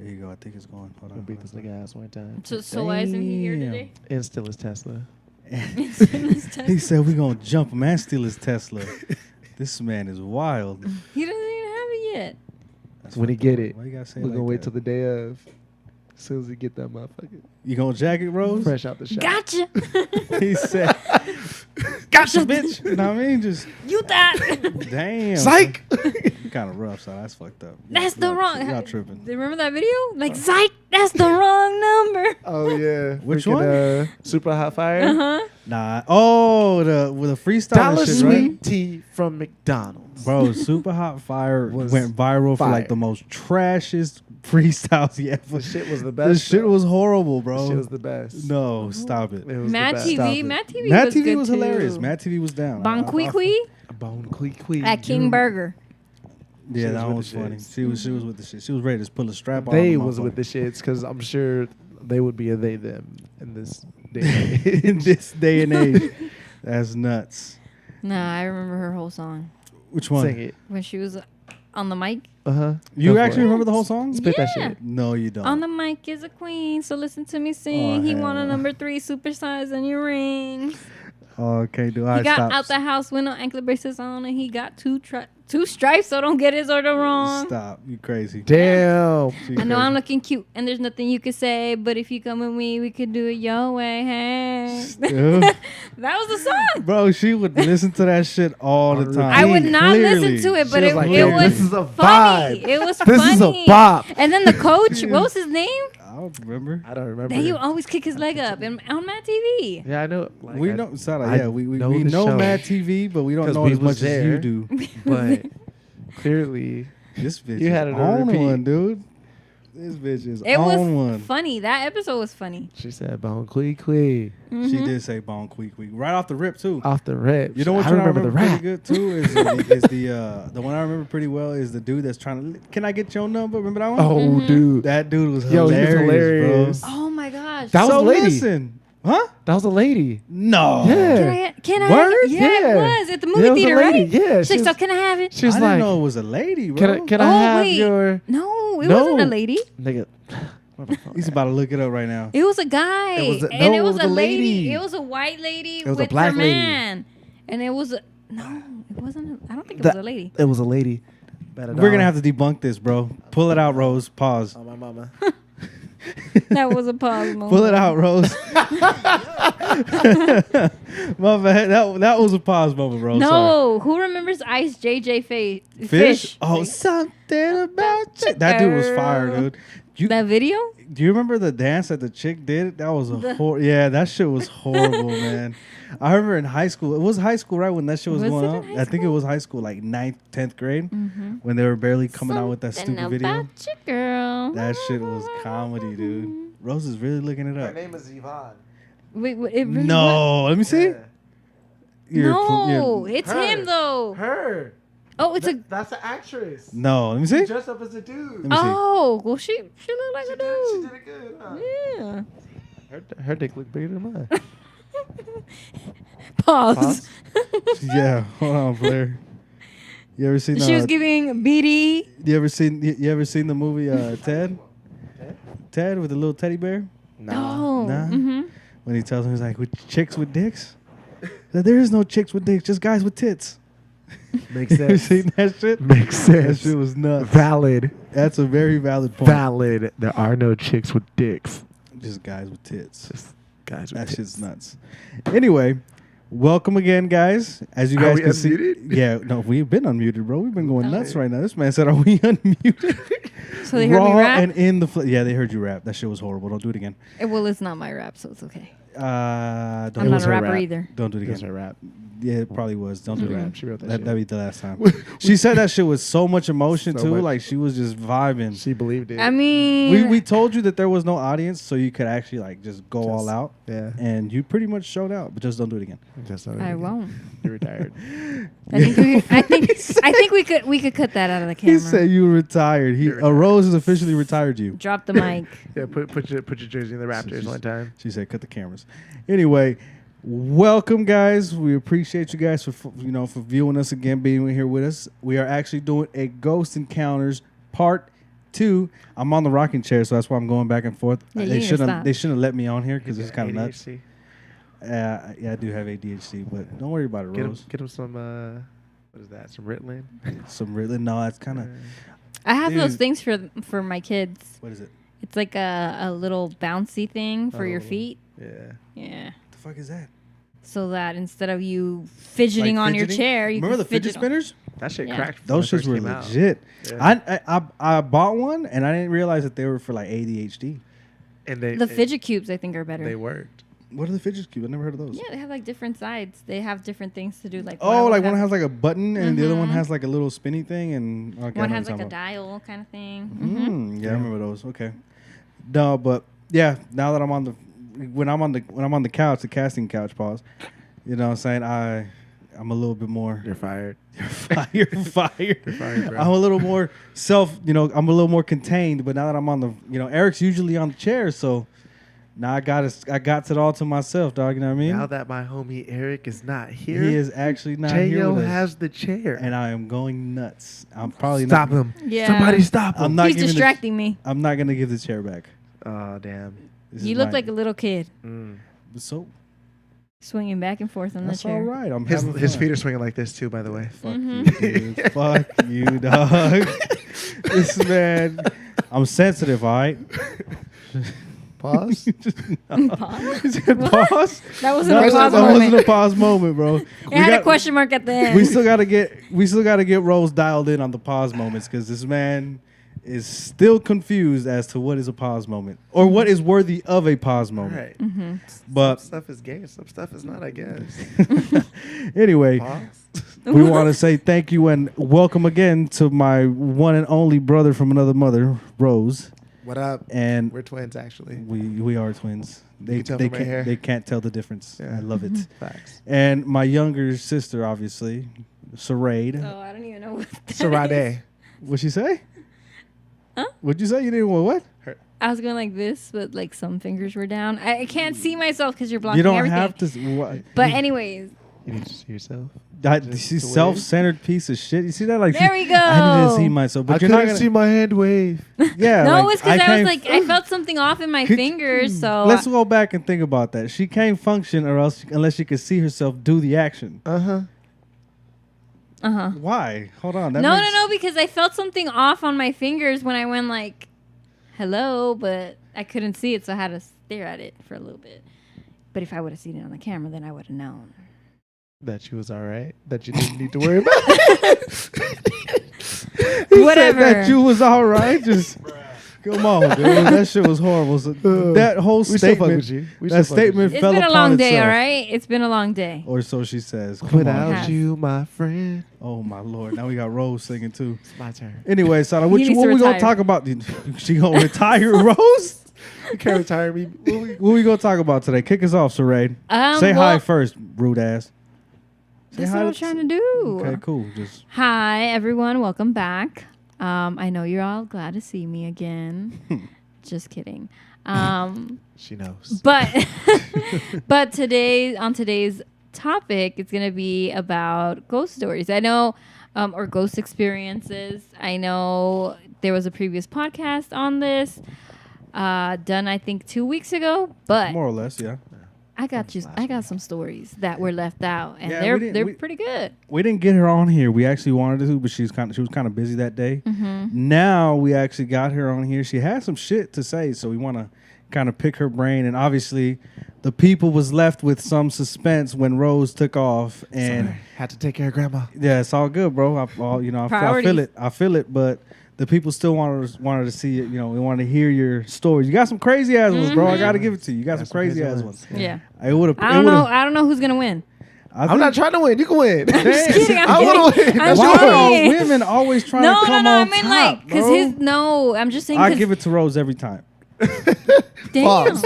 There you go. I think it's going. Hold Gonna on. beat this nigga ass one time. So why isn't he here today? And still is Tesla. He said we're going to jump him and steal his Tesla. This man is wild. He doesn't even have it yet. That's When he get it, Why you gotta say we're it gonna like wait that? till the day of. As soon as he get that motherfucker You going to jack it, Rose? fresh out the shop. Gotcha. He said, gotcha, bitch. You know what I mean? Just, You thought. damn. Psych. You kind of rough, so that's fucked up. That's the wrong. Y'all tripping. Remember that video? Like, psych, that's the wrong number. Oh yeah. Which Freaking, one? Super Hot Fire. Uh-huh. Nah. Oh, with a freestyle Dollar and shit, sweet right? tea from McDonald's. Bro, Super Hot Fire Was went viral for like fire. the most trashiest freestyles yet. The shit was the best. This shit though. was horrible, bro. The shit was the best. No, stop it. It was Matt the best. TV. Stop it. Matt TV Matt was TV good was too. hilarious. Matt TV was down. Bon Kui Kui Bone Quee. at King Burger. Yeah, She was that with was the funny. shits. She was with the shit. She was ready to pull a strap on. They the was with the motherfucker. shits because I'm sure they would be a they them in this day. In this day and age. That's nuts. Nah, I remember her whole song Which one? Sing it. when she was on the mic. You actually remember the whole song? Spit that Yeah. shit. No, you don't. On the mic is a queen, so listen to me sing. Oh, He hell won a no. number 3 supersize on your rings. Okay, do He I got stop? out the house with no anklet braces on, and he got two stripes, so don't get his order wrong. Stop. You crazy. Damn. She I know crazy. I'm looking cute, and there's nothing you could say, but if you come with me, we could do it your way. Hey. Yeah. That was the song. Bro, she would listen to that shit all the time. I would not Clearly. listen to it, but She was it, like, it yo, was this is a funny. vibe. It was This funny. is a bop. And then the coach, what was his name? I don't remember. I don't remember. That he would always kick his leg up on Matt TV. Yeah, I know. Like, We I- know, Sada, I yeah, we know know the show. Mad TV, but we don't 'Cause know we as was much as you there. do. but clearly, This bitch You is had it on on repeat. one, dude. This bitch is It was on one. funny. That episode was funny. she said "Bone Quee" She did say Bon Quick right off the rip too. off the rip. You know what I I remember the pretty rap. good too is the one I remember pretty well is the dude that's trying to. Can I get your number? Remember that one? Oh, dude, That dude was Yo, he was hilarious, hilarious. bro. Oh my gosh. That was so a lady. listen, huh? that was a lady. No. Yeah. Can I? Word? Yeah, Yeah. it was at the movie Yeah, it was a theater, lady. right? Yeah, She's she like, so was- can I have it? She was I like, didn't know it was a lady, bro. "Can I Oh, have wait. your No, it No. wasn't a lady. nigga?" He's about to look it up right now. It was a guy. It was a- and no, it was a lady. lady. It was a white lady It was a with black her lady. man. And it was no, it wasn't. I don't think it That- was a lady. It was a lady. We're gonna have to debunk this, bro. Pull it out, Rose. Pause. Oh, my mama. That was a pause moment. Pull it out, Rose. My bad. That was a pause moment, Rose. No, who remembers Ice JJ Sorry. Fish? Oh, something about you. That dude was fire, dude. That video? Do you remember the dance that the chick did? That was yeah, that shit was horrible, man. I remember in high school. It was high school, right, when that shit was Was going it in on? high I think it school? was high school, like 9th, 10th grade, when they were barely coming out with that Something stupid video. about you, girl. That shit was comedy, dude. Rose is really looking it up. name is Yvonne. Wait, it really No, let me see. was? No, it's Her. him though. Her. Oh, it's a. That's an actress. No, let me see. Dressed up as a dude. Let me see. Oh, well, she looked like a dude. it good. Huh? Yeah. Her dick looked bigger than mine. Pause. Yeah, hold on, Blair. You ever seen? She was giving BD. You ever seen the movie Ted? Ted with the little teddy bear. Oh. Nah. Mm-hmm. When he tells him he's like, with chicks with dicks. That there is no chicks with dicks, just guys with tits. Makes You seen that shit? Makes That sense. shit was nuts. Valid. That's a very valid point. Valid. There are no chicks with dicks. Just guys with tits. Just guys with That tits. shit's nuts. Anyway, welcome again, guys. As you Are guys we can see, unmuted? yeah, no, we've been unmuted, bro. We've been going nuts right now. This man said, "Are we unmuted?" So they heard Raw me rap. and in the yeah, they heard you rap. That shit was horrible. Don't do it again. Well, it's not my rap, so it's okay. Don't I'm do not it. a rapper either. Don't do it It was again. her rap. Yeah, it probably was. Don't do She that. rap. She wrote that That'd shit. be the last time. She said that shit with so much emotion So too. much. Like she was just vibing. She believed it. I mean, We told you that there was no audience, so you could actually like just go all out, Yeah. and you pretty much showed out. But just don't do it again. Just I won't. You're retired. I think we could cut that out of the camera. He said you were retired. Rose has officially retired you. Drop the mic. Yeah. Put your jersey in the Raptors one time. She said, "Cut the cameras." Anyway, welcome, guys. We appreciate you guys for viewing us again, being here with us. We are actually doing a Ghost Encounters Part 2, I'm on the rocking chair, so that's why I'm going back and forth. Yeah, you They need to shouldn't stop. they shouldn't let me on here because it's kind of nuts. ADHD. Yeah, I do have ADHD, but don't worry about it, Rose. Get him some. What is that? Some Ritalin. Some really it's kind of. I have those Dude. things for my kids. What is it? It's like a little bouncy thing for your feet. Yeah. Yeah. What the fuck is that? So that instead of you fidgeting Like on your fidgeting? chair, you Remember can the fidget fidget spinners? That shit Yeah. cracked. Those when shits it were first came out. legit. Yeah. I bought one and I didn't realize that they were for like ADHD. And they The fidget cubes, I think, are better. They worked. What are the fidget cubes? I never heard of those. Yeah, they have like different sides. They have different things to do. Like Oh, like one has like a button and the other one Mhm. has like a little spinny thing, and okay, I know one what has you're like a talking dial kind of thing. about. Yeah, I remember those. Okay. No, but yeah, now that I'm on the when I'm on the couch, the casting couch, pause. You know what I'm saying? I'm a little bit more. You're fired. You're fired. You're fired, bro. I'm a little more I'm a little more contained, but now that I'm on the, Eric's usually on the chair, so now I got it all to myself, dog. You know what I mean? Now that my homie Eric is not here, He is actually not here J.O. with us, has the chair. and I am going nuts. I'm probably Stop not. him. Yeah. Somebody stop him. I'm not He's giving distracting me. I'm not gonna give the chair back. Oh, damn. This You is look mine. like a little kid So swinging back and forth on the that's chair. all right. I'm His having his fun. feet are swinging like this, too, by the way. Fuck Mhm. you, dude. Fuck you, dog. This man. I'm sensitive, all right? Pause. Pause? He said What? pause? That wasn't No, a pause that moment. wasn't a pause moment, bro. It had a question mark at the end. We still gotta get Rose dialed in on the pause moments because this man is still confused as to what is a pause moment or what is worthy of a pause All moment. right. Mm-hmm. But Some stuff is gay and some stuff is not, I guess. anyway, Pause. we want to say thank you and welcome again to my one and only brother from another mother, Rose. What up? And We're twins, actually. we are twins. They can tell they from my can't hair. they can't tell the difference. Yeah. I love it. Facts. And my younger sister, obviously, Sarade. Oh, I don't even know what that is. Sarade. What'd she say? Huh? What'd you say? You didn't want what? I was going like this, but like some fingers were down. I can't see myself because you're blocking You don't everything. have to. What? But anyways, You need to see yourself. That, Just she's the way- self-centered piece of shit. You see that? Like There we go. I need to see myself, but I you're not couldn't gonna see my hand wave. Yeah, no, like, it's because I was can't- like, I felt something off in my Could- fingers. So Let's go back and think about that. She can't function unless she could see herself do the action. Uh-huh. Why? Hold on. That No, makes- no, because I felt something off on my fingers when I went like, hello, but I couldn't see it, so I had to stare at it for a little bit. But if I would have seen it on the camera, then I would have known. That she was all right. That you didn't need to worry about. He Whatever. said that you was all right. Just come on, dude. That shit was horrible. So that whole We still fuck statement. with you. We That still fuck with statement you. It's fell been a upon long day, itself. all right? It's been a long day. Or so she says. Come Without Yes. you, my friend. Oh my lord! Now we got Rose singing too. It's my turn. Anyway, Sada, what He needs we to gonna retire. talk about? She gonna retire, Rose? You can't retire me. What we gonna talk about today? Kick us off, Sarade. Say hi Well, first, rude ass. Say That's hi what I'm to- trying to do. Okay, cool. Just Hi, everyone. Welcome back. I know you're all glad to see me again. Just kidding. She knows. But but today's topic, it's gonna be about ghost stories. I know, or ghost experiences. I know there was a previous podcast on this, done I think 2 weeks ago. But more or less, yeah. I got some stories that were left out, and Yeah, we they're didn't- pretty good. We didn't get her on here. We actually wanted to, but she was kind of busy that day. Mm-hmm. Now we actually got her on here. She had some shit to say, so we want to kind of pick her brain. And obviously, the people was left with some suspense when Rose took off. And Sorry. Had to take care of grandma. yeah, it's all good, bro. I feel Priorities. it. I feel it, but. The people still wanted to see it. You know, we want to hear your stories. You got some crazy ass ones, bro. I got to give it to you. You got some crazy ass ones. Yeah. I would have. I don't know. I don't know who's gonna win. I'm not trying to win. You can win. I'm just kidding. I'm I want to kidding. win. I'm That's Why yours. are kidding. women always trying No, to come I on mean top, like, cause bro? I'm just saying. I 'cause- give it to Rose every time. Damn. Pause.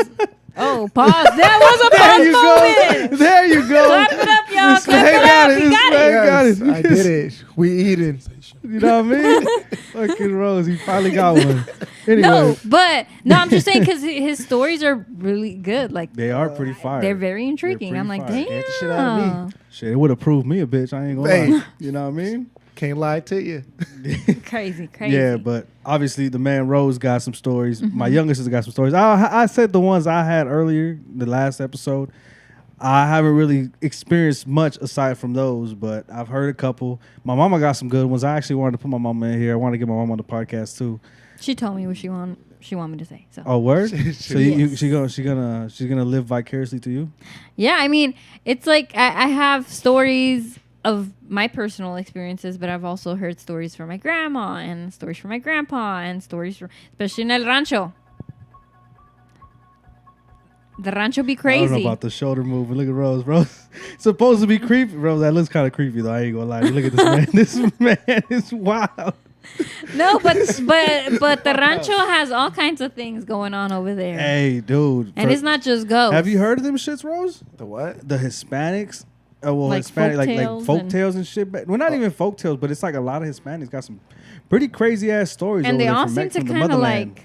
Oh, pause. That was a There you pause moment. go. There you go. Clap it up, y'all. This Clap man it got up. it. You This got man it. got it. I did it. We eating. You know what I mean? Fucking Rose, he finally got one. Anyway, No, but no, I'm just saying because his stories are really good. Like they are pretty fire. they're very intriguing. pretty I'm like, fire. damn. Scared the shit out of me. Shit, it would have proved me a bitch. I ain't gonna Hey. lie. You know what I mean? Can't lie to you. Crazy. Yeah, but obviously the man Rose got some stories. Mm-hmm. My youngest sister got some stories. I said the ones I had earlier, the last episode. I haven't really experienced much aside from those, but I've heard a couple. My mama got some good ones. I actually wanted to put my mama in here. I want to get my mom on the podcast too. she told me what she want me to say. So Oh, word! So Yes. she's gonna live vicariously to you. yeah, I mean, it's like I have stories of my personal experiences, but I've also heard stories from my grandma and stories from my grandpa and stories from, especially in El Rancho. The rancho be I don't crazy. know about the shoulder move, but look at Rose. Rose supposed to be creepy. Rose, that looks kind of creepy though. I ain't gonna lie. Look at this man. This man is wild. No, but the rancho has all kinds of things going on over there. Hey, dude. And it's not just ghosts. Have you heard of them shits, Rose? The what? The Hispanics. Well, Like Hispanic, like folktales folk and- tales and shit. But, well, not even folk tales, but it's like a lot of Hispanics got some pretty crazy ass stories. And over they there all from seem to from the kind of motherland. like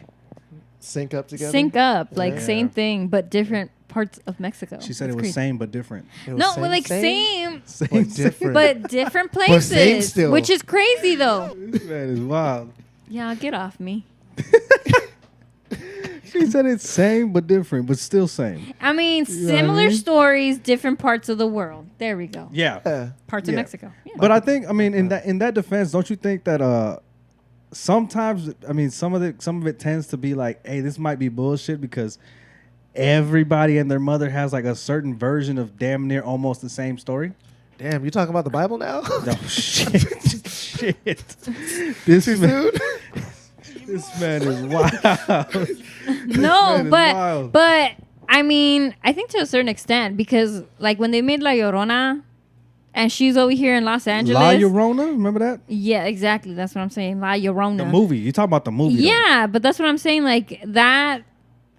Sync up together? sync up, like Yeah. same thing, but different parts of Mexico. She said It's it was crazy. same but different. It was No, same, well, like same, But different. but different But places, same still. which is crazy though. This man is wild. Yeah, get off me. She said it's same but different, but still same. I mean, You know what I similar mean? stories, different parts of the world. There we go. Yeah. Yeah. Parts of Yeah. Mexico. Yeah. But I think, I mean, in that defense, don't you think that sometimes, I mean, some of it tends to be like, hey, this might be bullshit because everybody and their mother has like a certain version of damn near almost the same story. Damn, you talking about the Bible now? Oh shit! Shit! This man, this man is wild. No, man is but wild. but I mean, I think to a certain extent because like when they made La Llorona, and she's over here in Los Angeles. La Llorona, remember that? Yeah, exactly. That's what I'm saying. La Llorona. The movie. You talking about the movie? though. Yeah, but that's what I'm saying. Like that,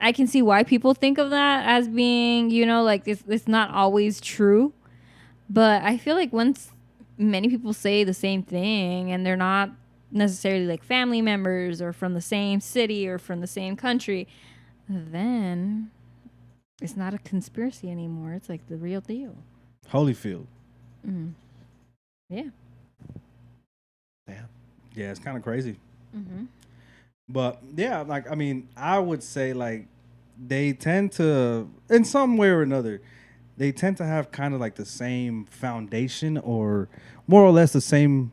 I can see why people think of that as being, like it's not always true. But I feel like once many people say the same thing and they're not necessarily like family members or from the same city or from the same country, then it's not a conspiracy anymore. It's like the real deal. Holyfield. Mm. Yeah. Damn. Yeah, it's kind of crazy. Mm-hmm. But yeah, like I mean, I would say like they tend to, in some way or another, they tend to have kind of like the same foundation or more or less the same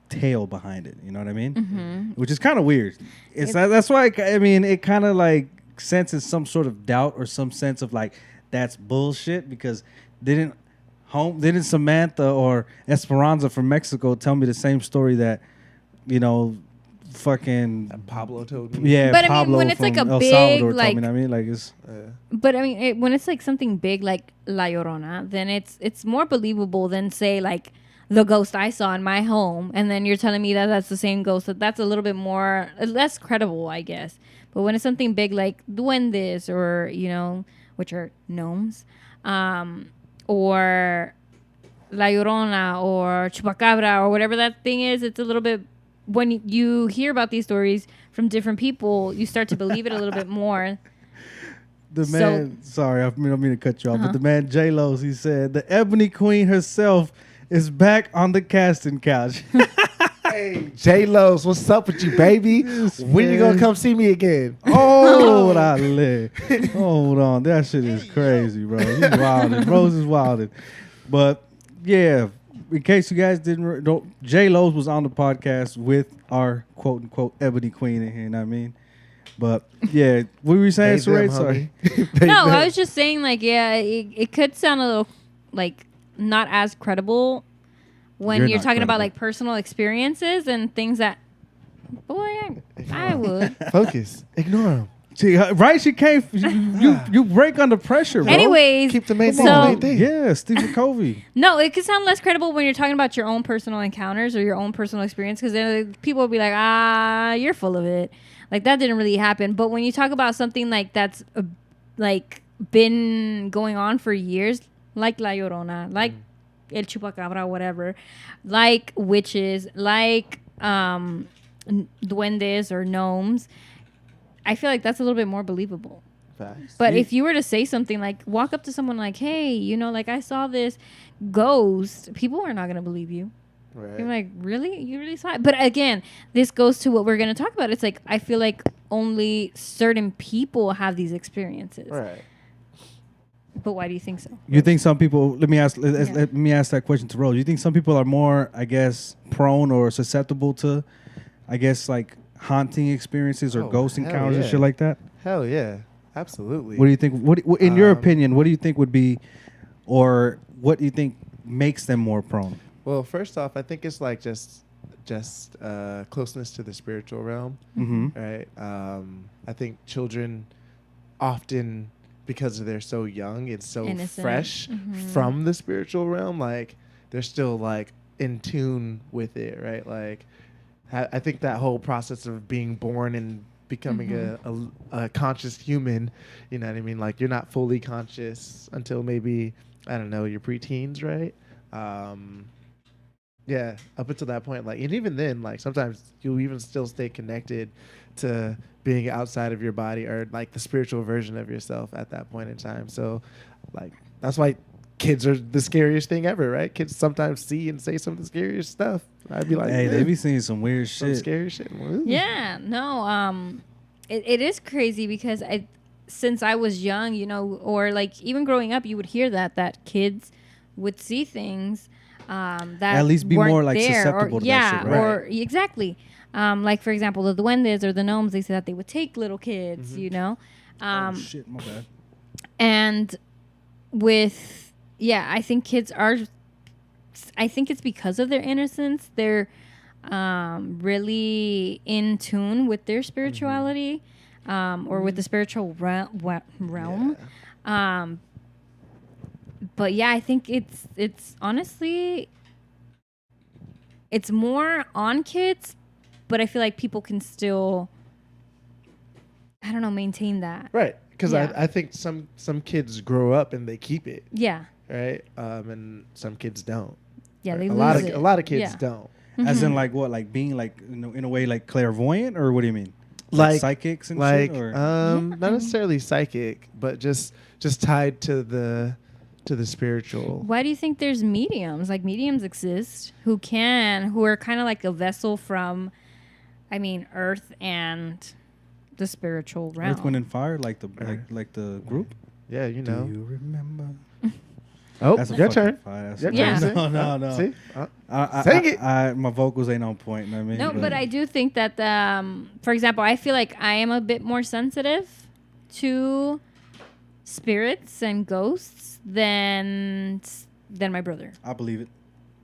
tale behind it. You know what I mean? Mm-hmm. Which is kind of weird. That's why I mean it kind of like senses some sort of doubt or some sense of like that's bullshit because didn't Samantha or Esperanza from Mexico tell me the same story that fucking That Pablo told me. yeah, But I mean, Pablo when it's from like a El big, Salvador like- told me. I mean, like it's But I mean, when it's like something big like La Llorona, then it's more believable than say like the ghost I saw in my home, and then you're telling me that that's the same ghost. That's a little bit more less credible, I guess. But when it's something big like duendes or which are gnomes, or La Llorona or Chupacabra or whatever that thing is, it's a little bit. When you hear about these stories from different people, you start to believe it a little bit more. the So- man. Sorry, I don't mean to cut you off, Uh-huh. but the man J Lo's. He said the Ebony Queen herself is back on the casting couch. Hey, J-Lo's, what's up with you, baby? When you man. gonna come see me again? Oh, hold on, that shit is crazy, bro. He's wilding. Rose is wilding. But yeah, in case you guys don't, J Lo's was on the podcast with our quote unquote Ebony Queen in here. You know what I mean? But yeah, what were you saying, They them, Saray? Sorry. homie. They No, them. I was just saying, like, yeah, it could sound a little like not as credible when You're you're not talking about credible. like personal experiences and things that. Boy, I would. Focus. Ignore him. Right? She can't. You break under pressure, bro. Anyways, Keep the main thing so the main thing. Yeah, Stephen Covey. no, it could sound less credible when you're talking about your own personal encounters or your own personal experience because then people will be like, you're full of it. Like that didn't really happen. But when you talk about something like that's like been going on for years, like La Llorona, like El Chupacabra, whatever, like witches, like duendes or gnomes, I feel like that's a little bit more believable. Facts. But if you were to say something like, walk up to someone like, hey, like I saw this ghost, people are not going to believe you. You're like, really? You really saw it? But again, this goes to what we're going to talk about. It's like, I feel like only certain people have these experiences. Right. But why do you think so? You think some people? Let me ask that question to Rose. You think some people are more, I guess, prone or susceptible to, I guess, like haunting experiences or ghost encounters and shit like that? Hell yeah, absolutely. What do you think? What in your opinion? What do you think would be, or what do you think makes them more prone? Well, first off, I think it's like just closeness to the spiritual realm, right? I think children often, because they're so young and so Innocent. fresh from the spiritual realm, like they're still like in tune with it, right? Like I think that whole process of being born and becoming a conscious human, you know what I mean? Like you're not fully conscious until maybe, I don't know, your preteens, right? Yeah, up until that point, like, and even then, like sometimes you'll even still stay connected to being outside of your body or like the spiritual version of yourself at that point in time. So like that's why kids are the scariest thing ever, right? Kids sometimes see and say some of the scariest stuff. I'd be like, hey, they be seeing some weird some shit. scary shit. Ooh. Yeah, no, it is crazy because since I was young, you know, or like even growing up, you would hear that kids would see things that at least be weren't more like there, susceptible or, to yeah, that shit, right? or exactly. Like for example, the duendes or the gnomes, they said that they would take little kids, you know. Oh shit, my bad. And with I think kids are. I think it's because of their innocence. They're really in tune with their spirituality, or with the spiritual realm. Yeah. But yeah, I think it's honestly it's more on kids, but I feel like people can still, I don't know, maintain that. Right. Because Yeah. I think some kids grow up and they keep it, Yeah. right? And some kids don't. Yeah, Right? they a lose lot of it. a lot of kids Yeah. don't. As in like what, like being like, you know, in a way like clairvoyant, or what do you mean? Like psychics and like shit, or not necessarily psychic, but just tied to the spiritual. Why do you think there's mediums? Like mediums exist who are kind of like a vessel from, I mean, Earth and the spiritual realm. Earth, Wind, and Fire, like the like the group. Yeah, you know. Do you remember? Oh, That's a your fucking turn. fire. That's Your a Yeah. turn. No. See? Sing it. My vocals ain't on point. You know what I mean? No, but I do think that, for example, I feel like I am a bit more sensitive to spirits and ghosts than my brother. I believe it.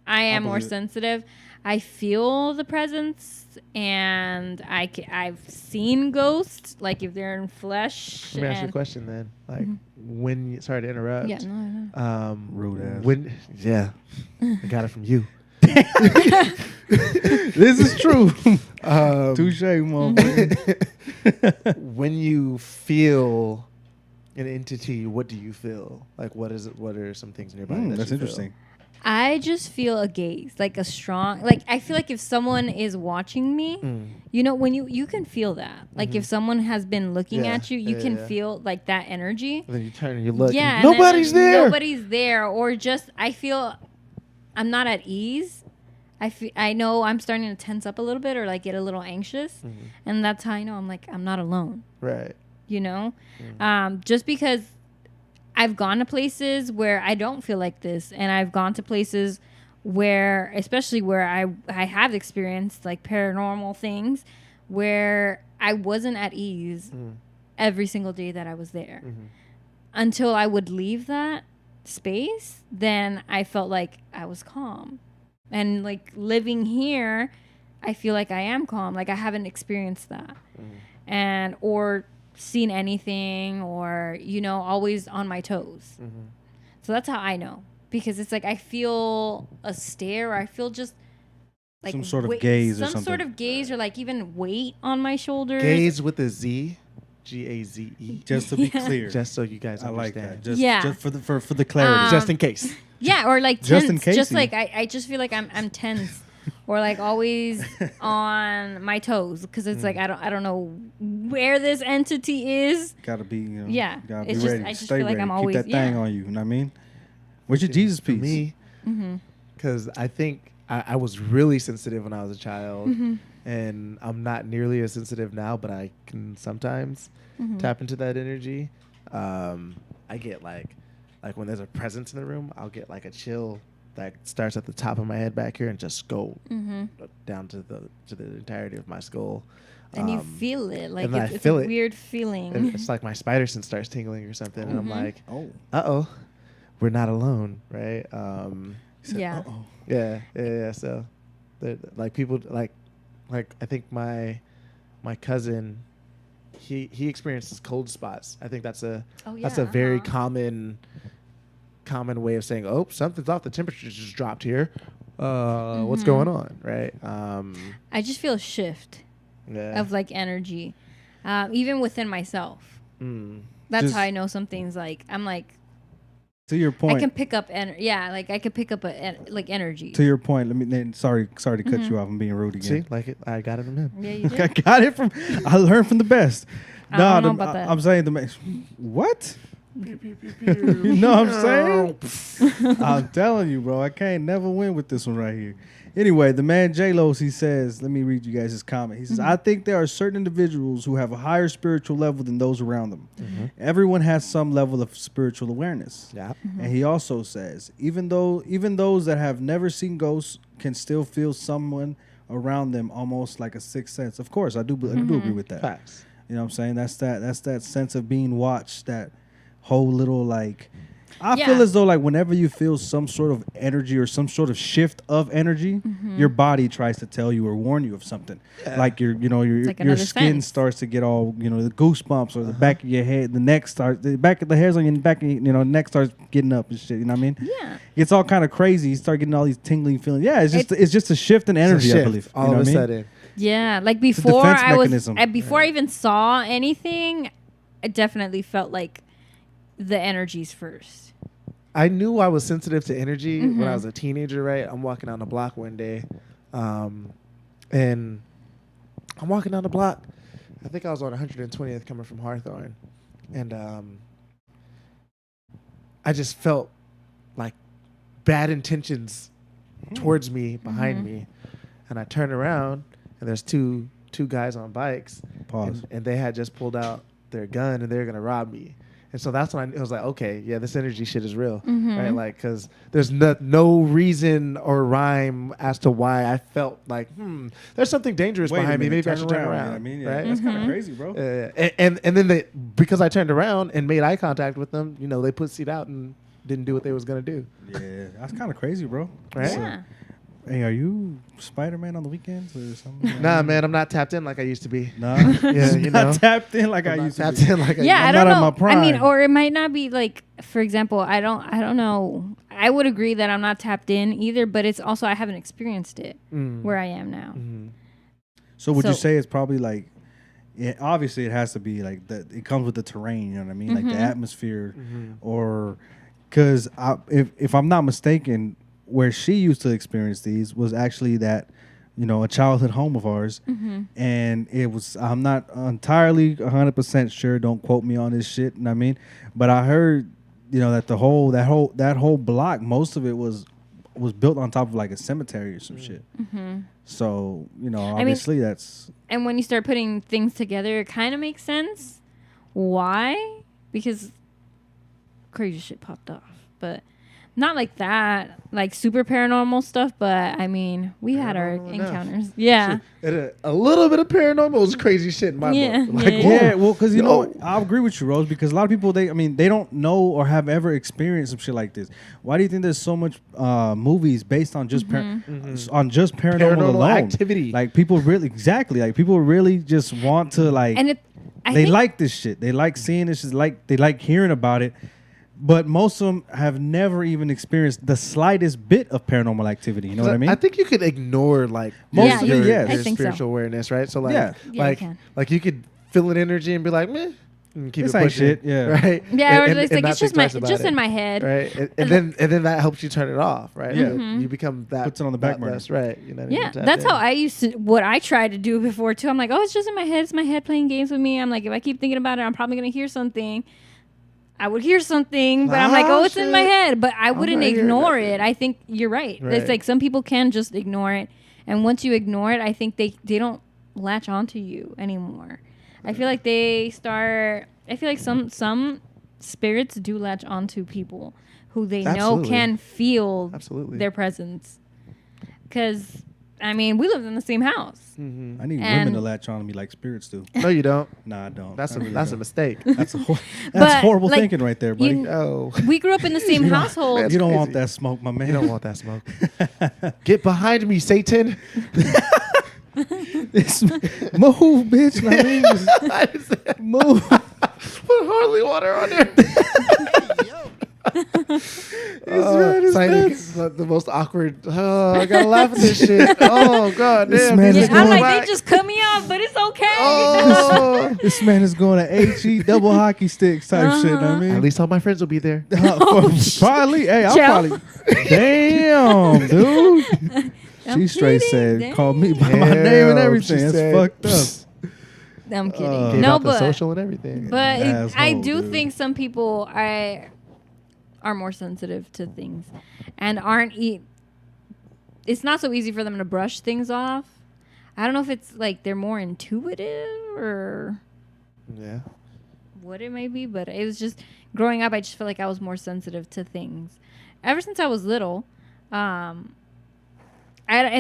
I am more believe it. sensitive. I feel the presence, and I've seen ghosts, like if they're in flesh. Let me ask you a and- question then. Like when you, sorry to interrupt. Yeah, no. Rude ass. When I got it from you. This is true. Touche, motherfucker. When you feel an entity, what do you feel? Like what is it? What are some things in your body? That That's you feel? interesting. I just feel a gaze, like a strong, like I feel like if someone is watching me, you know, when you can feel that. Like if someone has been looking Yeah, at you, you yeah, can yeah. feel like that energy. And then you turn and you look. Yeah. And and then, nobody's there. Nobody's there. Or just, I feel I'm not at ease. I know I'm starting to tense up a little bit or like get a little anxious. And that's how I know I'm not alone, Right. you know? Just because I've gone to places where I don't feel like this, and I've gone to places where, especially where I have experienced like paranormal things, where I wasn't at ease every single day that I was there. Until I would leave that space, then I felt like I was calm. And like living here, I feel like I am calm. Like I haven't experienced that. And or seen anything, or you know, always on my toes. So that's how I know, because it's like I feel a stare, or I feel just like Some sort of gaze or some something. sort of gaze, or like even weight on my shoulders. Gaze with a Z, Gaze. Just to be clear, Just so you guys I like understand. that. Just, Yeah. just for the clarity. Just in case. Yeah, or like Just tense. in Just case like I just feel like I'm tense, or like always on my toes, because it's like I don't know where this entity is. Gotta be, you know, Yeah. gotta It's be just- ready. I just Stay feel like ready. I'm Keep always- that thing yeah. on you. You know what I mean? Where's your Jesus For piece? me, because I think I was really sensitive when I was a child, and I'm not nearly as sensitive now, but I can sometimes tap into that energy. I get like when there's a presence in the room, I'll get like a chill that starts at the top of my head back here and just go down to the entirety of my skull. And you feel it, like and it's a weird feeling. It's like my spider sense starts tingling or something, and I'm like, uh-oh, we're not alone, right? Yeah. Yeah. So, like people, like I think my cousin, he experiences cold spots. I think that's a very common way of saying, oh, something's off. The temperature just dropped here. What's going on, right? I just feel a shift of like energy, even within myself. That's Just how I know something's like. I'm like. To your point, I can pick up like I can pick up like energy. To your point, let me. Then sorry to cut you off. I'm being rude again. See, like I got it from him. Yeah, you did. I got it from. I learned from the best. I don't know about that. I'm saying what? You know what I'm saying? I'm telling you, bro. I can't never win with this one right here. Anyway, the man J-Los, he says, let me read you guys his comment. He says, I think there are certain individuals who have a higher spiritual level than those around them. Everyone has some level of spiritual awareness. Yeah. And he also says, even those that have never seen ghosts can still feel someone around them almost like a sixth sense. Of course, I do agree with that. Facts. You know what I'm saying? That's that sense of being watched, that whole little like I feel as though like whenever you feel some sort of energy or some sort of shift of energy, your body tries to tell you or warn you of something. Like your skin starts to get all, the goosebumps, or the back of your head, the back of the hairs on your back, neck starts getting up and shit. You know what I mean? Yeah. It's all kind of crazy. You start getting all these tingling feelings. Yeah, it's just a shift in energy, I believe. All of a sudden. Yeah, like before mechanism. Before I even saw anything, I definitely felt like the energies first. I knew I was sensitive to energy when I was a teenager, right? I'm walking down the block one day, and I'm walking down the block. I think I was on 120th coming from Hawthorne, and I just felt like bad intentions towards me, behind me, and I turned around, and there's two guys on bikes, and they had just pulled out their gun, and they were gonna rob me. And so that's when I was like, okay, yeah, this energy shit is real, right? Like, because there's no reason or rhyme as to why I felt like, there's something dangerous behind me. Maybe I should turn around. I mean, right? That's kind of crazy, bro. And then because I turned around and made eye contact with them, they pussyed out and didn't do what they was gonna do. Yeah, that's kind of crazy, bro. Right? Yeah. Hey, are you Spider-Man on the weekends or something? Nah, man, I'm not tapped in like I used to be. Nah, yeah, not tapped in like I used to be. Tapped in like I I'm don't not know. at my prime. I mean, or it might not be like, for example, I don't know. I would agree that I'm not tapped in either, but it's also I haven't experienced it where I am now. So would you say it's probably like, obviously it has to be like that. It comes with the terrain, you know what I mean, like the atmosphere, or because if I'm not mistaken, where she used to experience these was actually that, a childhood home of ours. And it was, I'm not entirely 100% sure, don't quote me on this shit, you know what I mean? But I heard, that that whole block, most of it was built on top of like a cemetery or some shit. So, obviously that's... And when you start putting things together, it kind of makes sense. Why? Because crazy shit popped off. But... not like that, like super paranormal stuff, but I mean, we had our encounters. Yeah. A little bit of paranormal was crazy shit in my book. Like, well, because I agree with you, Rose, because a lot of people, they don't know or have ever experienced some shit like this. Why do you think there's so much movies based on just paranormal alone? Activity? Like people really, people really just want to like, and they like this shit. They like seeing this. They like hearing about it. But most of them have never even experienced the slightest bit of paranormal activity. You know what I mean? I think you could ignore like most of your I think spiritual awareness, right? So like you could feel an energy and be like, meh, and keep this it ain't pushing, shit. Yeah, right. Yeah, and, or it's like it's just in my head, right? And then that helps you turn it off, right? Yeah, you become that puts it on the back burner, right? Yeah, that's how I used to. What I tried to do before too. I'm like, oh, it's just in my head. It's my head playing games with me. I'm like, if I keep thinking about it, I'm probably gonna hear something. I would hear something, but I'm like, oh, it's in my head. But I wouldn't not hearing ignore nothing. it. I think you're right. Right. It's like some people can just ignore it. And once you ignore it, I think they don't latch onto you anymore. I feel like some spirits do latch onto people who they know Absolutely. can feel Absolutely. their presence. Because, I mean, we lived in the same house. Mhm. I need And- women to latch on to me like spirits do. No, you don't. Nah, I don't. That's I a really that's a don't. mistake. That's But, horrible like, thinking right there, buddy. you- Oh, We grew up in the same You don't- household. That's you don't crazy. want that smoke, my man. you don't want that smoke. Get behind me, Satan. It's, move, bitch. I mean, just move. Put holy water on there. It's The most awkward. Oh, I gotta laugh at this shit. Oh god This damn. man he's is I'm going like, back. they just cut me off, but it's okay. Oh. This man is going to HE double hockey sticks type shit. I mean, At least all my friends will be there. probably. Hey, I'll Joe. probably. Damn, dude. I'm She straight kidding. said, called me by my name Damn, and everything. she That's said, fucked up. I'm kidding. Gave no, out the but social and everything. But Asshole, I do dude. think some people are more sensitive to things and it's not so easy for them to brush things off. I don't know if it's like they're more intuitive or Yeah. what it may be, but it was just growing up, I just felt like I was more sensitive to things ever since I was little. And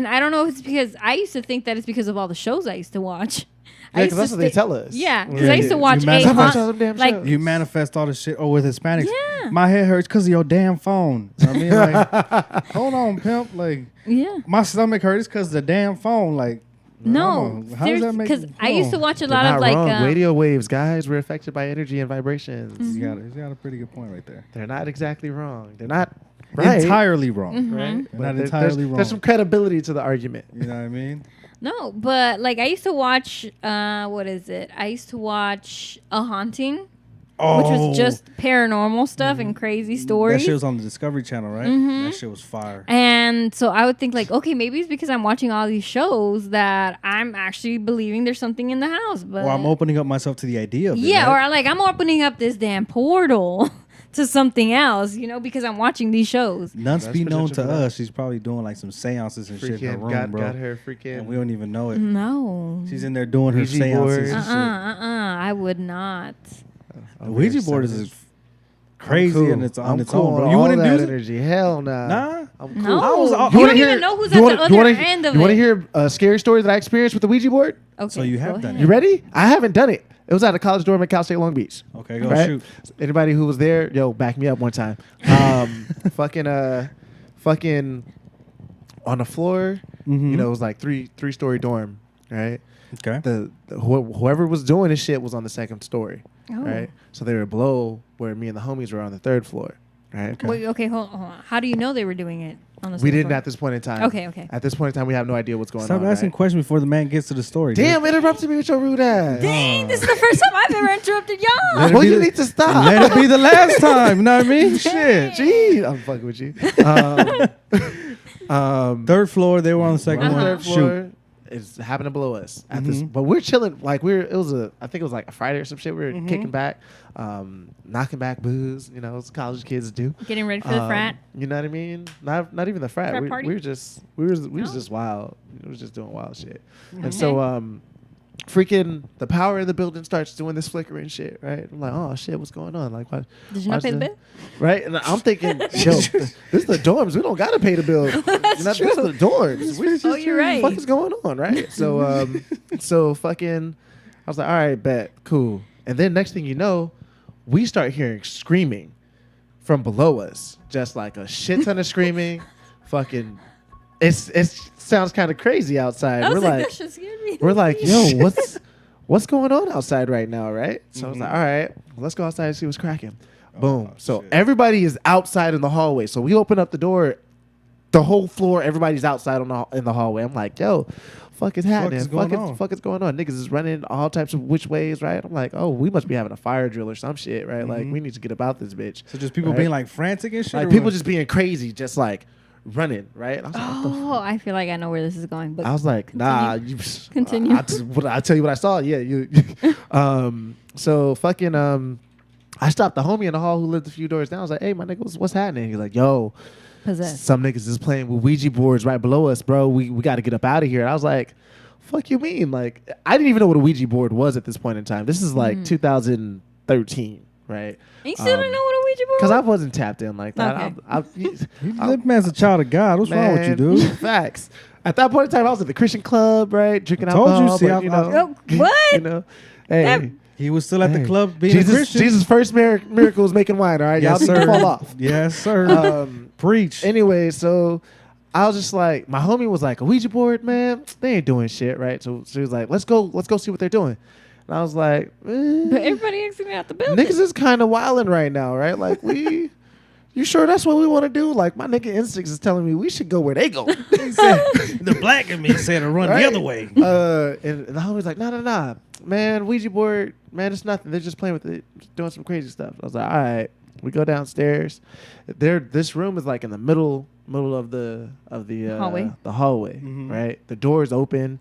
I don't know if it's because I used to think that it's because of all the shows I used to watch. I Yeah, used because that's to what they stay- tell us. Yeah, because Yeah, I used to you watch manage- a How much haunt- all them damn like shows? You manifest all this shit. Oh, with Hispanics. Yeah. My head hurts because of your damn phone. I mean, like, hold on, pimp. Like, yeah. my stomach hurts because of the damn phone. Like, No, how does that make? because I used to watch a They're lot not of like wrong. Radio waves, guys. We're affected by energy and vibrations. Mm-hmm. He's got a pretty good point right there. They're not exactly wrong. They're not right. Entirely wrong. Mhm. Right? Not But entirely wrong. There's some credibility to the argument. You know what I mean? No, but like I used to watch what is it? I used to watch A Haunting, which was just paranormal stuff and crazy That stories. shit was on the Discovery Channel, right? Mhm. That shit was fire. And so I would think like, okay, maybe it's because I'm watching all these shows that I'm actually believing there's something in the house. But Or I'm opening up myself to the idea of it. yeah, right? or like I'm opening up this damn portal to something else, because I'm watching these shows. None That's be known to potential for that. us. She's probably doing like some seances and shit in her Freaking room, bro. got her freaking. And we don't even know it. No. She's in there doing her Ouija seances board. and shit. I would not. The Ouija board is crazy cool. and it's on I'm its cool own, bro. on You all wouldn't that do it? energy. Hell nah. Nah. I'm cool. No, I you wanna don't even know who's at the other end of you want to it. hear a scary story that I experienced with the Ouija board? Okay, So you have go done ahead. You ready? I haven't done it. It was at a college dorm at Cal State Long Beach. Okay, go Right? shoot. Anybody who was there, yo, back me up one time. Fucking on the floor. Mhm. It was like three-story dorm, right? Okay. Whoever was doing this shit was on the second story, Oh. right? So they were below where me and the homies were on the third floor, right? Okay. Wait, okay, hold on. How do you know they were doing it on the We second didn't floor? at this point in time. Okay. At this point in time, we have no idea what's going Stop on. asking right? questions before the man gets to the story. dude. Damn, interrupted me with your rude ass. Dang, this is the first time I've ever interrupted y'all. Let it Well, be you the- need to stop. Let it be the last time. You know what I mean? Shit. Jeez, I'm fucking with you. Third floor. They were on the second on the one. third Shoot. floor. It's happening below us at this, Mhm. but we're chilling. Like I think it was like a Friday or some shit. We were Mhm. kicking back, knocking back booze. As college kids do. Getting ready for the frat. You know what I mean? Not even the frat. Frat We party? were just we was No? just wild. We was just doing wild shit. Okay. And so freaking the power of the building starts doing this flickering shit, right? I'm like, oh shit, what's going on? Like, what? Did you not why's pay the bill? Right? And I'm thinking, yo, this is the dorms. We don't gotta pay the bill. This is the dorms. Oh, you're right. What the fuck is going on, right? So so fucking I was like, all right, bet, cool. And then next thing you know, we start hearing screaming from below us. Just like a shit ton of screaming. Fucking it sounds kind of crazy outside. I was We're like, like that shit scared me. we're like, yo, what's going on outside right now, right? So I was like, all right, let's go outside and see what's cracking. Boom. So shit. everybody is outside in the hallway. So we open up the door, the whole floor, everybody's outside in the hallway. I'm like, yo, fuck is happening? is going on? Fuck is going on? Niggas is running all types of which ways, right? I'm like, oh, we must be having a fire drill or some shit, right? Like, we need to get about this bitch. So just people Right? being like frantic and shit. Like or people what? just being crazy, just like running, right? I was like, what the Oh, I feel like I know where this is going. But I was like, nah, you Continue. I tell you what I saw. Yeah, you. So fucking I stopped the homie in the hall who lived a few doors down. I was like, hey, my nigga, what's happening? He's like, yo, Possessed. some niggas is playing with Ouija boards right below us, bro. We got to get up out of here. And I was like, fuck you mean? Like, I didn't even know what a Ouija board was at this point in time. This is like 2013, right? And you still don't know what a Ouija board? Because I wasn't tapped in like that. Okay. That man's a child of God. What's wrong with you, dude? Facts. At that point in time, I was at the Christian club, right, drinking told you, alcohol. see, but, Oh, what? You know, hey. He was still at the Hey. club being a Christian. Jesus' first miracle was making wine, all right? Yes, Y'all need sir. to fall off. Yes, sir. Preach. Anyway, so I was just like, my homie was like, a Ouija board, man, they ain't doing shit, right? So she was like, let's go see what they're doing. And I was like, But everybody exiting out the building. niggas is kind of wilding right now, right? Like, you sure that's what we want to do? Like, my nigga instincts is telling me we should go where they go. He said, the black in me said to run Right? the other way. And the homie's like, nah, man, Ouija board, man, it's nothing. They're just playing with it, just doing some crazy stuff. I was like, all right. We go downstairs. This room is like in the middle of the Hallway. The hallway, Mhm. right? The door's open.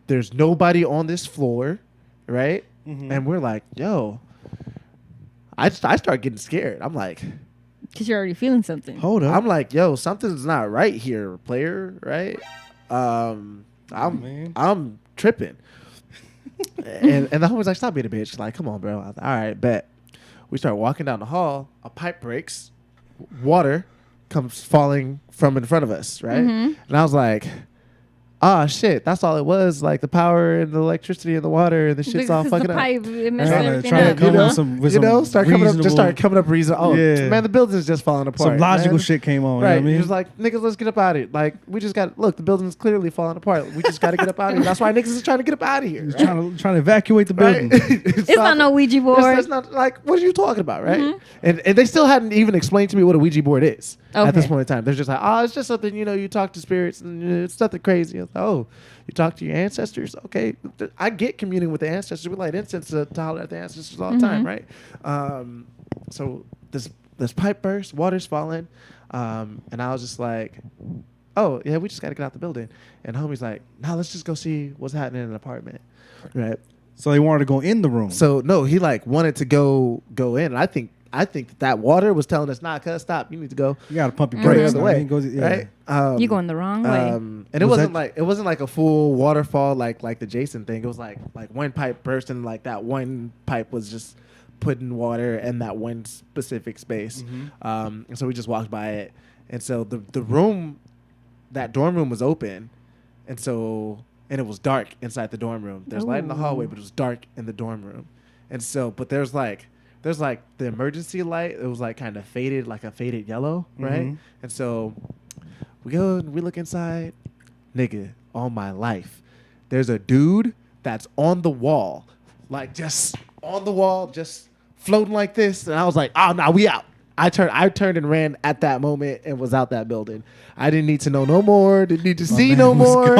There's nobody on this floor, right? Mhm. And we're like, yo. I start getting scared. I'm like, Because you're already feeling something. Hold up. I'm like, yo, something's not right here, player, right? man. I'm tripping. and the homie's like, stop being a bitch. Like, come on, bro. I was like, all right, bet. We start walking down the hall. A pipe breaks. Water comes falling from in front of us, right? Mhm. And I was like, shit, that's all it was. Like the power and the electricity and the water and the shit's all Because fucking the up. pipe, it messed Trying to everything come up. You know? up with some Start coming up reason. Oh, Yeah. man, the building's just falling apart. some logical man. shit came on. Right. You know what I He mean? was like, niggas, let's get up out of here. Like, we just got look, the building's clearly falling apart. We just got to get up out of here. That's why niggas is trying to get up out of here. He's right? trying to evacuate the building. Right? It's not no Ouija board. It's not like, what are you talking about, right? And they still hadn't even explained to me what a Ouija board is at this Okay. point in time. They're just like, it's just something, you talk to spirits and it's nothing crazy. I was like, oh, you talk to your ancestors? Okay. I get communing with the ancestors. We light incense to holler at the ancestors all the time, right? So this pipe burst, water's falling, and I was just like, oh, yeah, we just got to get out the building. And homie's like, nah, let's just go see what's happening in an apartment, right? So they wanted to go in the room. So no, he like wanted to go in. And I think that water was telling us, nah, cuz stop. You need to go. you got to pump your Go the brakes. other I way, mean, go the- right? You're going the wrong way. And it Was wasn't like a full waterfall like the Jason thing. It was like one pipe burst and like that one pipe was just putting water in that one specific space. And so we just walked by it. And so the room, that dorm room was open, and it was dark inside the dorm room. There's light in the hallway, but it was dark in the dorm room. And so, but there's like the emergency light. It was like kind of faded, like a faded yellow, right? Mhm. And so we go and we look inside. Nigga, all my life, there's a dude that's on the wall, like just on the wall, just floating like this. And I was like, oh, no, we out. I turned and ran at that moment and was out that building. I didn't need to know no more. Didn't need to see no more.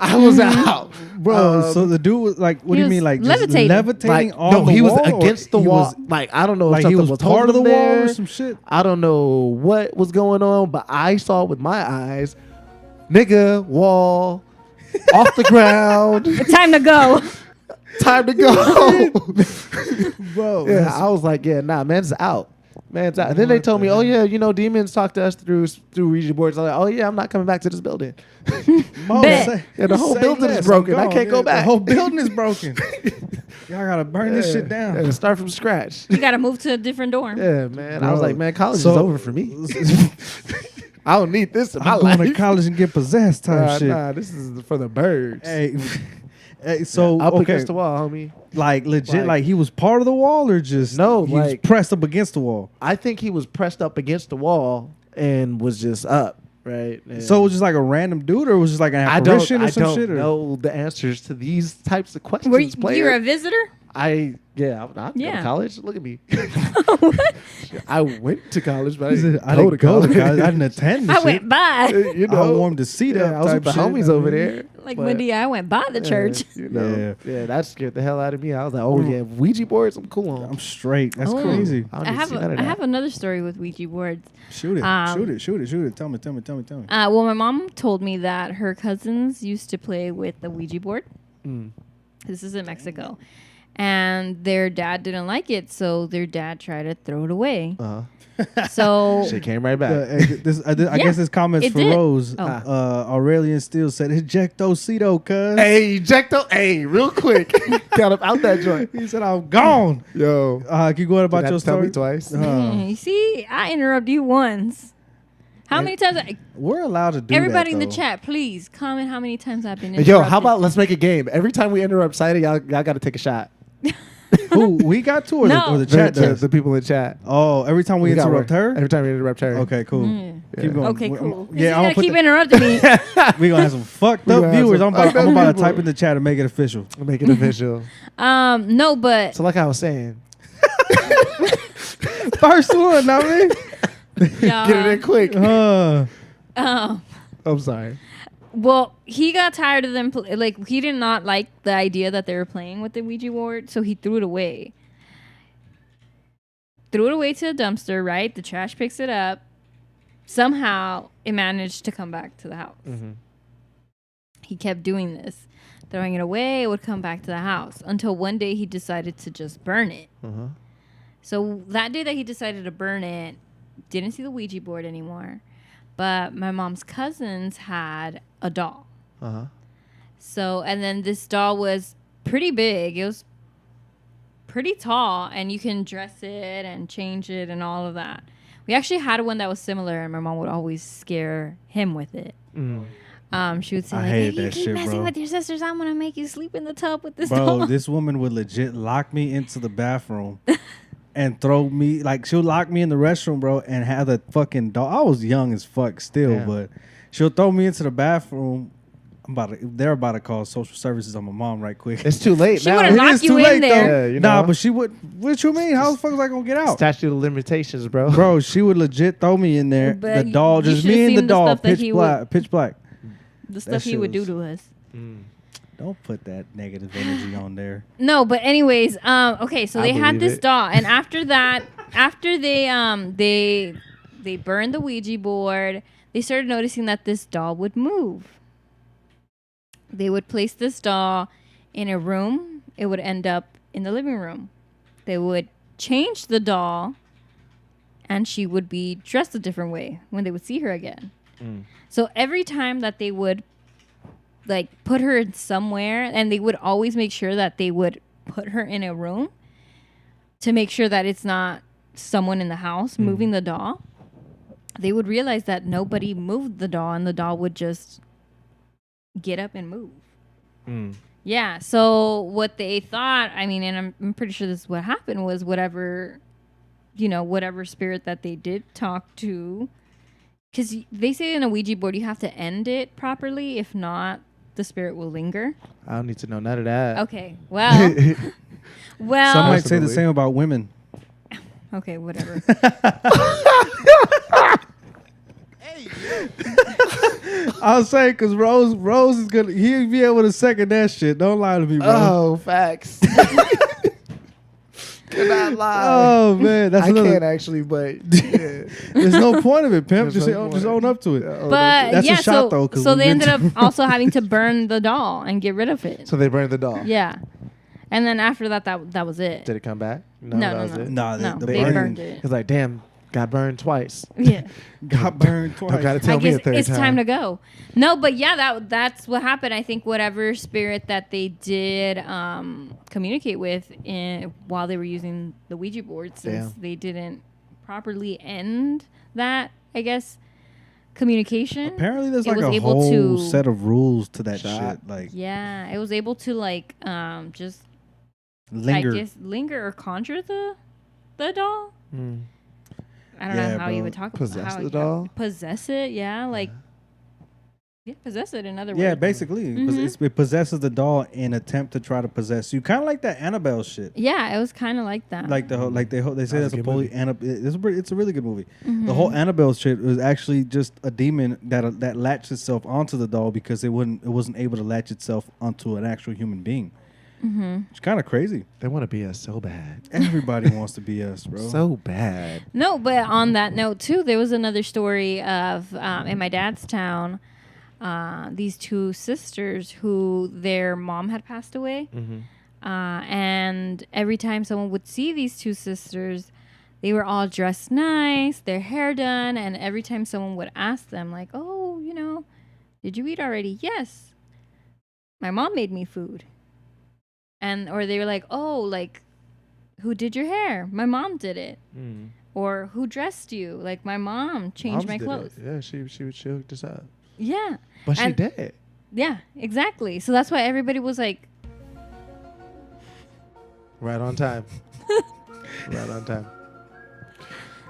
I was out, Bro, so the dude was like, what He do you was mean? Like levitating. just levitating like, on no, the he wall? was or against the he wall. was- Like, I don't know if like he something was was part of the holding wall there. or some shit? I don't know what was going on, but I saw with my eyes, nigga, wall, off the ground, Time to go. time to go. Bro, Yeah, I was like, yeah, nah, man's out. Man's out. And then they told me, oh yeah, demons talk to us through Ouija boards. I'm like, oh yeah, I'm not coming back to this building. Mo, Bet. Yeah, the whole say building is less, broken. I'm I can't go gone. back. The whole building is broken. Y'all gotta burn this shit down. Yeah, start from scratch. You got to move to a different dorm. Yeah, man. I was Bro, like, man, college so- is over for me. I don't need this in my I'm going life. to college and get possessed type shit. Nah, this is for the birds. Hey, so Up okay, against the wall, homie. like legit, Like- like he was part of the wall or just No, he was like- pressed up against the wall. I think he was pressed up against the wall and was just up, right? And So it was just like a random dude, or it was just like an I don't, apparition or I some don't shit. Or? know the answers to these types of questions, Were you player. a visitor? I go to Yeah. college. Look at me. I went to college, but I He said, didn't I go didn't to go college. to college. I didn't attend. The I shit. went by. You I know, warmed the seat up. I was with the type shit. homies over there. Like but, Wendy, I went by the church. You know, Yeah. yeah, that scared the hell out of me. I was like, oh yeah, Ouija boards, I'm cool on. I'm straight. That's Oh. crazy. I don't I need to have see none of I that. have another story with Ouija boards. Shoot it. Shoot it. Tell me. Well, my mom told me that her cousins used to play with the Ouija board. Mm. This is in Mexico. and their dad didn't like it, so their dad tried to throw it away. Uh-huh. So She came right back. I guess this comments it for did. Rose. Oh. Aurelian Steele said, "Ejectocito, cuz." Hey, Ejecto. Hey, real quick. Got him out that joint. He said, "I'm gone." Yo. Keep going about your Tell story. me twice. You see, I interrupt you once. How many times? We're allowed to do Everybody that, in the though. chat, please comment how many times I've been interrupted. Yo, how about let's make a game? Every time we interrupt Saida, y'all got to take a shot. Who we got to, or, No. the chat does? The people in chat. Oh, every time we got interrupt one. her. Every time we interrupt her. Okay, cool. Yeah. Keep going. Okay, cool. Yeah, I'm I'm gonna keep interrupting me. We gonna have some fucked We up gonna have viewers. some I'm about fucked up to people. type in the chat and make it official. Make it official. No, but So like I was saying, First one, not me. y'all, get it in quick. um, I'm sorry. well, he got tired of them. Like he did not like the idea that they were playing with the Ouija board, so he threw it away. Threw it away to the dumpster. Right, the trash picks it up. Somehow, it managed to come back to the house. Mm-hmm. He kept doing this, throwing it away. It would come back to the house until one day he decided to just burn it. Uh-huh. So that day that he decided to burn it, didn't see the Ouija board anymore. But my mom's cousins had a doll. Uh-huh. So, and then this doll was pretty big. It was pretty tall, and you can dress it and change it and all of that. We actually had one that was similar, and my mom would always scare him with it. Mm. She would say, I like, hated if you that keep shit, messing bro. with your sisters, I'm going to make you sleep in the tub with this Bro, doll. this woman would legit lock me into the bathroom and throw me, like, she'll lock me in the restroom, bro, and have the fucking dog. I was young as fuck still, Damn. but she'll throw me into the bathroom. They're about to call social services on my mom right quick. It's too late She now. would've It locked is you too in late, there. though. Yeah, you Nah, know. but she would. What you mean? How the fuck was I gonna get out? Statute of limitations, bro. Bro, she would legit throw me in there. But The doll, you just should've me and seen the the doll, stuff that pitch he black. would- Pitch black. The stuff he shit would do was- to us. Mm. Don't put that negative energy on there. No, but anyways, okay, so I they had believe this it. doll, and after that, after they burned the Ouija board, they started noticing that this doll would move. They would place this doll in a room. It would end up in the living room. They would change the doll, and she would be dressed a different way when they would see her again. Mm. So every time that they would like put her in somewhere, and they would always make sure that they would put her in a room to make sure that it's not someone in the house moving the doll, they would realize that nobody moved the doll, and the doll would just get up and move. Mm. Yeah. So what they thought, I mean, and I'm pretty sure this is what happened, was whatever spirit that they did talk to, because they say in a Ouija board you have to end it properly. If not, the spirit will linger. I don't need to know none of that. Okay. Well. Well. Some might say the Personally. same about women. Okay. Whatever. I'll say because Rose is gonna. He'll be able to second that shit. Don't lie to me, bro. Oh, facts. Cannot lie. Oh man, that's I another. can't actually, but yeah. There's no point of it, pimp. There's Just, no just point. own up to it. Oh, But That's a yeah, shot, though, 'cause so we've they been ended up to- also having to burn the doll and get rid of it. So they burned the doll. Yeah. And then after that was it. Did it come back? No, that no, was no. it. Nah, No, the they burning burned it. It's like, damn, got burned twice. Yeah. got burned twice. Don't gotta tell I me a guess third it's time to time. go. No, but yeah, that's what happened. I think whatever spirit that they did communicate with while they were using the Ouija board, since Damn. they didn't properly end that, I guess, communication. Apparently, there's it like was a able whole to- set of rules to that Shot. shit. Like Yeah, it was able to like just linger. I guess linger or conjure the doll. Mm. I don't Yeah, know how bro. you would talk Possess about how the doll? Possess it, yeah, like yeah, possess it. In other Yeah, words, basically, Mhm. it possesses the doll in attempt to try to possess you. Kind of like that Annabelle shit. yeah, it was kind of like that. Like the whole, like they say That was that's a good supposedly movie. Annabelle. It's a really good movie. Mhm. The whole Annabelle shit was actually just a demon that latched itself onto the doll because it wasn't able to latch itself onto an actual human being. Mhm. It's kind of crazy. They want to be us so bad. Everybody wants to be us, bro. So bad. No, but on that note too, there was another story of in my dad's town, these two sisters who their mom had passed away. Mm-hmm. And every time someone would see these two sisters, they were all dressed nice, their hair done, and every time someone would ask them, like, oh, did you eat already? Yes. My mom made me food. Or they were like, oh, like, who did your hair? My mom did it. Or who dressed you? Like, my mom changed my clothes. Yeah, she hooked us up. Yeah. But she did. Yeah, exactly. So that's why everybody was like, right on time. Right on time.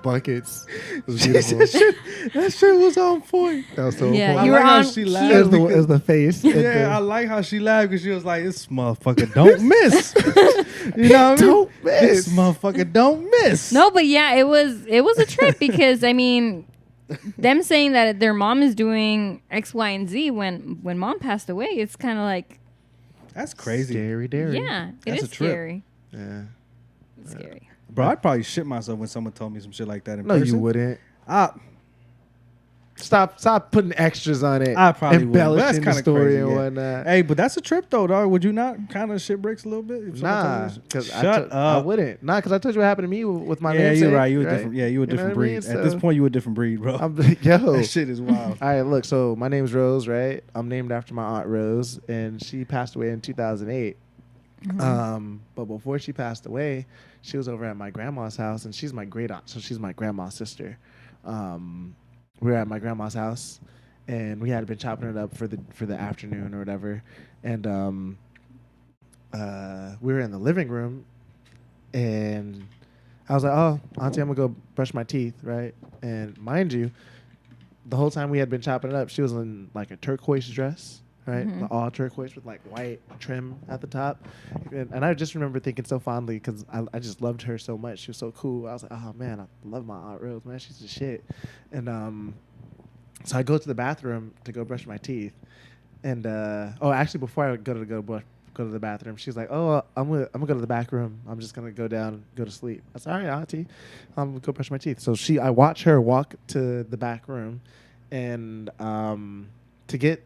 Buckets. It was beautiful. That shit was on point. That was so Yeah, important. you were how on she cue. laughed. As the face. Yeah, I like how she laughed because she was like, "This motherfucker don't miss." You know what I mean? Don't miss. This motherfucker don't miss. no, but yeah, it was a trip because I mean, them saying that their mom is doing X, Y, and Z when mom passed away, it's kind of like, That's crazy, Scary dairy. yeah, it That's is a trip. scary. Yeah. It's scary. bro. I'd probably shit myself when someone told me some shit like that in No, person. you wouldn't. I Stop putting extras on it. I probably would. But embellishing that's the kind of story crazy. and Yeah. whatnot. Hey, but that's a trip though, dog. Would you not kind of shit bricks a little bit? If someone told Nah, you this? because Shut I up. wouldn't. Nah, because I told you what happened to me with my Yeah, namesake. you're right. You a right? different. Yeah, you a You know different what I breed. mean? At this So- point, you a different breed, bro. Yo. That shit is wild. All right, look. So my name's Rose, right? I'm named after my aunt Rose, and she passed away in 2008. But before she passed away, she was over at my grandma's house, and she's my great aunt, so she's my grandma's sister. We were at my grandma's house, and we had been chopping it up for the afternoon or whatever, and we were in the living room, and I was like, "Oh, Auntie, I'm gonna go brush my teeth," right? And mind you, the whole time we had been chopping it up, she was in like a turquoise dress, right? All turquoise with like white trim at the top. And I just remember thinking so fondly because I just loved her so much. She was so cool. I was like, oh man, I love my Aunt Rose, man. She's the shit. And so I go to the bathroom to go brush my teeth. And actually, before I go to the bathroom, she's like, "Oh, I'm gonna go to the back room. I'm just gonna go down, go to sleep." I said, "All right, Auntie, I'm gonna go brush my teeth." So I watch her walk to the back room, and to get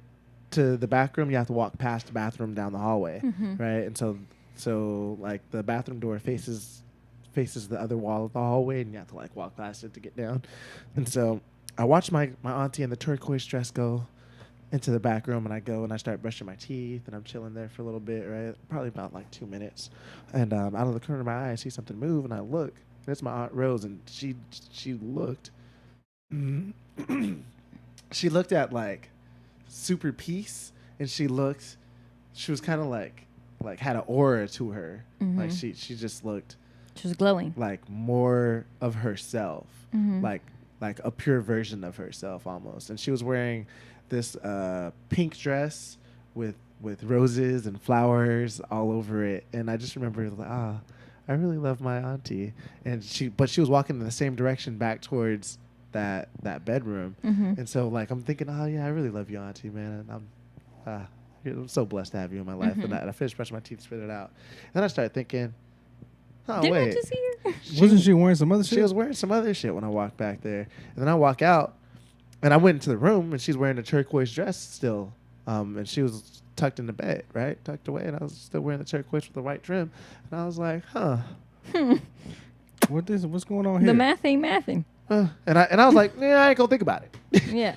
to the back room, you have to walk past the bathroom down the hallway, right? And so like the bathroom door faces the other wall of the hallway, and you have to like walk past it to get down. And so I watch my auntie in the turquoise dress go into the back room, and I go and I start brushing my teeth, and I'm chilling there for a little bit, right? Probably about like 2 minutes. And out of the corner of my eye, I see something move, and I look. And it's my Aunt Rose, and she looked. She looked at like super peace, and she was kind of like had an aura to her. Like she just looked. She was glowing. Like more of herself, like a pure version of herself almost. And she was wearing this pink dress with roses and flowers all over it. And I just remember like, I really love my auntie. And she was walking in the same direction back towards that bedroom. And so like I'm thinking, oh yeah, I really love you, auntie, man. And I'm so blessed to have you in my life. And I finished brushing my teeth, spit it out. And then I started thinking, oh, Didn't wait. I just see her? Wasn't she wearing some other shit? She was wearing some other shit when I walked back there. And then I walk out, and I went into the room, and she's wearing a turquoise dress still. And she was tucked in the bed, right? Tucked away, and I was still wearing the turquoise with the white trim. And I was like, huh. What's going on here? The math ain't mathing. And I was like, yeah, I ain't gonna think about it. Yeah.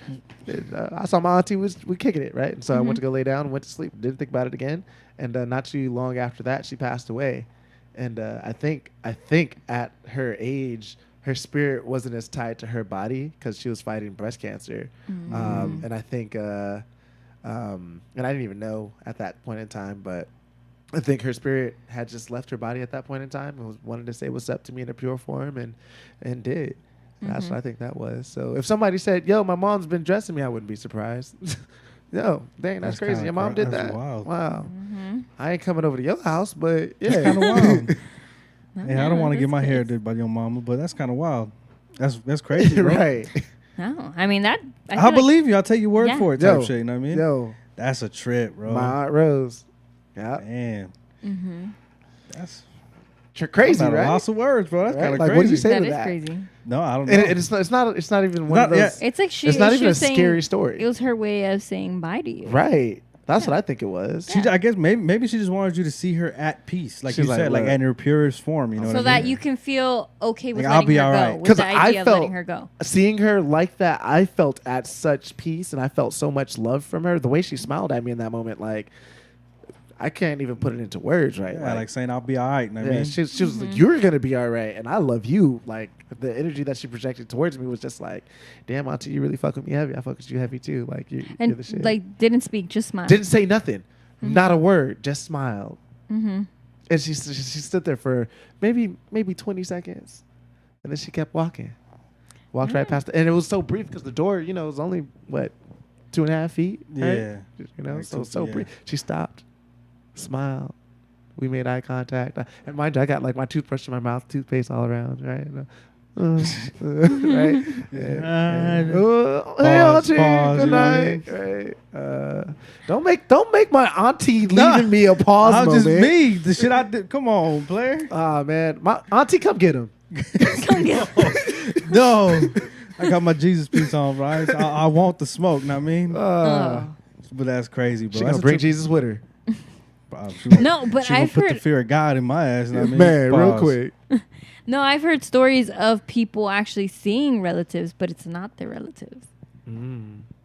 I saw my auntie we kicking it, right? And so I went to go lay down and went to sleep. Didn't think about it again. And not too long after that, she passed away. And I think at her age, her spirit wasn't as tied to her body because she was fighting breast cancer. And I think, and I didn't even know at that point in time, but I think her spirit had just left her body at that point in time and wanted to say what's up to me in a pure form and did. That's what I think that was. So if somebody said, yo, my mom's been dressing me, I wouldn't be surprised. Yo, dang, that's crazy. kinda Your mom did that's that. wild. Wow. I ain't coming over to your house, but yeah. That's kind of wild. No, Hey, I don't want to that's get my hair crazy. did by your mama, but that's kind of wild. That's crazy, bro. Right. No, I mean that. I feel believe you. I'll take your word Yeah. for it, type Yo, shit. You know what I mean? Yo, That's a trip, bro. my Aunt Rose. Yeah. Damn. That's Crazy, I'm at a right? loss of words, bro. That's Right? kind of Like, crazy. what do you say That to is that? crazy. No, I don't know. And it's not even one of not- those. yeah. It's like she. It's not she even a was saying scary story. It was her way of saying bye to you. Right. That's what I think it was. She, I guess maybe she just wanted you to see her at peace, like She's you like, said, like look. in her purest form. You know, So what I that mean? you can feel okay with Like, I'll letting be her all go. right. With Because the I idea of felt letting her go. seeing her like that, I felt at such peace, and I felt so much love from her. The way she smiled at me in that moment, like I can't even put it into words, right? Yeah, like saying I'll be all right. You know what I yeah, mean? she was like, "You're gonna be all right," and I love you. Like the energy that she projected towards me was just like, "Damn, Auntie, you really fuck with me heavy. I fuck with you heavy too. Like you're the And shit." like didn't speak, just smiled. Didn't say nothing, not a word, just smiled. Mm-hmm. And she stood there for maybe 20 seconds, and then she kept walking, walked right past, and it was so brief because the door, you know, was only what 2.5 feet. Right? Yeah. You know, Like so yeah. brief. She stopped, smiled. We made eye contact. And mind you, I got like my toothbrush in my mouth, toothpaste all around, right? Right? Hey, Pause, auntie, pause, good you know what I night. Right? Don't make my auntie leaving me a pause I'm moment. just me. The shit I did. Come on, player. Ah man, my auntie, come get him. No, I got my Jesus piece on, right? So I want the smoke. Know what I mean? Oh. But that's crazy, bro. She That's gonna a bring trip- Jesus with her. No, but she gonna I've put the heard fear of God in my ass. Know what I mean? Man, real Pause. quick. no, I've heard stories of people actually seeing relatives, but it's not their relatives.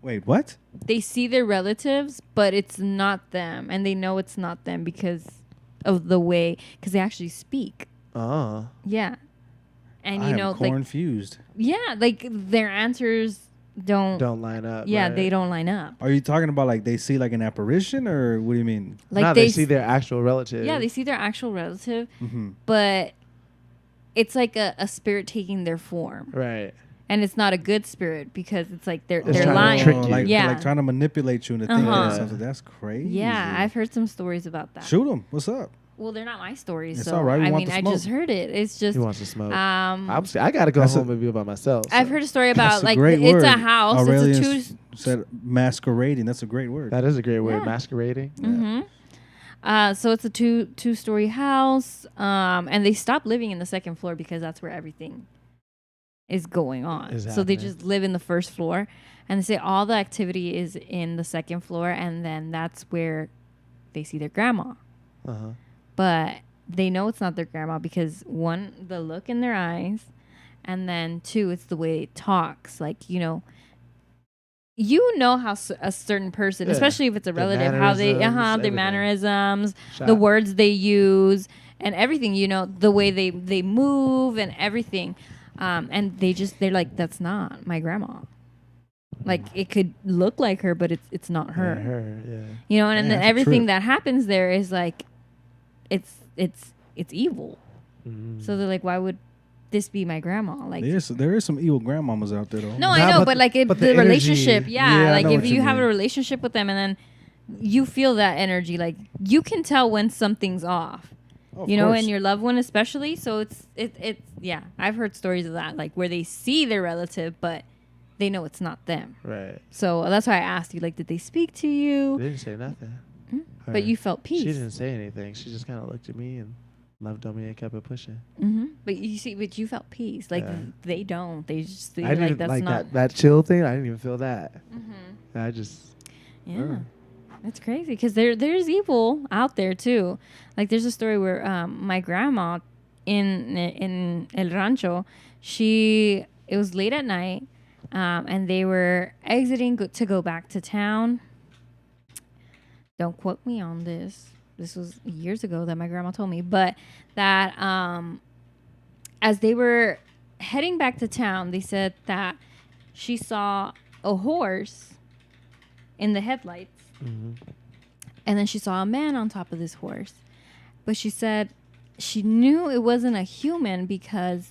Wait, what? They see their relatives, but it's not them, and they know it's not them because of the way, because they actually speak. Yeah, and I you am know, like confused. yeah, like their answers don't. line up. Yeah, right? they don't line up. Are you talking about like they see like an apparition, or what do you mean? Like Now they see their actual relative. Yeah, they see their actual relative, Mm-hmm. but it's like a spirit taking their form, Right. and it's not a good spirit because it's like they're It's trying to lying. trick you. Like, Yeah. like trying to manipulate you into thinking Uh-huh. something. That's crazy. Yeah, I've heard some stories about that. Shoot them. What's up? Well, they're not my stories, It's so all right, we I want mean, the I just smoke. heard it. It's just He wants to smoke. um, I gotta go That's home and be by myself. I've so. heard a story about That's a like great it's word. a house. Aurelius It's a two. said masquerading. That's a great word. That is a great word, Yeah. masquerading. Mm-hmm. So it's a two-story house, and they stopped living in the second floor because that's where everything is going on. Is So they happening. just live in the first floor, and they say all the activity is in the second floor, and then that's where they see their grandma. Uh-huh. But they know it's not their grandma because one, the look in their eyes, and then two, it's the way it talks. Like, you know how a certain person, Yeah. especially if it's a Their relative, how they, their mannerisms, mannerisms, the Shot. words they use, and everything. You know, the way they move and everything. And they're like, that's not my grandma. Like it could look like her, but it's not her. Yeah, her, yeah. You know, and Yeah, then that's a everything trip. that happens there is like, it's evil. Mhm. So they're like, why would this be my grandma? Like, There is some evil grandmamas out there though. no, Nah, I know, but but like but the the energy- relationship, Yeah, I like know if what you you have a mean. relationship with them and then you feel that energy, like you can tell when something's off. Of You know, course. and your loved one especially. So it's yeah. I've heard stories of that, like where they see their relative, but they know it's not them. Right. So that's why I asked you, like, did they speak to They you? didn't say nothing. Her. But you felt peace. She didn't say anything. She just kind of looked at me and loved on me and kept it pushing. Mm-hmm. But you felt peace. Like Yeah. they don't. They just I like didn't that's like not. that chill thing. I didn't even feel that. Mm-hmm. I just Yeah. That's crazy because there's evil out there too. Like there's a story where my grandma in El Rancho, it was late at night, and they were exiting to go back to town. Don't quote me on this. This was years ago that my grandma told me, but that as they were heading back to town, they said that she saw a horse in the headlights. And then she saw a man on top of this horse. But she said she knew it wasn't a human because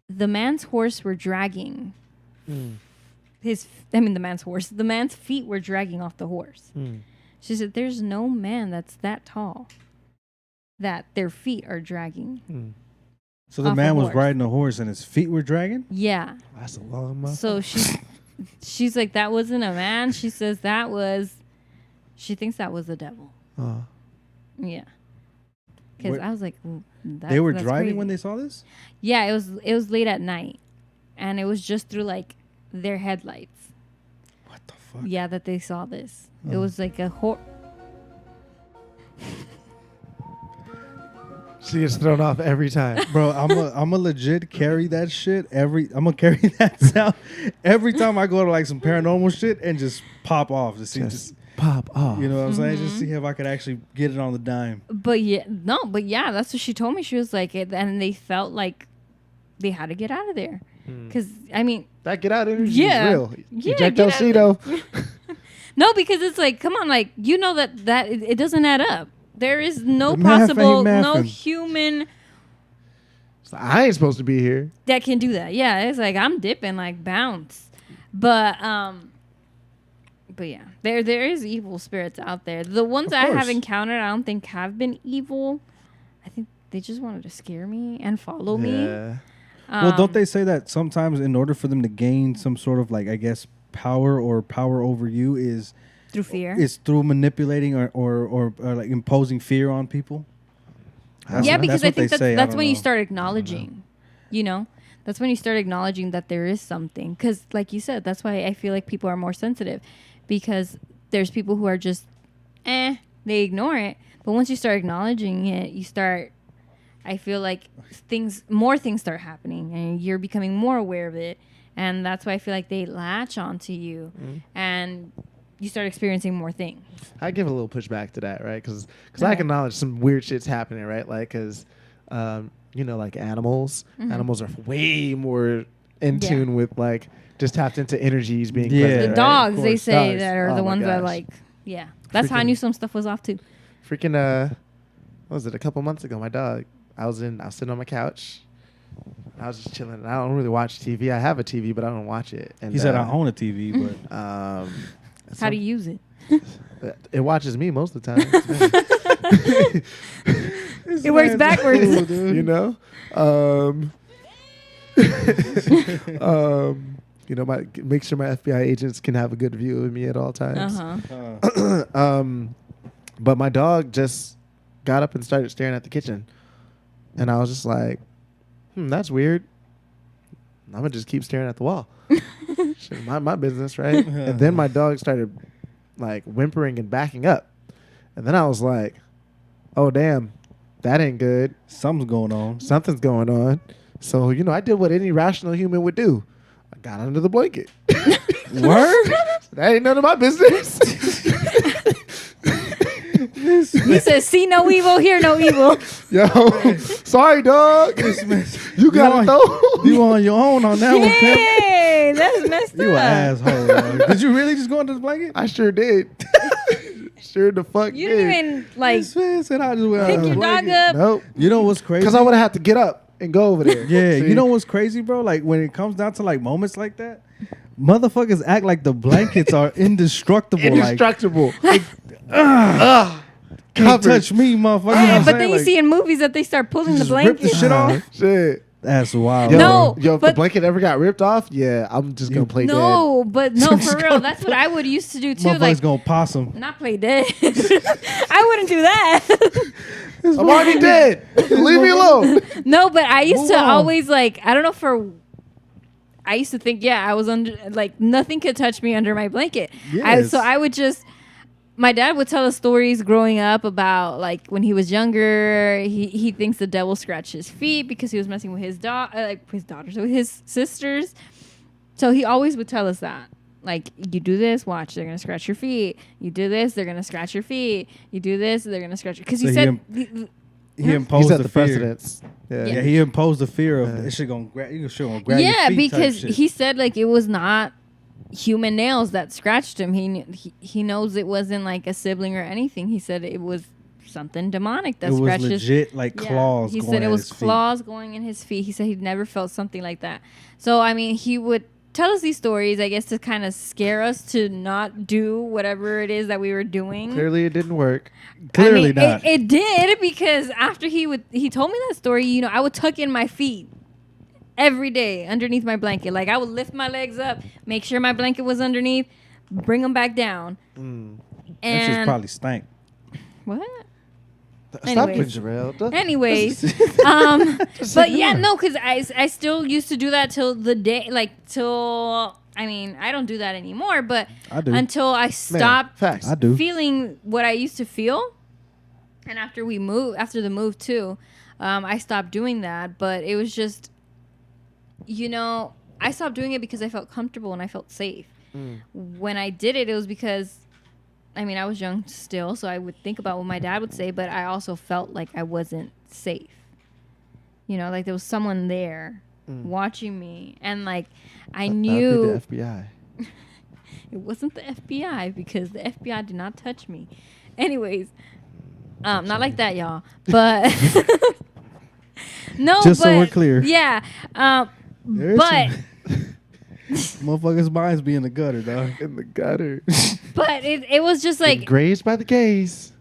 the man's horse were dragging the man's feet were dragging off the horse. She said there's no man that's that tall that their feet are dragging. So the off a man was horse. riding a horse and his feet were dragging? Yeah. That's a long month. So she's like, that wasn't a man. She says she thinks that was the devil. Yeah. Because Wait, I was like, they were that's driving crazy. when they saw this? Yeah, it was late at night, and it was just through like their headlights. What the fuck? Yeah, that they saw this. It Oh. was like a She gets thrown off every time. Bro, I'm a legit carry that shit I'm gonna carry that sound every time I go to like some paranormal shit and just pop off. Just Pop off. you know what I'm saying? Just Mhm. see if I could actually get it on the dime. But yeah, that's what she told me. She was like, and they felt like they had to get out of there. Because, I mean, That get out energy Yeah. is real. Yeah, Eject get El Cedo. no, because it's like, come on, like, you know that it doesn't add up. There is no The math possible, ain't no mathing. human So I ain't supposed to be here. that can do that. Yeah, it's like, I'm dipping, like, bounce. But yeah, there is evil spirits out there. The ones Of I have course. encountered, I don't think have been evil. I think they just wanted to scare me and follow me. Yeah. Well, don't they say that sometimes in order for them to gain some sort of like, I guess, power over you is Through fear? through manipulating or like imposing fear on people? Yeah, because I what think they say. I that's don't when you know. start acknowledging, you know? That's when you start acknowledging that there is something. Because, like you said, that's why I feel like people are more sensitive. Because there's people who are just, they ignore it. But once you start acknowledging it, I feel like more things start happening. And you're becoming more aware of it. And that's why I feel like they latch onto you. And you start experiencing more things. I give a little pushback to that, right? Because Yeah. I acknowledge some weird shit's happening, right? Like, because, you know, like animals. Mhm. Animals are way more in Yeah. tune with, like, just tapped into energies being Yeah. present, The right? dogs, Of they course, say, dogs. that are Oh the my ones that, gosh. like, yeah. That's how I Freaking- knew some stuff was off, too. Freaking, what was it? A couple months ago, my dog, I was sitting on my couch. I was just chilling. And I don't really watch TV. I have a TV, but I don't watch it. And He said I own a TV, but How do you use it? It watches me most of the time. It works backwards. You know, you know, make sure my FBI agents can have a good view of me at all times. Uh-huh. But my dog just got up and started staring at the kitchen, and I was just like, that's weird. I'm gonna just keep staring at the wall. Shit, my business, right? And then my dog started like whimpering and backing up, and then I was like, oh damn, that ain't good. something's going on. Something's going on. So, you know, I did what any rational human would do. I got under the blanket. Word? That ain't none of my business. He says, see no evil, hear no evil. Yo, sorry, dog. You got it, though. You on your own on that one, pimp. Yay, that's messed You an up. asshole. Dog. Did you really just go under the blanket? I sure did. Sure the fuck You did. didn't even, like, This man said I just went pick under your the dog blanket. up. Nope. You know what's crazy? Because I would have had to get up and go over there. Yeah, See? you know what's crazy, bro? Like when it comes down to like moments like that, motherfuckers act like the blankets are indestructible. Indestructible. Like, can't Covered. touch me, motherfucker. You know what I'm But saying? then you Like, see in movies that they start pulling the just rip the blanket. shit off. Shit. That's wild. Yo, No, bro. Yo, if the but- blanket ever got ripped off, yeah, I'm just going to play dead. No, but no, Just for real. gonna- That's what I would used to do too. Motherfuckers Like, gonna possum. not play dead. I wouldn't do that. I'm already dead. Leave me alone. No, but I used Move to on. always like, I don't know I used to think, I was under, like, nothing could touch me under my blanket. Yes. So I would just, my dad would tell us stories growing up about, like, when he was younger, he thinks the devil scratched his feet because he was messing with his daughters, with his sisters. So he always would tell us that. Like, you do this, watch, they're going to scratch your feet. You do this, they're going to scratch your feet. You do this, they're going to scratch your... Because So he he said... He He imposed set the the fear. precedence. Yeah. Yeah, he imposed the fear of Yeah. this shit gonna grab you. Shit gonna grab your Yeah, feet type because shit. he said like it was not human nails that scratched him. He knows it wasn't like a sibling or anything. He said it was something demonic that it was scratched his. legit like Yeah. claws. He going said it at was his feet. claws going in his feet. He said he'd never felt something like that. So I mean, he would tell us these stories, I guess, to kind of scare us to not do whatever it is that we were doing. Clearly, it didn't work. Clearly I mean, not. It did, because after he told me that story, you know, I would tuck in my feet every day underneath my blanket. Like, I would lift my legs up, make sure my blanket was underneath, bring them back down. Mm. That shit's And probably stank. what? Stop Anyways. it, Jarrell. Anyways, but yeah, no, because I still used to do that till the day, like till I mean, I don't do that anymore, but I do. until I stopped Facts. I do. feeling what I used to feel, and after the move too, I stopped doing that. But it was just, I stopped doing it because I felt comfortable and I felt safe. When I did it, it was because, I mean, I was young still, so I would think about what my dad would say, but I also felt like I wasn't safe. Like there was someone there watching me, and like I knew That'd be the FBI. it wasn't the FBI because the FBI did not touch me. Anyways, not like that, y'all. But no, Just so but, we're clear. Yeah, There's but motherfuckers' minds be in the gutter, dog. In the gutter. but it was just like Grazed by the gays.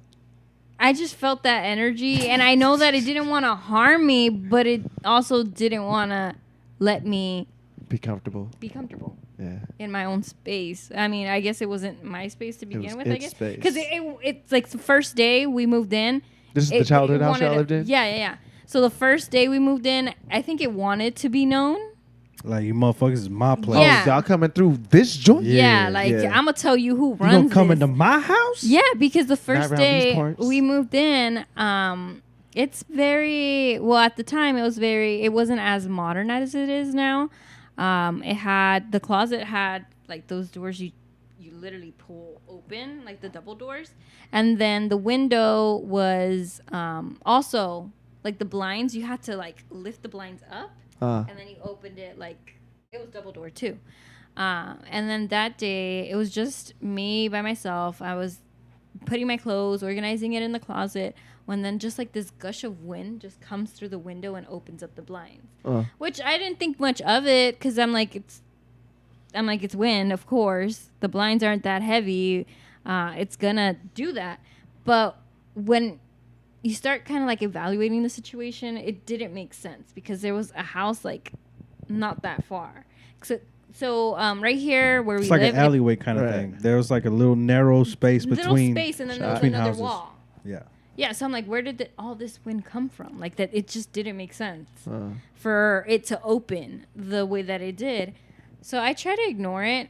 I just felt that energy, and I know that it didn't want to harm me, but it also didn't want to let me Be comfortable. be comfortable Yeah. in my own space. I mean, I guess it wasn't my space to begin with, I its guess. space. Because it's like the first day we moved in. This is the childhood house y'all lived in? Yeah. So the first day we moved in, I think it wanted to be known. Like, you motherfuckers is my place. Yeah. Oh, y'all coming through this joint? Yeah, Yeah, I'm going to tell you who You runs gonna come this. into my house? Yeah, because the first around these day parts. we moved in, it's very, well, at the time it wasn't as modern as it is now. The closet had like those doors you literally pull open, like the double doors. And then the window was also like the blinds, you had to like lift the blinds up. And then you opened it like it was double door too. And then that day it was just me by myself. I was putting my clothes, organizing it in the closet, when then just like this gush of wind just comes through the window and opens up the blinds. Which I didn't think much of it because I'm like it's wind, of course. The blinds aren't that heavy. It's gonna do that. But when you start kind of like evaluating the situation, it didn't make sense because there was a house like not that far. So right here where It's we like live, an alleyway kind of Right. thing. There was like a little narrow space little between space, and then there was between another houses. wall. Yeah. Yeah, so I'm like, where did all this wind come from? Like that, it just didn't make sense for it to open the way that it did. So I tried to ignore it,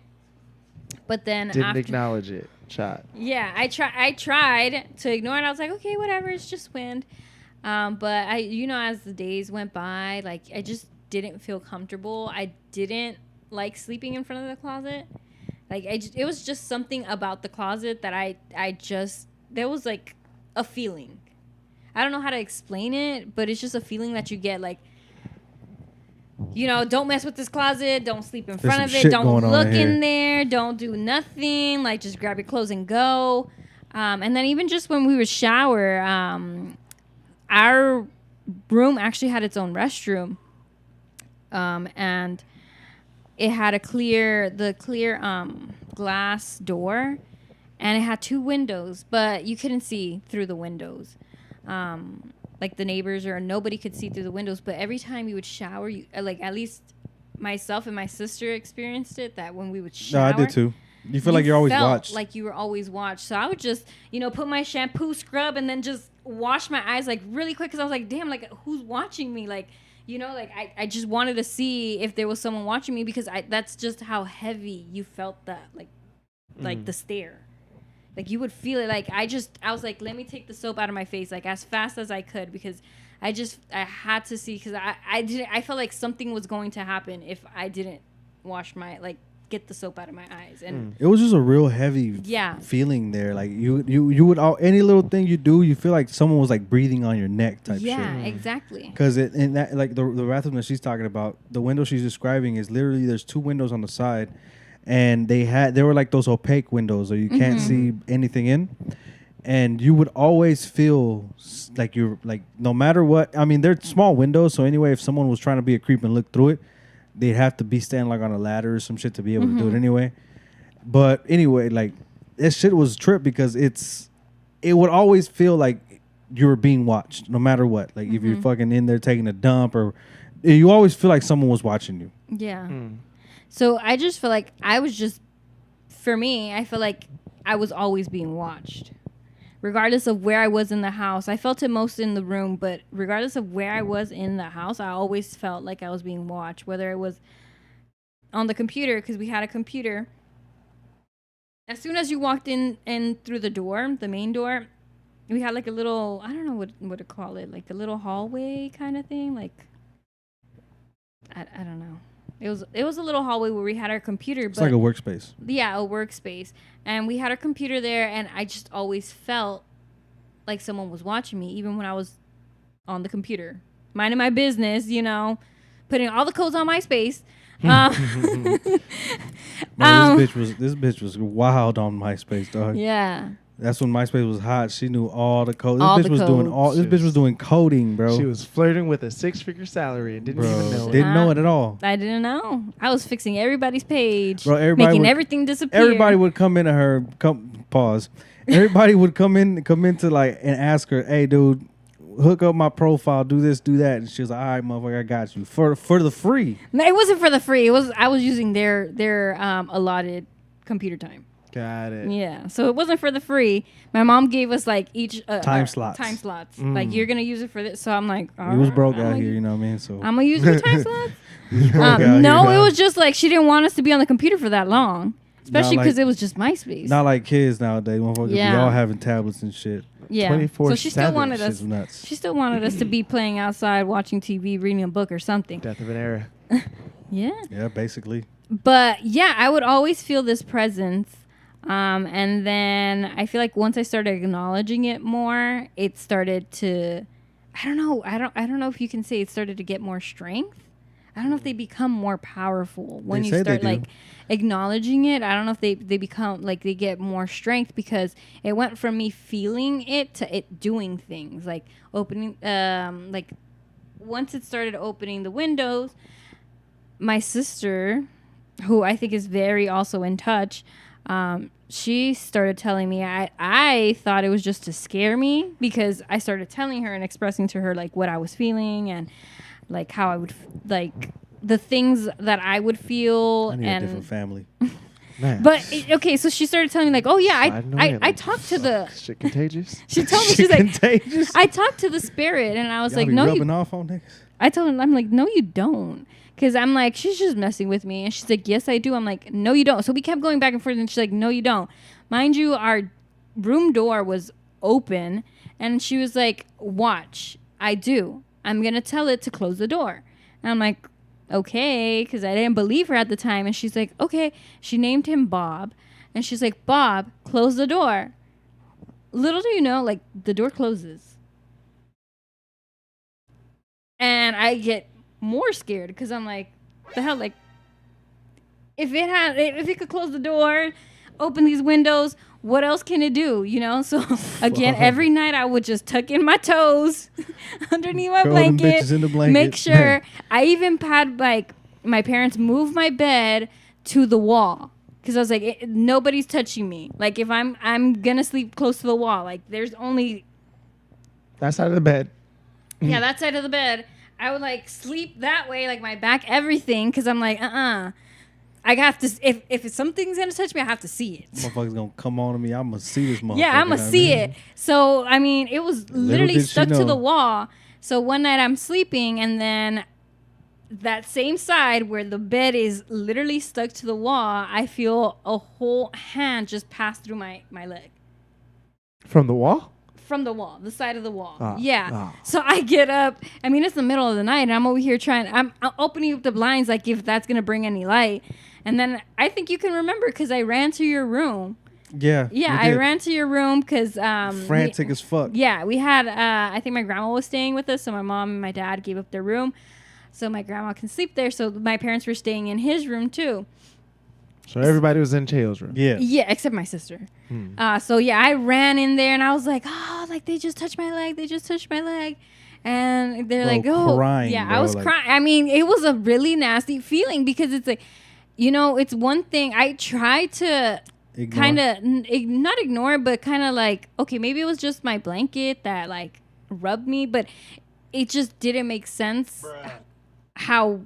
but then Didn't acknowledge it. Shot. Yeah, I tried to ignore it. I was like, okay, whatever, it's just wind. But as the days went by, like I just didn't feel comfortable. I didn't like sleeping in front of the closet. Like it was just something about the closet that there was like a feeling. I don't know how to explain it, but it's just a feeling that you get like, don't mess with this closet. Don't sleep in front of it. Don't look in there. Don't do nothing. Like, just grab your clothes and go. And then even just when we would shower, our room actually had its own restroom. And it had the clear glass door. And it had 2 windows, but you couldn't see through the windows. Like the neighbors or nobody could see through the windows, but every time you would shower, like at least myself and my sister experienced it, that when we would shower. No, I did too. You feel like you're always watched. Like you were always watched. So I would just, put my shampoo, scrub, and then just wash my eyes like really quick because I was like, damn, like who's watching me? Like, like I just wanted to see if there was someone watching me because that's just how heavy you felt that, like the stare. Like you would feel it. Like I was like, let me take the soap out of my face like as fast as I could because I had to see because I felt like something was going to happen if I didn't get the soap out of my eyes. And it was just a real heavy feeling there. Like you would any little thing you do, you feel like someone was like breathing on your neck type shit. Yeah, exactly. Because in that like the bathroom that she's talking about, the window she's describing is literally there's 2 windows on the side. And they were like those opaque windows or you can't see anything in. And you would always feel like you're like, no matter what. I mean, they're small windows. So anyway, if someone was trying to be a creep and look through it, they'd have to be standing like on a ladder or some shit to be able to do it anyway. But anyway, like this shit was a trip because it would always feel like you were being watched no matter what. Like if you're fucking in there taking a dump or you always feel like someone was watching you. Yeah. So I just feel like for me, I feel like I was always being watched. Regardless of where I was in the house. I felt it most in the room, but regardless of where I was in the house, I always felt like I was being watched. Whether it was on the computer, because we had a computer. As soon as you walked in through the door, the main door, we had like a little, I don't know what to call it, like a little hallway kind of thing. Like, I don't know. It was a little hallway where we had our computer. It's like a workspace. Yeah, a workspace. And we had our computer there, and I just always felt like someone was watching me, even when I was on the computer. Minding my business, you know, putting all the codes on MySpace. This bitch was wild on MySpace, dog. Yeah. That's when MySpace was hot. She knew all the codes. All This the bitch was doing codes. This bitch was doing coding, bro. She was flirting with a 6-figure salary and didn't even know it. Didn't know it at all. I didn't know. I was fixing everybody's page, Bro, making everything disappear. Everybody would come into her. Pause. Everybody would come into like and ask her, "Hey, dude, hook up my profile. Do this, do that." And she was like, "All right, motherfucker, I got you for the free." No, it wasn't for the free. I was using their allotted computer time. Got it. Yeah, so it wasn't for the free. My mom gave us like each time slots. Time slots. Like, you're gonna use it for this. So I'm like, It was broke out here, you know what I mean? So I'm gonna use your time slots. out No, here, it dog. was just like she didn't want us to be on the computer for that long, especially because it was just MySpace. Not like kids nowadays. Motherfuckers be Yeah. all having tablets and shit. Yeah. 24/7. So she still wanted Shit's us. nuts. She still wanted us to be playing outside, watching TV, reading a book or something. Death of an era. Yeah. Yeah, basically. But yeah, I would always feel this presence. And then I feel like once I started acknowledging it more, it started to, I don't know. I don't know if you can say it started to get more strength. I don't know if they become more powerful when They you say they start do. like acknowledging it. I don't know if they become like they get more strength, because it went from me feeling it to it doing things, like opening, like once it started opening the windows, my sister, who I think is very also in touch, she started telling me, I thought it was just to scare me, because I started telling her and expressing to her like what I was feeling and like how I would like the things that I would feel. I need and a different family. Man. but okay, so she started telling me like, oh yeah, I Sliding talked to the. Shit contagious. She told me, Shit she's like, contagious. I talked to the spirit, and I was Y'all like, be no, rubbing you. off on niggas. I told him, I'm like, no, you don't. Because I'm like, she's just messing with me. And she's like, yes, I do. I'm like, no, you don't. So we kept going back and forth. And she's like, no, you don't. Mind you, our room door was open. And she was like, watch. I do. I'm going to tell it to close the door. And I'm like, okay. Because I didn't believe her at the time. And she's like, okay. She named him Bob. And she's like, Bob, close the door. Little do you know, like, the door closes. And I get more scared because I'm like, the hell, like, if it could close the door, open these windows, what else can it do, you know? So again, every night I would just tuck in my toes underneath my Throw them blanket, bitches in the blanket. make sure. I even had like my parents move my bed to the wall, because I was like, nobody's touching me. Like, if I'm gonna sleep close to the wall, like there's only That side of the bed. yeah, that side of the bed. I would like sleep that way, like my back, everything, because I'm like, I have to. If something's gonna touch me, I have to see it. Motherfucker's gonna come on to me. I'm gonna see this motherfucker. Yeah, I'm gonna see it. So I mean, it was literally did she stuck to know. the wall. So one night I'm sleeping, and then that same side where the bed is literally stuck to the wall, I feel a whole hand just pass through my leg. From the wall? From the wall, the side of the wall. Ah, Yeah. ah. So I get up. I mean, it's the middle of the night, and I'm over here I'm opening up the blinds, like if that's going to bring any light. And then I think you can remember, because I ran to your room. Yeah. Yeah, you I did. ran to your room because... Frantic as fuck. Yeah, we had... I think my grandma was staying with us, so my mom and my dad gave up their room. So my grandma can sleep there. So my parents were staying in his room, too. So everybody was in Chael's room. Yeah. Yeah, except my sister. So yeah, I ran in there and I was like, oh, like they just touched my leg. They just touched my leg. And they're Bro, like, oh, crying, yeah, bro, I was like- crying. I mean, it was a really nasty feeling, because it's like, you know, it's one thing I tried to Ignore. kind of not ignore, but kind of like, okay, maybe it was just my blanket that like rubbed me, but it just didn't make sense how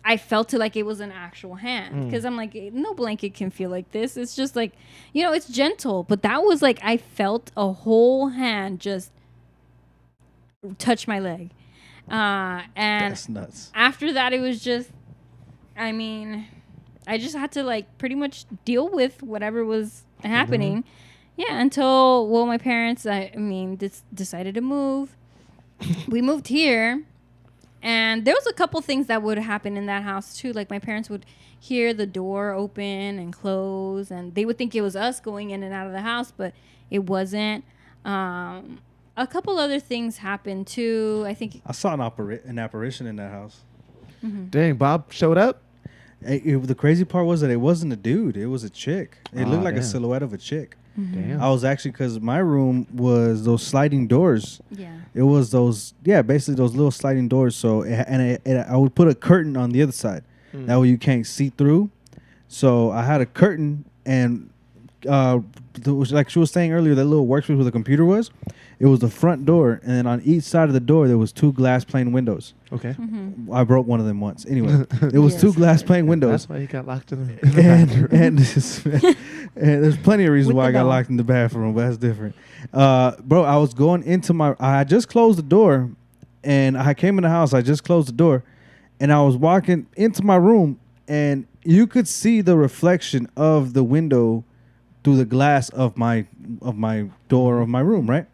I felt it like it was an actual hand, because I'm like, no blanket can feel like this. It's just like, you know, it's gentle, but that was like, I felt a whole hand just touch my leg. And That's nuts. after that, it was just I mean, I just had to like pretty much deal with whatever was happening. Yeah, until my parents, decided to move. We moved here, and there was a couple things that would happen in that house too. Like my parents would hear the door open and close, and they would think it was us going in and out of the house, but it wasn't. A couple other things happened too. I think I saw an apparition in that house. Dang, Bob showed up. The crazy part was that it wasn't a dude; it was a chick. It looked like a damn. silhouette of a chick. Damn. I was actually, because my room was those sliding doors. yeah. It was those, basically those little sliding doors. So, I would put a curtain on the other side. That way you can't see through. So I had a curtain, and like she was saying earlier, that little workspace where the computer was, it was the front door, and then on each side of the door there was 2 glass pane windows. Okay. I broke one of them once. Anyway, there was Yes. 2 glass pane windows. That's why you got locked in the bathroom. And there's plenty of reasons With why the I got dog. locked in the bathroom, but that's different. Bro, I was going into I had just closed the door, and I came in the house. I just closed the door, and I was walking into my room, and you could see the reflection of the window through the glass of my door of my room, right?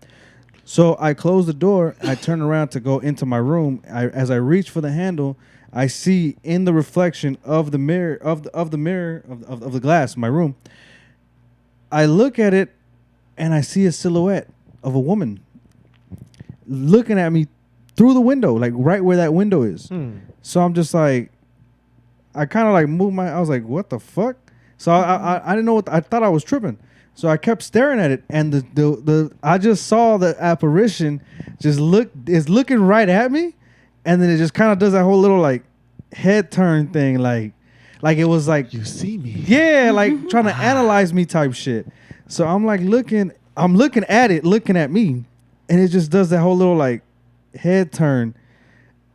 So I close the door. I turn around to go into my room. As I reach for the handle, I see in the reflection of the mirror of the glass in my room. I look at it, and I see a silhouette of a woman looking at me through the window, like right where that window is. So I'm just like, I kind of like moved I was like, what the fuck? So I didn't know I thought I was tripping. So I kept staring at it, and I just saw the apparition is looking right at me, and then it just kind of does that whole little like head turn thing, like it was like, You see me. yeah, like trying to analyze me type shit. So I'm like looking at it, looking at me, and it just does that whole little like head turn,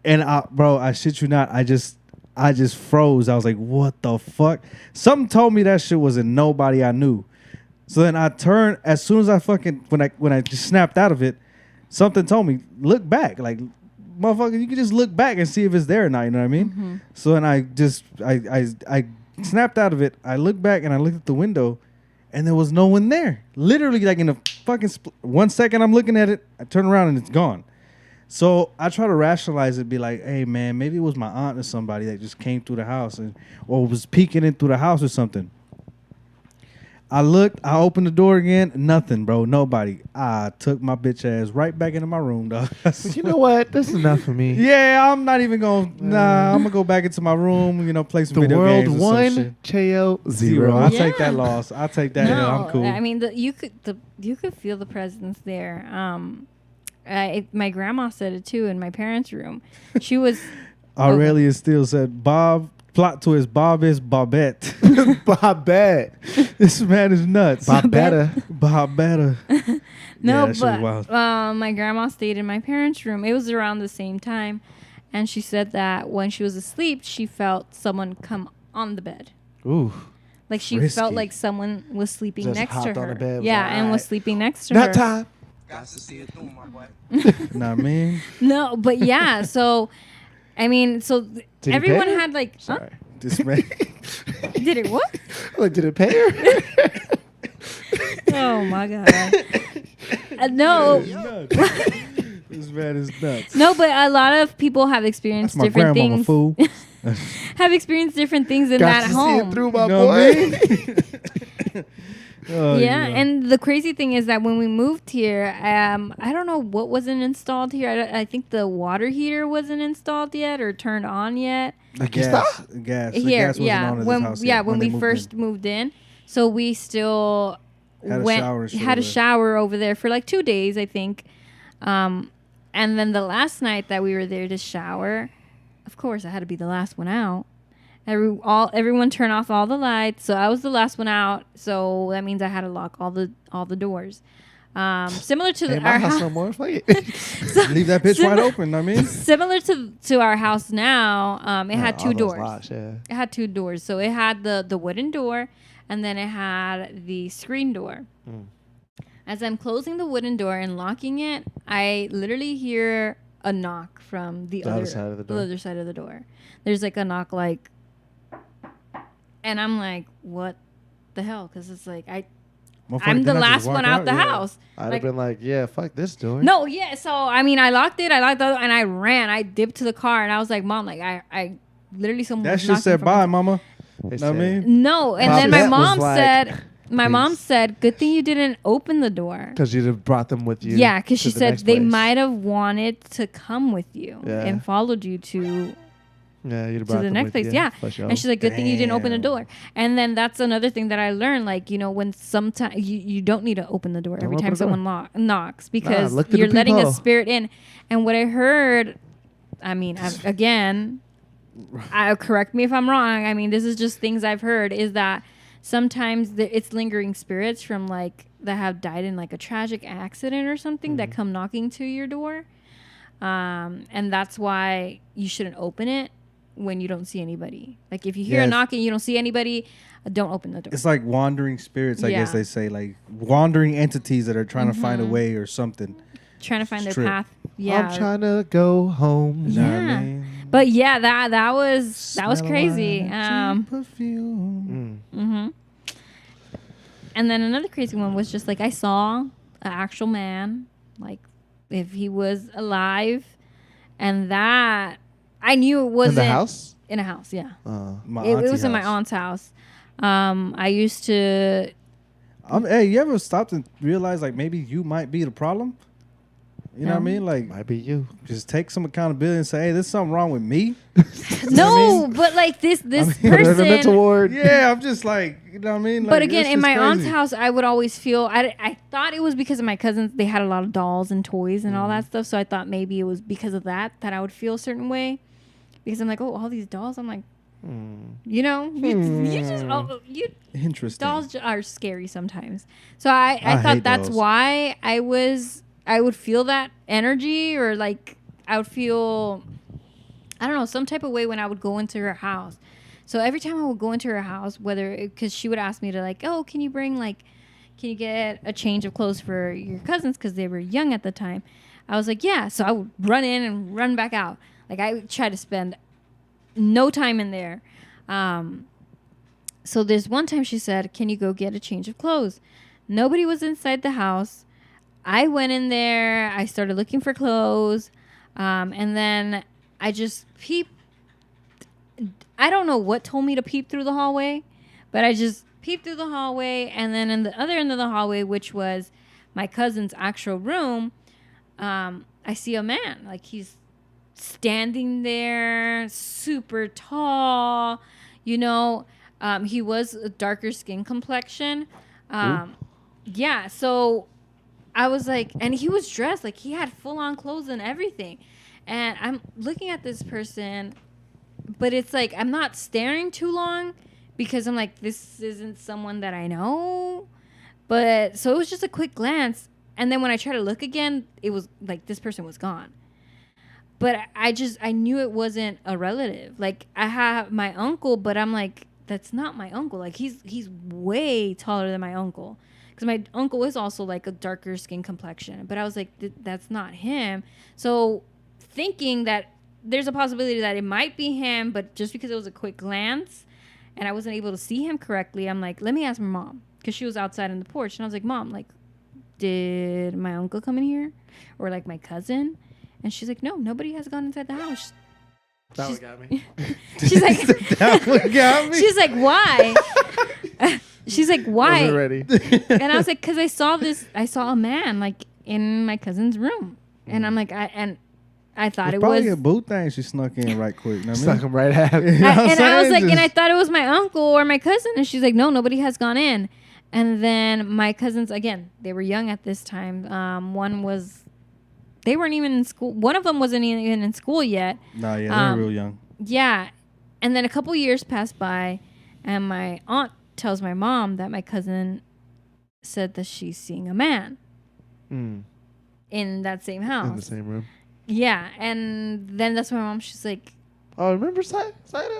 and I shit you not, I just froze. I was like, what the fuck? Something told me that shit wasn't nobody I knew. So then I turned, as soon as I when I just snapped out of it, something told me, look back. Like, motherfucker, you can just look back and see if it's there or not, you know what I mean? So then I snapped out of it. I looked back and I looked at the window, and there was no one there. Literally, like in a fucking 1 second, I'm looking at it, I turn around and it's gone. So I try to rationalize it, be like, hey man, maybe it was my aunt or somebody that just came through the house or was peeking in through the house or something. I looked, I opened the door again, nothing, bro, nobody. I took my bitch ass right back into my room, dog. But you know what? This is enough for me. Yeah, I'm not even going to, I'm going to go back into my room, play some The video world games or some shit. 1, Cheo 0. 0. I'll take Yeah. that loss. I'll take that. No, I'm cool. I mean, you could feel the presence there. My grandma said it too in my parents' room. She was. Aurelia still said, Bob, plot twist, Bob is Bobette. Bobette. This man is nuts. Bobetta. Bobetta. No, Yeah, that shit was but wild. my grandma stayed in my parents' room. It was around the same time, and she said that when she was asleep, she felt someone come on the bed. Ooh. Like she Risky. felt like someone was sleeping Just next to hopped on her. the bed, was Yeah, like, and was "Alright, sleeping next to Nut her. time. Got to see it through, my boy. Know what I mean? No, but yeah. So, I mean, Did he everyone pay her? had like. Huh? Sorry. This man. Did it what? Like, did it pay her? Oh my god. No, This man is nuts. no, but a lot of people have experienced That's my different grandmama, things. fool. Have experienced different things in Got that to see home. it through, my You know what boy. I mean? Oh, Yeah, and the crazy thing is that when we moved here, I don't know what wasn't installed here. I think the water heater wasn't installed yet or turned on yet. The gas? gas. The Here, gas wasn't yeah, on at this when house yeah yet, when they we moved first in. moved in, so we still Had a shower still had a there. shower over there for like 2 days, I think. And then the last night that we were there to shower, of course, I had to be the last one out. Everyone turned off all the lights, so I was the last one out. So that means I had to lock all the doors. Similar to Ain't our my house house, no more. Fuck it. Leave that bitch wide open, I mean. similar to our house now. It had All two those doors. locks, yeah. It had two doors, so it had the wooden door, and then it had the screen door. As I'm closing the wooden door and locking it, I literally hear a knock from the other other side of the door? The other side of the door. There's like a knock, like And I'm like, what the hell? Because it's like Motherfucker I'm the didn't have to last walk one out the yeah. house. I'd Like, have been like, yeah, fuck this door. no, yeah. So I mean, I locked it. I locked the other, and I ran. I dipped to the car, and I was like, Mom, like I literally someone. That was shit knocking said from bye, outside." mama. They Know said, what I mean? No, and My then my bet was mom like, said, my mom peace. said, good thing you didn't open the door. Because you'd have brought them with you. Yeah, because to she the said next they place. might have wanted to come with you Yeah. and followed you to Yeah, you'd have to brought the them next with place. you. Yeah. For sure. And she's like, good thing you didn't open the Damn. door. And then that's another thing that I learned. Like, you know, when sometimes you don't need to open the door Don't every open time the door. someone knocks because look through you're the letting a peephole. spirit in. And what I heard, I mean, correct me if I'm wrong. I mean, this is just things I've heard is that sometimes it's lingering spirits from like that have died in like a tragic accident or something that come knocking to your door. And that's why you shouldn't open it when you don't see anybody. Like if you hear a Yes. knocking, you don't see anybody, don't open the door. It's like wandering spirits, I guess Yeah. they say, like wandering entities that are trying to find a way or something. Trying to find their Trip. path. Yeah. I'm trying to go home. You know what Yeah. I mean? But yeah, that was Smell crazy. a cheap perfume. And then another crazy one was just like I saw an actual man, like if he was alive, and that I knew it wasn't In the house? In a house, yeah. My It auntie was in my house. aunt's house. I used to. Hey, you ever stopped and realize like maybe you might be the problem? You know what I mean? Like, Might be you. just take some accountability and say, "Hey, there's something wrong with me." No, but like this Whatever the mental person. ward. Yeah, I'm just like, you know what I mean? Like, But again, that's in just my aunt's crazy. house, I would always feel. I thought it was because of my cousins. They had a lot of dolls and toys and all that stuff. So I thought maybe it was because of that I would feel a certain way. Because I'm like, oh, all these dolls. I'm like, you know, you just Interesting. dolls are scary sometimes. So I I thought hate that's dolls. why I would feel that energy, or like I would feel, I don't know, some type of way when I would go into her house. So every time I would go into her house, because she would ask me to like, oh, can you get a change of clothes for your cousins because they were young at the time. I was like, yeah. So I would run in and run back out. Like I would try to spend no time in there. So there's one time she said, can you go get a change of clothes? Nobody was inside the house. I went in there. I started looking for clothes. And then I just peeped. I don't know what told me to peep through the hallway, but I just peeped through the hallway. And then in the other end of the hallway, which was my cousin's actual room, I see a man. Like he's standing there, super tall. You know, he was a darker skin complexion. Yeah, so I was like, and he was dressed like he had full on clothes and everything. And I'm looking at this person, but it's like I'm not staring too long because I'm like, this isn't someone that I know. But so it was just a quick glance. And then when I try to look again, it was like this person was gone. But I knew it wasn't a relative. Like I have my uncle, but I'm like, that's not my uncle. Like he's way taller than my uncle. Because my uncle is also like a darker skin complexion. But I was like, that's not him. So thinking that there's a possibility that it might be him, but just because it was a quick glance and I wasn't able to see him correctly, I'm like, let me ask my mom. Because she was outside on the porch. And I was like, Mom, like, did my uncle come in here? Or like my cousin? And she's like, no, nobody has gone inside the house. That one got me. She's like, That one got me. she's like, why? She's like, why? Wasn't ready. And I was like, because I saw a man like in my cousin's room, and I'm like, I thought It's it probably was. a boot thing. She snuck in right quick. You know what I Stuck mean? him right at You me. know what I'm And I was saying? like, and I Just- thought it was my uncle or my cousin, and she's like, no, nobody has gone in. And then my cousins, again, they were young at this time. They weren't even in school. One of them wasn't even in school yet. Nah, yeah, they're real young. Yeah. And then a couple years passed by, and my aunt tells my mom that my cousin said that she's seeing a man in that same house. In the same room. Yeah. And then that's when my mom, she's like, Oh, remember Saida?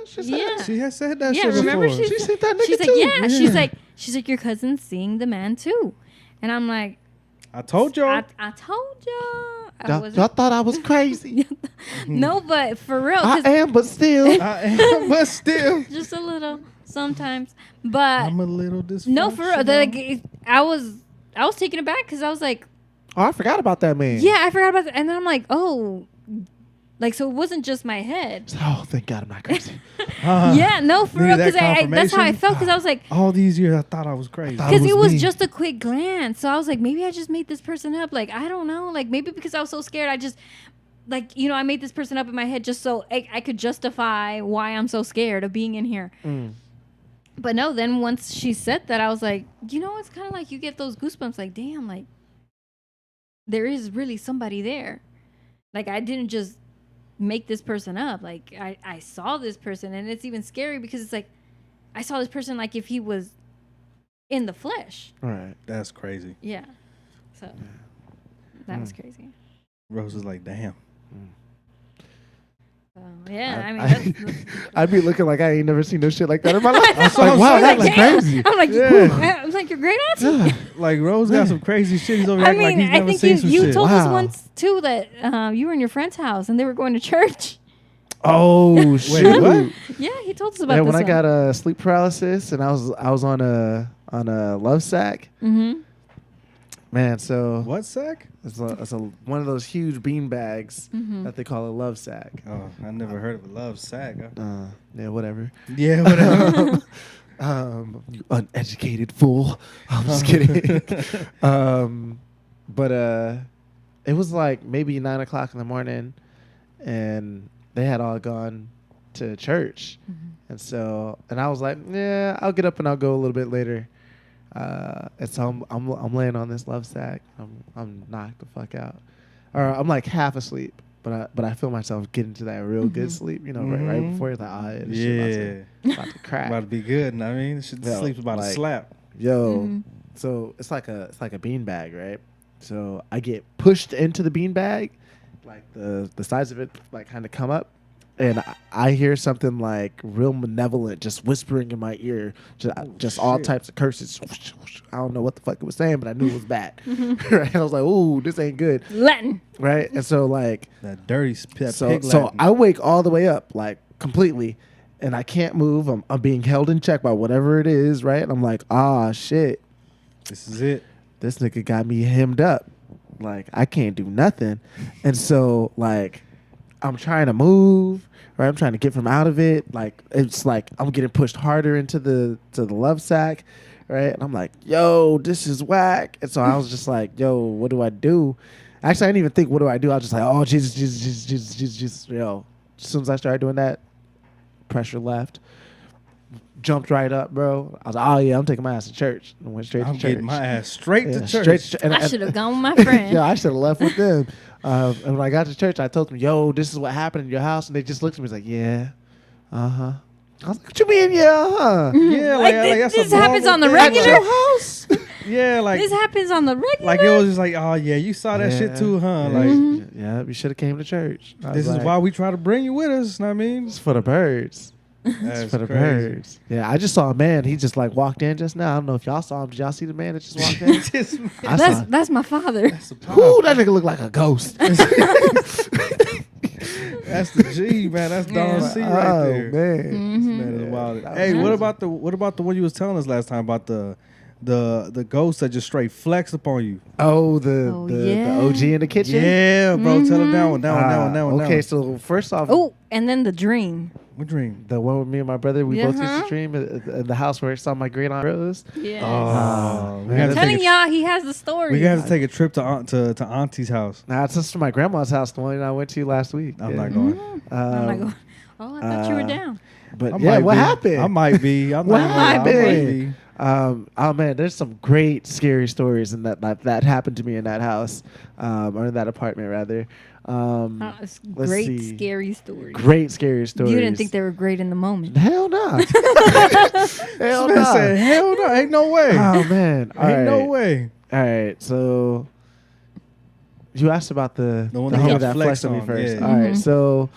She said Yeah. that. She has said that yeah, shit remember before. She said that nigga she's like, too. yeah. Yeah. She's like, your cousin's seeing the man too. And I'm like, I told y'all. I told y'all. Y'all thought I was crazy. No, but for real. I 'cause am, but still. I am, but still. just a little. sometimes. But I'm a little dysfunctional. no, for real. I was taken aback because I was like, Oh, I forgot about that man. yeah, I forgot about that. And then I'm like, oh, like, so it wasn't just my head. Oh, thank God I'm not crazy. Yeah, no, for real. Needed Because that that's how I confirmation? felt. Because I was like, All these years, I thought I was crazy. thought because it it was was me. just a quick glance. So I was like, maybe I just made this person up. Like, I don't know. Like, maybe because I was so scared, I just, like, I made this person up in my head just so I could justify why I'm so scared of being in here. But no, then once she said that, I was like, it's kind of like you get those goosebumps. Like, damn, like, there is really somebody there. Like, I didn't just make this person up. Like, I saw this person, and it's even scary because it's like I saw this person like if he was in the flesh. All right. That's crazy. Yeah. So that was crazy. Rose is like, damn. So, yeah, I mean, that's I'd be looking like I ain't never seen no shit like that in my life. That's like, what wow, I'm that's saying. like crazy. I'm like, Yeah. I'm like your great auntie. Like Rose got some crazy shit. He's over I acting like mean, he's I never think seen some you shit. told us Wow. once too that you were in your friend's house and they were going to church. Oh shit! Wait, what? Yeah, he told us about Yeah, this when I one. got sleep paralysis and I was on a love sack. Mm-hmm. Man, so What sack? it's one of those huge bean bags Mm-hmm. that they call a love sack. Oh, I never heard of a love sack. Yeah, whatever. Yeah, whatever. You uneducated fool. I'm just kidding. But it was like maybe 9 o'clock in the morning, and they had all gone to church, and I was like, yeah, I'll get up and I'll go a little bit later. And so I'm laying on this love sack. I'm knocked the fuck out, or I'm like half asleep. But I feel myself getting to that real good sleep, right before it's like, this shit about to crack. About to be good. I mean, Yo, sleep's about to like- slap. Yo, so it's like a bean bag, right? So I get pushed into the bean bag, like the sides of it like kind of come up, and I hear something like real malevolent just whispering in my ear, just all shit. types of curses. I don't know what the fuck it was saying, but I knew it was bad. Right? I was like, ooh, this ain't good, Latin. right? And so like, That dirty that so pig so Latin. I wake all the way up like completely, and I can't move. I'm being held in check by whatever it is, right? And I'm like, ah, shit. This is it. This nigga got me hemmed up. Like, I can't do nothing. And so, like, I'm trying to move, right? I'm trying to get from out of it. Like, it's like I'm getting pushed harder into the love sack, right? And I'm like, yo, this is whack. And so I was just like, yo, what do I do? Actually, I didn't even think, what do I do? I was just like, oh, Jesus, Jesus, Jesus, Jesus, Jesus. Yo, as soon as I started doing that, pressure left. Jumped right up, bro. I was like, oh, yeah, I'm taking my ass to church. And went straight I'm to church. getting my ass straight Yeah, to church. straight to- I should have gone with my friend. Yeah, I should have left with them. And when I got to church, I told them, yo, this is what happened in your house. And they just looked at me and was like, yeah, uh-huh. I was like, what you mean, yeah, uh-huh? Yeah, Like, that's this a happens normal on the thing. regular? At your house? Yeah, like This happens on the regular. like it was just like, oh yeah, you saw that shit too, huh? Like Yeah, we should have came to church. I this was is like, why we try to bring you with us. Know what I mean, it's for the birds. that's For the crazy. birds. Yeah, I just saw a man. He just like walked in just now. I don't know if y'all saw him. Did y'all see the man that just walked in? Just- I saw. That's my father. that's a Ooh, that nigga look like a ghost. That's the G, man. That's Don C right Oh there. man. This man is wild. that Hey, was what about the one you was telling us last time about the ghost that just straight flexed upon you? Oh, Oh, the yeah. OG in the kitchen. Yeah, bro. Tell him that one. That one. Okay, so first off, Oh, and then the dream. What dream? the one with me and my brother, we both used Uh-huh. to stream at the house where I saw my great aunt Rose. Yeah. Oh, we man. gotta Telling take a, y'all he has the story. we gotta take a trip to Auntie's house. Nah, it's just my grandma's house, the one I went to last week. I'm Yeah. not going. I'm like, oh, I thought you were down. But I yeah, might what be. happened? I might be. I'm What not gonna lie, I might happened? be. Oh man, there's some great scary stories in that happened to me in that house, or in that apartment rather. It's let's great, see. scary story. Great scary stories. You didn't think they were great in the moment. Hell no. Hell Man no. said, hell no, ain't no way. Oh man, all Ain't no right. way. All right, so you asked about the one the that homie got that flexed flexed on me on, first. yeah. All right, Mhm. so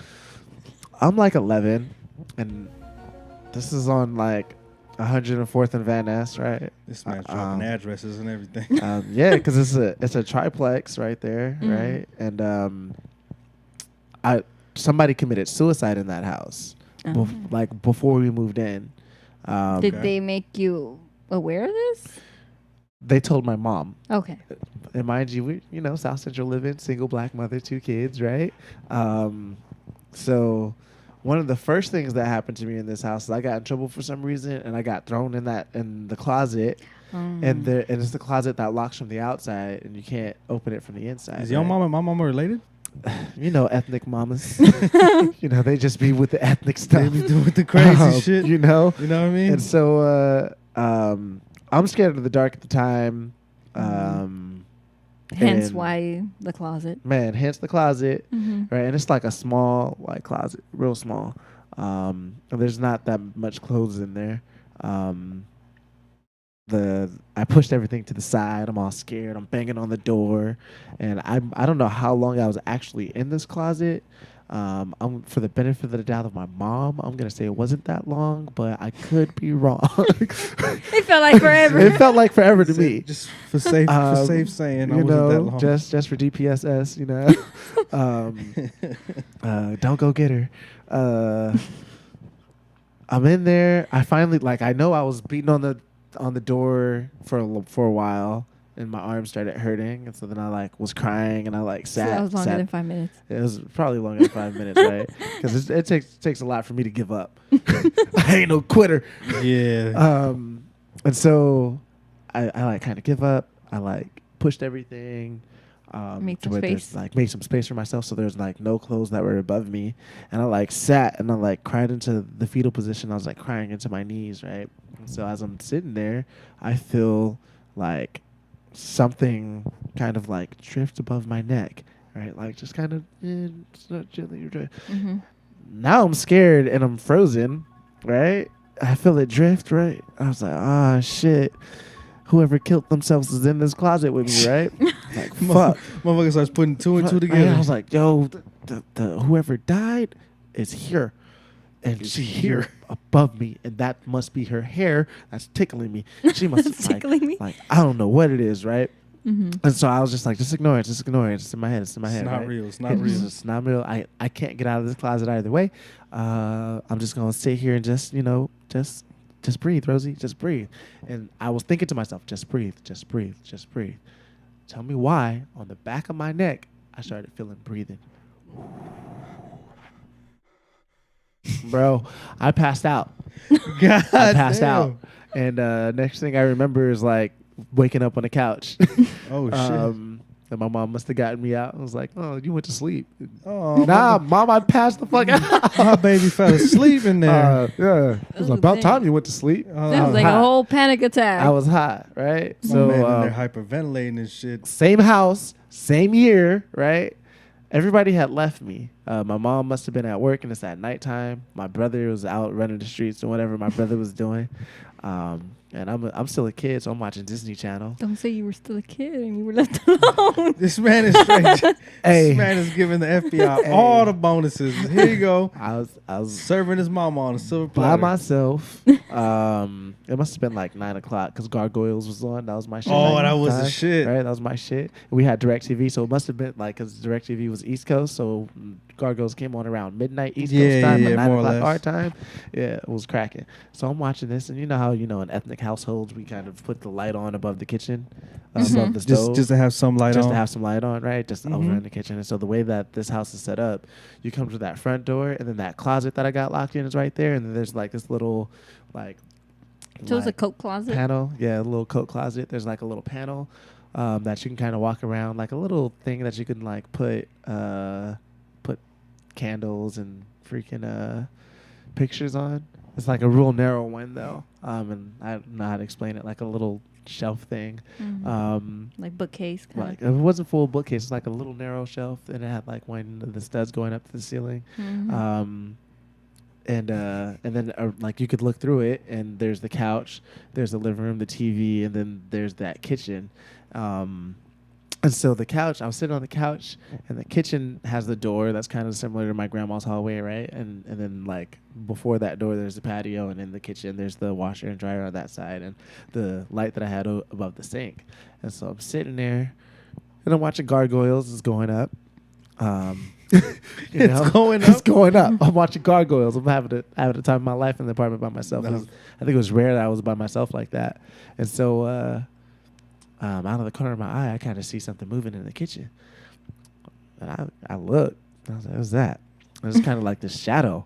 I'm like 11, and this is on like 104th and Van Ness, right? This man's dropping addresses and everything. Yeah, because it's a triplex right there, right? And somebody committed suicide in that house, like before we moved in. Did Okay. they make you aware of this? They told my mom. Okay. And mind you, South Central living, single black mother, 2 kids, right? So one of the first things that happened to me in this house is I got in trouble for some reason, and I got thrown in the closet, and it's the closet that locks from the outside, and you can't open it from the inside. Is your right? mom and my mama related? Ethnic mamas. They just be with the ethnic stuff. They be doing the crazy shit. You know You know what I mean? And so I'm scared of the dark at the time. Hence and why the closet. hence the closet. Mhm. Right, and it's like a small closet, real small. And there's not that much clothes in there. I pushed everything to the side. I'm all scared. I'm banging on the door, and I don't know how long I was actually in this closet. I'm for the benefit of the doubt of my mom, I'm gonna say it wasn't that long, but I could be wrong. It felt like forever. It felt like forever to me. Just for safe saying, I wasn't that long. Just for DPSS, don't go get her. I'm in there. I finally I know I was beating on the door for a while, and my arm started hurting, and so then I was crying, and I So sat. that was longer than 5 minutes. It was probably longer than 5 minutes, right? Because it takes a lot for me to give up. I ain't no quitter. Yeah. And so I kind of give up. I pushed everything. Made to some where there's, space. made some space for myself, so there's no clothes that were above me, and I sat and I cried into the fetal position. I was crying into my knees, right? And so as I'm sitting there, I feel something kind of drift above my neck, right? Just kind of gently. Mm-hmm. Now I'm scared and I'm frozen, right? I feel it drift, right? I was like, ah, shit. Whoever killed themselves is in this closet with me, right? Fuck. Motherfucker starts putting two and two together. And I was like, yo, the whoever died is here. And Is she's here. here above me. And that must be her hair that's tickling me. She must That's tickling me. I don't know what it is, right? Mm-hmm. And so I was just just ignore it. Just ignore it. It's in my head. It's in my It's head. not right? real. It's not real. It's not real. I can't get out of this closet either way. I'm just going to sit here and just breathe, Rosie. Just breathe. And I was thinking to myself, just breathe, just breathe, just breathe. Tell me why on the back of my neck, I started feeling breathing. Bro, I passed out. God I passed damn. out. And next thing I remember is waking up on the couch. Oh, shit. And my mom must have gotten me out. I was like, oh, you went to sleep. Oh, Nah, mom, I passed the fuck out. my baby fell asleep in there. Yeah. It was Oh, about dang. time you went to sleep. Oh, That was like hot. a whole panic attack. I was hot, right? my So man in there hyperventilating and shit. same house, same year, right? Everybody had left me. My mom must have been at work, and it's at nighttime. My brother was out running the streets and whatever my brother was doing. And I'm still a kid, so I'm watching Disney Channel. Don't say you were still a kid and you were left alone. This man is straight. Hey. This man is giving the FBI Hey. all the bonuses. Here you go. I was Serving his mama on a silver by platter. myself. It must have been 9 o'clock because Gargoyles was on. That was my shit. Oh, at that was time, the shit. Right, that was my shit. We had DirecTV, so it must have been because DirecTV was East Coast, so Gargoyles came on around midnight East Yeah, Coast time, yeah, 9 more or o'clock less. our time. Yeah, it was cracking. So I'm watching this, and you know how in ethnic households we kind of put the light on above the kitchen, above the stove. Just to have some light Just on. to have some light on, right? Just over Mhm. in the kitchen. And so the way that this house is set up, you come to that front door, and then that closet that I got locked in is right there, and then there's this little So it's a coat closet. panel. Yeah, a little coat closet. There's a little panel that you can kind of walk around, a little thing that you can put candles and freaking pictures on. It's a real narrow one though, and I don't know how to explain it. A little shelf thing. Mhm. Like bookcase kind It wasn't full bookcase. It's a little narrow shelf, and it had one of the studs going up to the ceiling. of. Mhm. And then you could look through it, and there's the couch, there's the living room, the TV, and then there's that kitchen. And so the couch, I was sitting on the couch, and the kitchen has the door that's kind of similar to my grandma's hallway, right? And then before that door, there's the patio, and in the kitchen, there's the washer and dryer on that side, and the light that I had above the sink. And so I'm sitting there, and I'm watching Gargoyles is going up. It's going It's up? going up. I'm watching gargoyles. I'm having the time of my life in the apartment by myself. No. I think it was rare that I was by myself like that. And so out of the corner of my eye, I kind of see something moving in the kitchen. And I looked. I was like, what's that? And it's kind of like this shadow.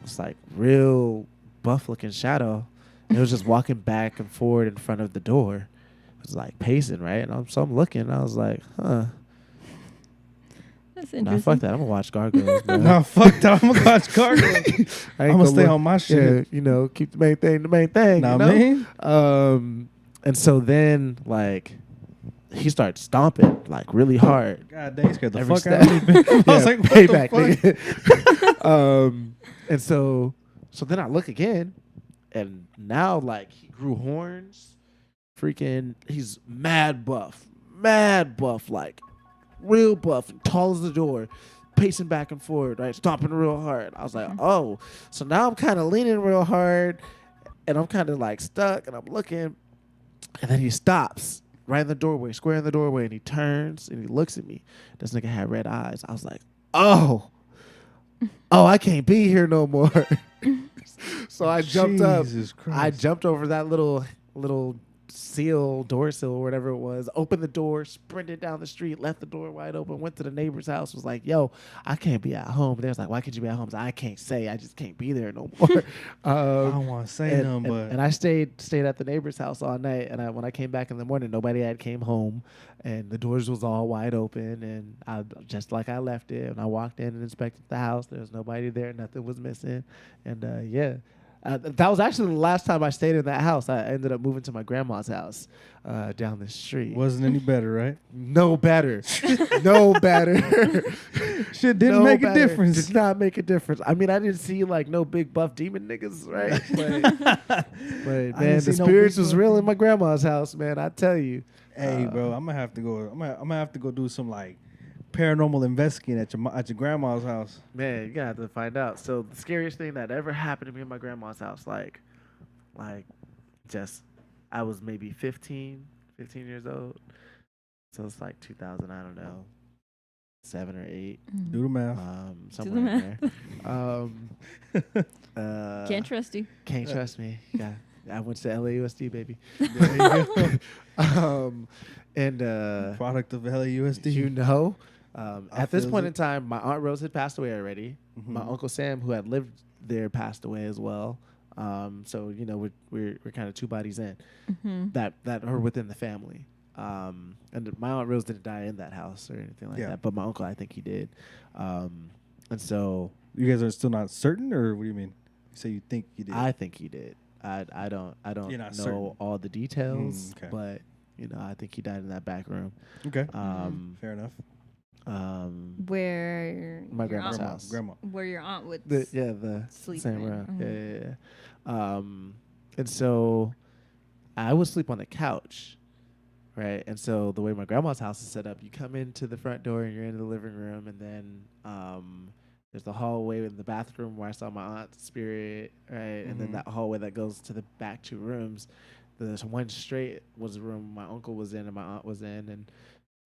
It's like real buff looking shadow. And it was just walking back and forward in front of the door. It was like pacing, right? And so I'm looking. And I was like, huh. That's Nah, interesting. fuck that. I'm going to watch gargoyles, bro. No, fuck that. I'm gonna watch gargoyles. I I'm ain't gonna stay look- on my shit. Yeah, keep the main thing the main thing. Know you what know? I mean? And so then, like, he starts stomping, like, really hard. God dang, you scared the Every fuck out of me. step. I was like, what payback, the fuck? nigga. And so then I look again, and now, like, he grew horns. Freaking, he's mad buff, like, real buff, and tall as the door. Pacing back and forward, right? Stomping real hard. I was like, oh. So now I'm kind of leaning real hard, and I'm kind of like stuck, and I'm looking, and then he stops right in the doorway, square in the doorway, and he turns and he looks at me. This nigga had red eyes. I was like, oh, I can't be here no more. So I jumped up. Jesus Christ. I jumped over that little door sill or whatever it was, opened the door, sprinted down the street, left the door wide open, went to the neighbor's house, was like, yo, I can't be at home. They was like, why can't you be at home? I can't say, I just can't be there no more. I don't want to say nothing, but And I stayed at the neighbor's house all night, and when I came back in the morning, nobody had came home, and the doors was all wide open, and I just like I left it, and I walked in and inspected the house. There was nobody there, nothing was missing, and yeah. That was actually the last time I stayed in that house. I ended up moving to my grandma's house down the street. wasn't any better, right? No better. No better. Shit didn't No make a better. difference. Did not make a difference. I mean, I didn't see like no big buff demon niggas, right? But man, didn't the see no spirits big was buff real in my grandma's house, man. I tell you. Hey, bro, I'm gonna have to go. I'm gonna have to go do some like paranormal investigating at your grandma's house. Man, you gotta have to find out. So the scariest thing that ever happened to me in my grandma's house, like just I was maybe 15 years old. So it's like 2000, I don't know, 7 or 8. Do the math. Somewhere in there. Can't trust you. Can't trust me. Yeah. I went to LAUSD, baby. There you go. And Product of LAUSD. you know, at this feels point it. in time, my Aunt Rose had passed away already. Mhm. My Uncle Sam, who had lived there, passed away as well. So you know, we're kind of 2 bodies in that are within the family. And my Aunt Rose didn't die in that house or anything like Yeah. that, but my uncle, I think he did. And so You guys are still not certain, or what do you mean? You say you think you did? I think he did. I don't You're not know certain. all the details, Okay. but you know, I think he died in that back room. Okay. Fair enough. Where My your grandma's aunt, house. Grandma. where your aunt would the sleep same in. room. Mhm. Yeah. And so I would sleep on the couch, right? And so the way my grandma's house is set up, you come into the front door and you're in the living room, and then there's the hallway in the bathroom where I saw my aunt's spirit, right? And then that hallway that goes to the back 2 rooms. The one straight was the room my uncle was in and my aunt was in, and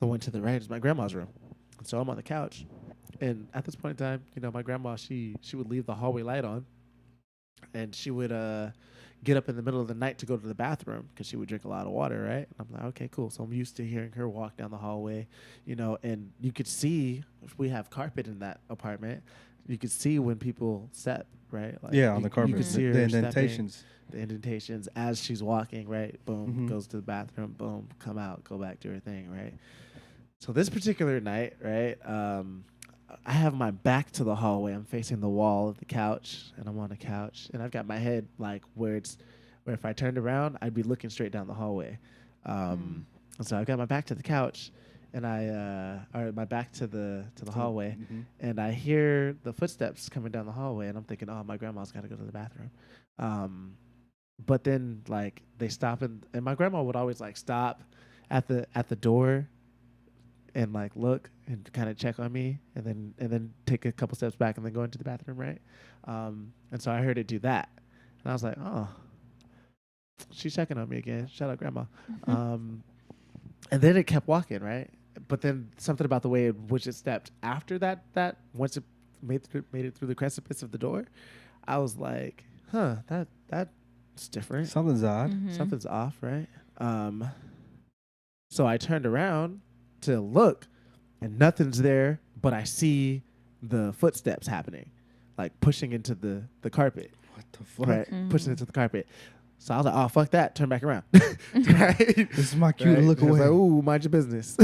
the one to the right is my grandma's room. And so I'm on the couch, and at this point in time, you know, my grandma, she would leave the hallway light on, and she would get up in the middle of the night to go to the bathroom because she would drink a lot of water, right? I'm like, okay, cool. So I'm used to hearing her walk down the hallway, you know, and you could see, if we have carpet in that apartment, you could see when people step, right? Like Yeah, on you- the carpet. You could see her The stepping, indentations. the indentations as she's walking, right? Boom, Mhm. goes to the bathroom, boom, come out, go back to her thing, right? So this particular night, right, I have my back to the hallway. I'm facing the wall of the couch, and I'm on the couch, and I've got my head like where if I turned around, I'd be looking straight down the hallway. And so I've got my back to the couch, and or my back to the hallway, and I hear the footsteps coming down the hallway, and I'm thinking, oh, my grandma's got to go to the bathroom. But then like they stop, and my grandma would always like stop at the door and like look and kind of check on me, and then take a couple steps back and then go into the bathroom, right? And so I heard it do that, and I was like, oh, she's checking on me again. Shout out, grandma. And then it kept walking, right? but then something about the way in which it stepped after that once it made it through the precipice of the door, I was like, huh, that's different. Something's odd. Something's off, right? So I turned around to look, and nothing's there, but I see the footsteps happening, like pushing into the carpet. What the fuck? Right, pushing into the carpet. So I was like, oh, fuck that. Turn back around. Right? This is my cue to look I was away. like, ooh, mind your business.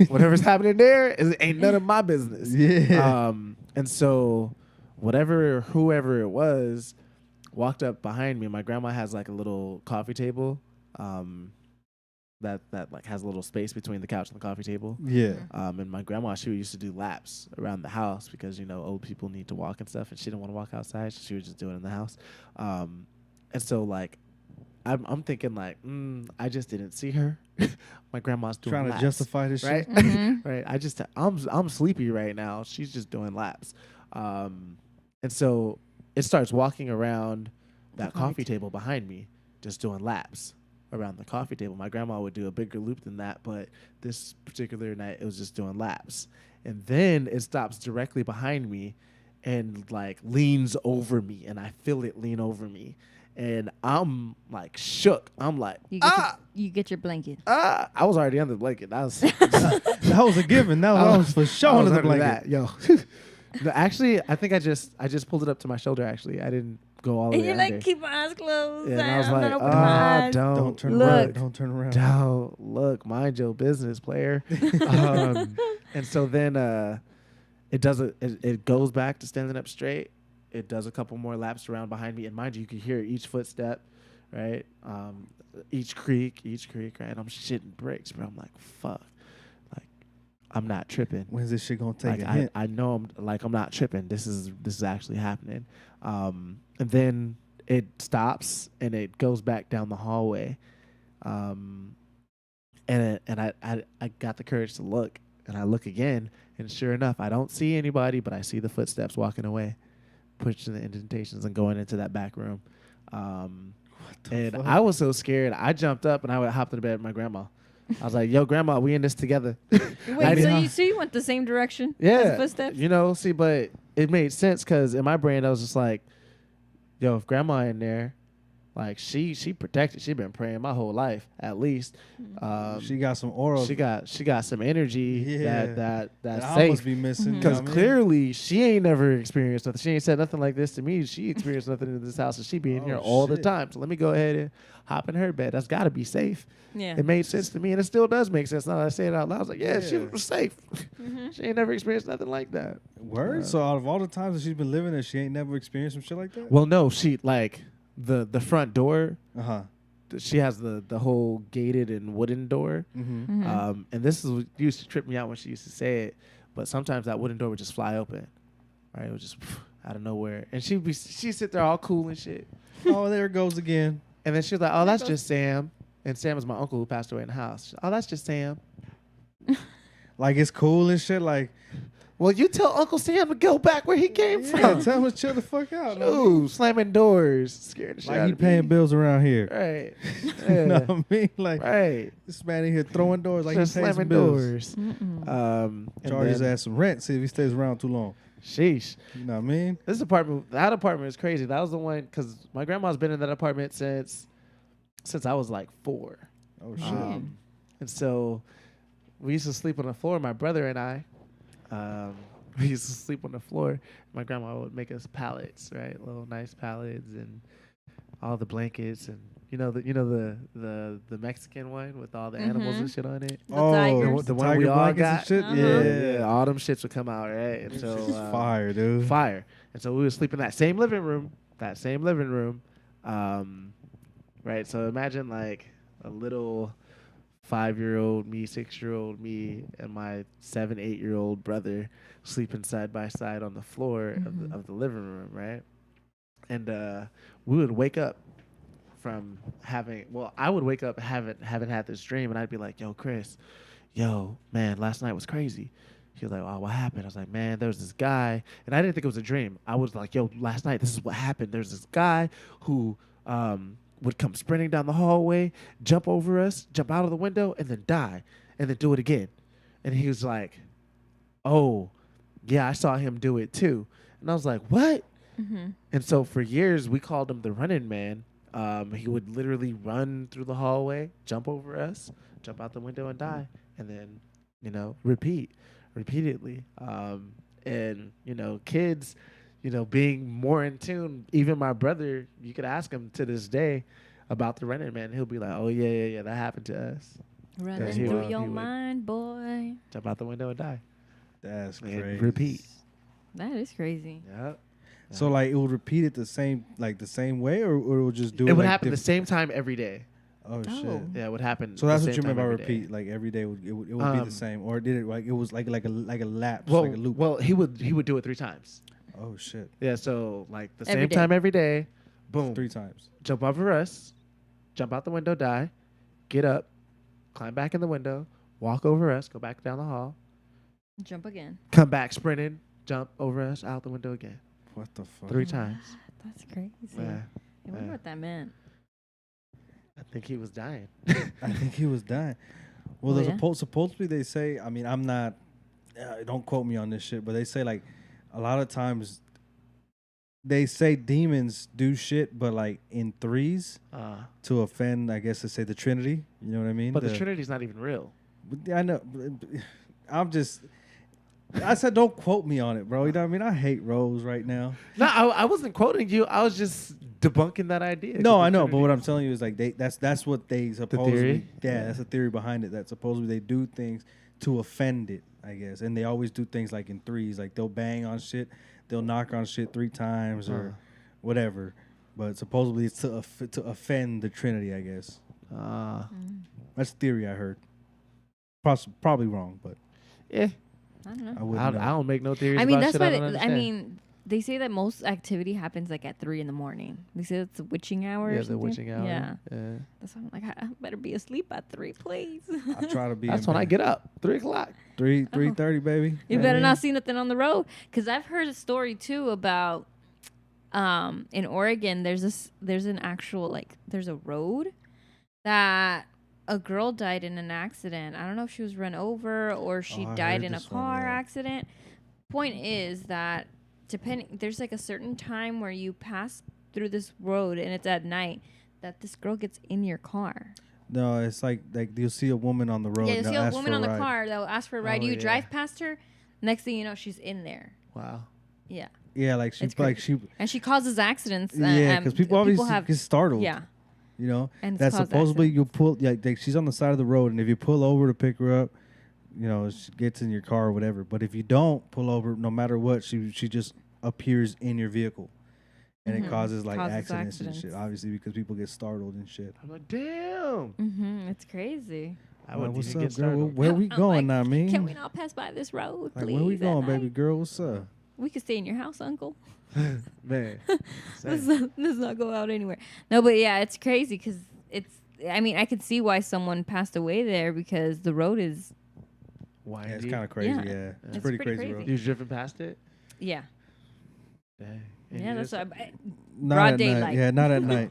Whatever's happening there ain't none of my business. Yeah. And so whoever it was walked up behind me. My grandma has like a little coffee table that like has a little space between the couch and the coffee table. Yeah. And my grandma, she used to do laps around the house because, old people need to walk and stuff, and she didn't want to walk outside, so she would just do it in the house. And so like I'm thinking like, I just didn't see her. My grandma's doing Trying laps, to justify this right? shit. Right. I'm sleepy right now. She's just doing laps. And so it starts walking around that coffee table behind me, just doing laps around the coffee table. My grandma would do a bigger loop than that, but this particular night it was just doing laps. And then it stops directly behind me and like leans over me, and I feel it lean over me. And I'm like shook. I'm like, You get your blanket. I was already under the blanket. That was That was a given. That was for sure under the blanket. yo. No, actually, I think I just pulled it up to my shoulder. Actually, I didn't go all the And way you're under. like, keep my eyes closed. Yeah, and I was I'm like, not opening my eyes. don't Don't turn Look. around. Don't turn around. don't look, mind your business, player. And so then it goes back to standing up straight. It does a couple more laps around behind me, and mind you, you can hear each footstep, right? Each creak, right? I'm shitting bricks, but I'm like, fuck, like I'm not tripping. When's this shit gonna take Like a hint? I know I'm not tripping. This is actually happening. And then it stops and it goes back down the hallway. And I got the courage to look, and I look again, and sure enough, I don't see anybody, but I see the footsteps walking away, pushing the indentations and going into that back room. And fuck? I was so scared, I jumped up and I hopped into bed with my grandma. I was like, yo, grandma, we in this together. Wait, so you went the same direction? Yeah. As the footsteps? See, but it made sense because in my brain, I was just like, yo, if grandma in there, like she protected. She been praying my whole life, at least. She got some aura. She got some energy Yeah. that's I safe. must be missing. Because you know what I mean? clearly she ain't never experienced nothing. She ain't said nothing like this to me. She experienced nothing in this house, and she be in here all the shit. time. So let me go ahead and hop in her bed. That's got to be safe. Yeah. It made sense to me, and it still does make sense. Now that I say it out loud, I was like, yeah. She was safe. She ain't never experienced nothing like that. Word. So out of all the times that she's been living there, she ain't never experienced some shit like that. Well, no, she like the front door. She has the whole gated and wooden door. Mm-hmm. And this is what used to trip me out when she used to say it. But sometimes that wooden door would just fly open, right? It would just out of nowhere, and she'd sit there all cool and shit. Oh, there it goes again. And then she was like, "Oh, that's just Sam." And Sam is my uncle who passed away in the house. Oh, that's just Sam. Like it's cool and shit. Like, Well, you tell Uncle Sam to go back where he came yeah, from. tell him to chill the fuck out. Ooh, slamming doors, scared the shit Like out he of paying me. bills around here. Right. You know Yeah. what I mean? Like Right. this man in here throwing doors like Just he pays some slamming bills. doors. And Charge his then- ass some rent. See if he stays around too long. Sheesh. You know what I mean? That apartment is crazy. That was the one because my grandma's been in that apartment since I was like 4. Oh shit. And so we used to sleep on the floor. My brother and I, we used to sleep on the floor. My grandma would make us pallets, right? Little nice pallets and all the blankets and the Mexican one with all the animals and shit on it. The Oh, tigers. The one tiger we all blankets got. and shit. Uh-huh. Yeah. all them shits would come out, right? And so It's fire, dude. fire. And so we would sleep in that same living room. Right. So imagine like a little 5-year-old me, 6-year-old me, and my 7, 8-year-old brother sleeping side by side on the floor of the living room, right? And we would wake up from I would wake up having had this dream, and I'd be like, yo, Chris, man, last night was crazy. He was like, oh, what happened? I was like, man, there was this guy, and I didn't think it was a dream. I was like, yo, last night, this is what happened. There's this guy who would come sprinting down the hallway, jump over us, jump out of the window, and then die, and then do it again. And he was like, "Oh, yeah, I saw him do it too." And I was like, "What?" Mm-hmm. And so for years we called him the Running Man. He would literally run through the hallway, jump over us, jump out the window and die, and then, repeat repeatedly. And kids, being more in tune. Even my brother, you could ask him to this day about the Running Man. He'll be like, "Oh yeah, that happened to us." Running he through would- your he would- mind, boy. Jump out the window and die. That's And crazy. repeat. That is crazy. Yep. So like it would repeat it the same way, or it would just do it. It would like happen the different- same time every day. Oh Oh. shit. Yeah, it would happen. So the that's what same you meant by time every day. repeat. Like every day it would be the same, or did it like it was like a lapse, Well, like a loop? well, he would do it 3 times. Oh shit. Yeah, so like the Every same day. time every day. Boom. 3 times. Jump over us, jump out the window, die, get up, climb back in the window, walk over us, go back down the hall, Jump again. come back sprinting, jump over us, out the window again. What the fuck? 3 times. That's crazy. Yeah. I wonder Yeah. what that meant. I think he was dying. I think he was dying. Well, Oh, there's yeah? supposedly they say. I mean, I'm not. Don't quote me on this shit, but they say like a lot of times they say demons do shit, but like in threes to offend. I guess to say the Trinity. You know what I mean? But the Trinity's not even real. I know. I'm just. I said, don't quote me on it, bro. You know what I mean? I hate Rose right now. No, I wasn't quoting you. I was just debunking that idea. No, The I know, but Trinity- what I'm telling you is like that's what they supposedly. theory? Yeah, that's the theory behind it. That supposedly they do things to offend it, I guess, and they always do things like in threes. Like they'll bang on shit, they'll knock on shit 3 times or whatever. But supposedly it's to offend the Trinity, I guess. That's the theory I heard. Probably wrong, but Yeah. I don't know. I wouldn't know. I don't make no theories. I mean, about that's shit why. I don't I understand. mean, they say that most activity happens like at 3 a.m. They say it's the witching hour. or Yeah, the something. witching hour. Yeah, Yeah. that's why I'm like, I better be asleep at 3, please. I try to be. That's in when I bed. get up. 3:00. 3:30, baby. You know better what I not mean? see nothing on the road, because I've heard a story too about in Oregon. There's an actual there's a road that a girl died in an accident. I don't know if she was run over or she I died heard in a this one, car yeah. accident. Point is that there's like a certain time where you pass through this road and it's at night that this girl gets in your car. No, it's like you'll see a woman on the road. Yeah, you and see they'll a ask woman for on the ride. car that will ask for a ride. Oh, You yeah. drive past her, next thing you know, she's in there. Wow. Yeah. Yeah, like she It's like crazy. she. And she causes accidents. Yeah, because people obviously have, get startled. yeah. You know, And it's that caused supposedly accidents. you pull. Yeah, like she's on the side of the road, and if you pull over to pick her up, you know, she gets in your car or whatever. But if you don't pull over, no matter what, she just appears in your vehicle, and it Mhm. causes like Causes accidents and shit. accidents. Obviously, because people get startled and shit. I'm like, damn. It's crazy. I Like, would what's even up, get girl? startled. Where we I'm going like, now, man? Can we not pass by this road, Like, please? where we at going, baby night? girl? What's up? We could stay in your house, Uncle. Man. Let's Same. not go out anywhere. No, but yeah, it's crazy because it's. I mean, I could see why someone passed away there because the road is. Why? Yeah, it's kind of crazy. Yeah. Yeah, it's It's pretty pretty crazy, bro. crazy. You've driven past it? Yeah. Dang. Yeah, that's what Not Broad at daylight. Night. Yeah, not at night.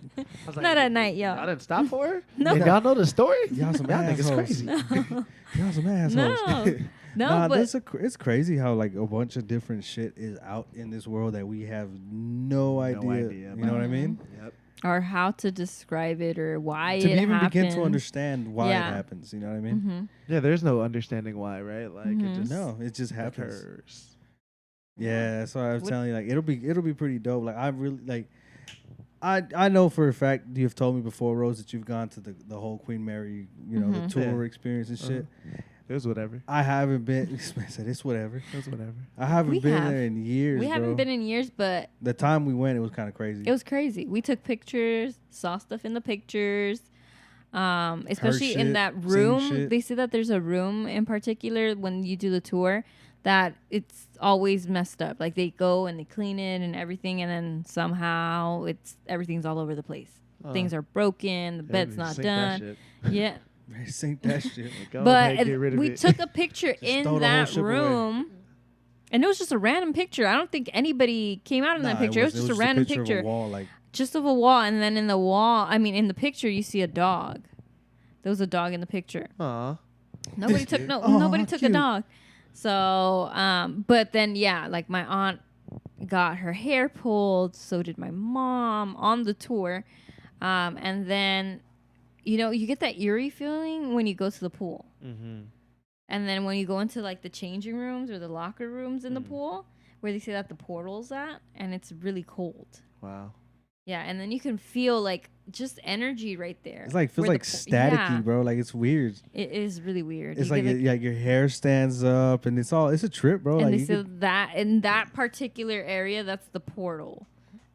Not at night, y'all. Y'all didn't stop for her? No. And y'all know the story? Y'all some Y'all niggas assholes. crazy. Y'all some assholes. No, Nah, but it's crazy how like a bunch of different shit is out in this world that we have no idea. idea You know what I mean? Yep. or how to describe it or why To it even happened. begin to understand why Yeah. it happens. You know what I mean? Mm-hmm. Yeah, there's no understanding why, right? Like Mhm. it just No, it just happens. occurs. Yeah, that's why I was What- telling you. Like it'll be pretty dope. Like I really like. I know for a fact you've told me before, Rose, that you've gone to the whole Queen Mary, the Mhm. tour Yeah. experience and shit. It was whatever. I haven't been. I said it's whatever. It was whatever. I haven't We been have. there in years. We bro. haven't been in years, but The time we went, it was kind of crazy. it was crazy. We took pictures, saw stuff in the pictures. Especially in shit, that seen room. shit. They say that there's a room in particular when you do the tour that it's always messed up. Like they go and they clean it and everything, and then somehow everything's all over the place. Things are broken. The bed's not done. Yeah, Man, sink that shit. Go but ahead, get rid of we it. took a picture in throw the whole that ship away. room. And it was just a random picture. I don't think anybody came out in that Nah, picture. It was just a random picture. picture. Of a wall, like Just of a wall, and then in the wall, in the picture, you see a dog. There was a dog in the picture. Aw. Nobody took nobody took a cute. dog. So, but then yeah, like my aunt got her hair pulled. So did my mom on the tour, and then you get that eerie feeling when you go to the pool, Mm-hmm. and then when you go into like the changing rooms or the locker rooms in the pool where they say that the portal's at, and it's really cold. Wow. Yeah, and then you can feel like just energy right there. It's like feels where like the staticky, yeah, bro. Like it's weird. it is really weird. It's You like, get, like your hair stands up, and it's a trip, bro. and Like they you say could- that in that particular area, that's the portal.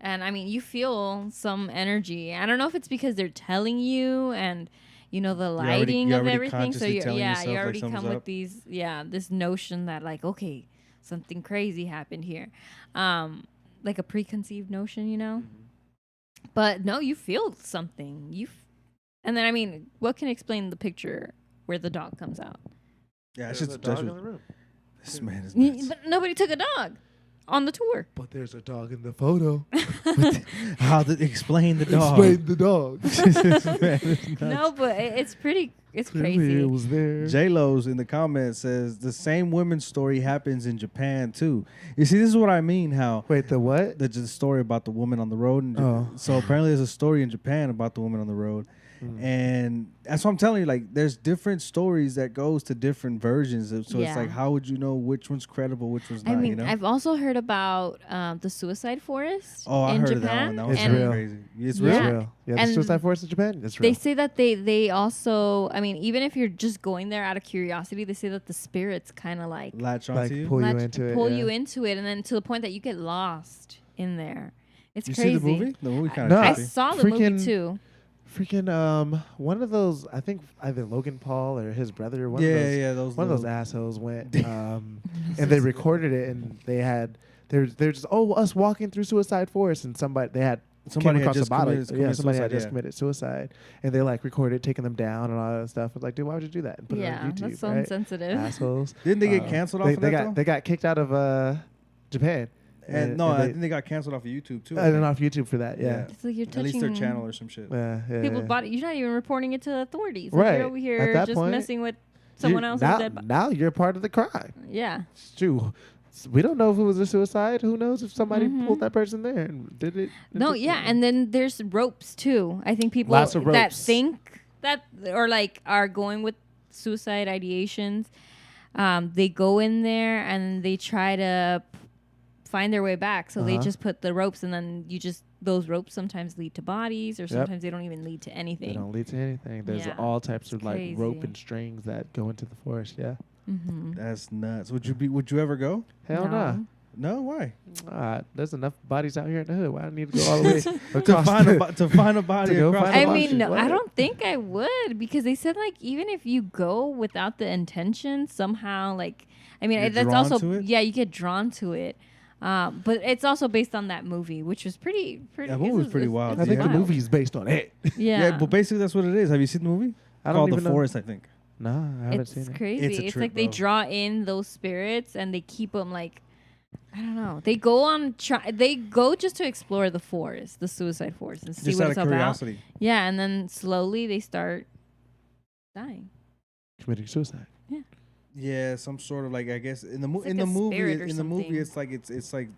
And I mean, you feel some energy. I don't know if it's because they're telling you, and the lighting you're of already everything. So consciously telling you yourself, like, already come something's with up. this notion that like, okay, something crazy happened here, like a preconceived notion. But no, you feel something. And then I mean, what can explain the picture where the dog comes out? yeah, it's There's just a dog in the room. this man is nuts. But nobody took a dog on the tour. But there's a dog in the photo. How to explain the dog? Explain the dog. This man is nuts. No, but it's Clearly crazy. it was there. J-Lo's in the comments says the same women's story happens in Japan too. You see, this is what I mean. How Wait, the what? the story about the woman on the road. In Oh. So apparently, there's a story in Japan about the woman on the road, and that's what I'm telling you. Like, there's different stories that goes to different versions. So Yeah. it's like, how would you know which one's credible, which one's not? I mean, you know? I've also heard about the suicide forest Oh, I in heard Japan. of that one. That was It's really real. crazy. It's Yeah. real. It's real. Yeah, the And suicide forest in Japan. It's real. They say that they also, I mean, even if you're just going there out of curiosity, they say that the spirits kind of like Latch like onto you. pull you latch- into it. pull yeah. you into it, and then to the point that you get lost in there. It's You crazy. see the movie? The movie kind No, of I trippy. saw the movie Freaking- too. Freaking one of those, I think either Logan Paul or his brother, one of those Those those assholes went and they recorded it, and they had they're just us walking through suicide forest, and somebody came had across just a body. committed Somebody had suicide, just yeah. committed suicide, and they like recorded taking them down and all that stuff. I was like, dude, why would you do that and put it Yeah, on YouTube? that's so right? insensitive. Assholes. Didn't they get canceled off They, of they that got though? they got kicked out of Japan. And no, I think they got canceled off of YouTube too. I and think. off YouTube for that. Yeah. It's like you're At least touching their channel or some shit. Yeah, yeah, people's yeah. body. You're not even reporting it to the authorities. Like, Right. You're over At here that just point, messing with someone else's now, dead body. now you're part of the crime. Yeah. It's true. We don't know if it was a suicide. Who knows if somebody Mhm. pulled that person there and did it? No, yeah, and then there's ropes too. I think people Lots of that ropes. think that or like are going with suicide ideations, they go in there and they try to find their way back. So they Uh-huh. just put the ropes, and then those ropes sometimes lead to bodies, or sometimes they don't even lead to they anything. don't lead to anything. There's Yeah. all types of like rope crazy. and strings that go into the forest. Yeah. Mm-hmm. That's nuts. Would you ever go? Hell no. No, why? There's enough bodies out here in the hood. Why do I need to go all the way to across find the- to find a body To go across find the a I body. mean, no, I What? don't think I would, because they said like even if you go without the intention, somehow like I mean You're that's drawn also to it? yeah, you get drawn to it. But it's also based on that movie, which was pretty. That movie was pretty wild. I think the Yeah. movie is based on it. Yeah, but basically that's what it is. Have you seen the movie? I don't Called even The know. Forest, I think. No, I haven't it's seen it. crazy. It's a It's trip, like they bro. draw in those spirits and they keep them like I don't know. They go on they go just to explore the forest, the suicide forest, and see Just what out it's of about. curiosity. Yeah, and then slowly they start dying. Committing suicide. Yeah, some sort of like I guess in the It's like in the a movie spirit or in the movie something. it's like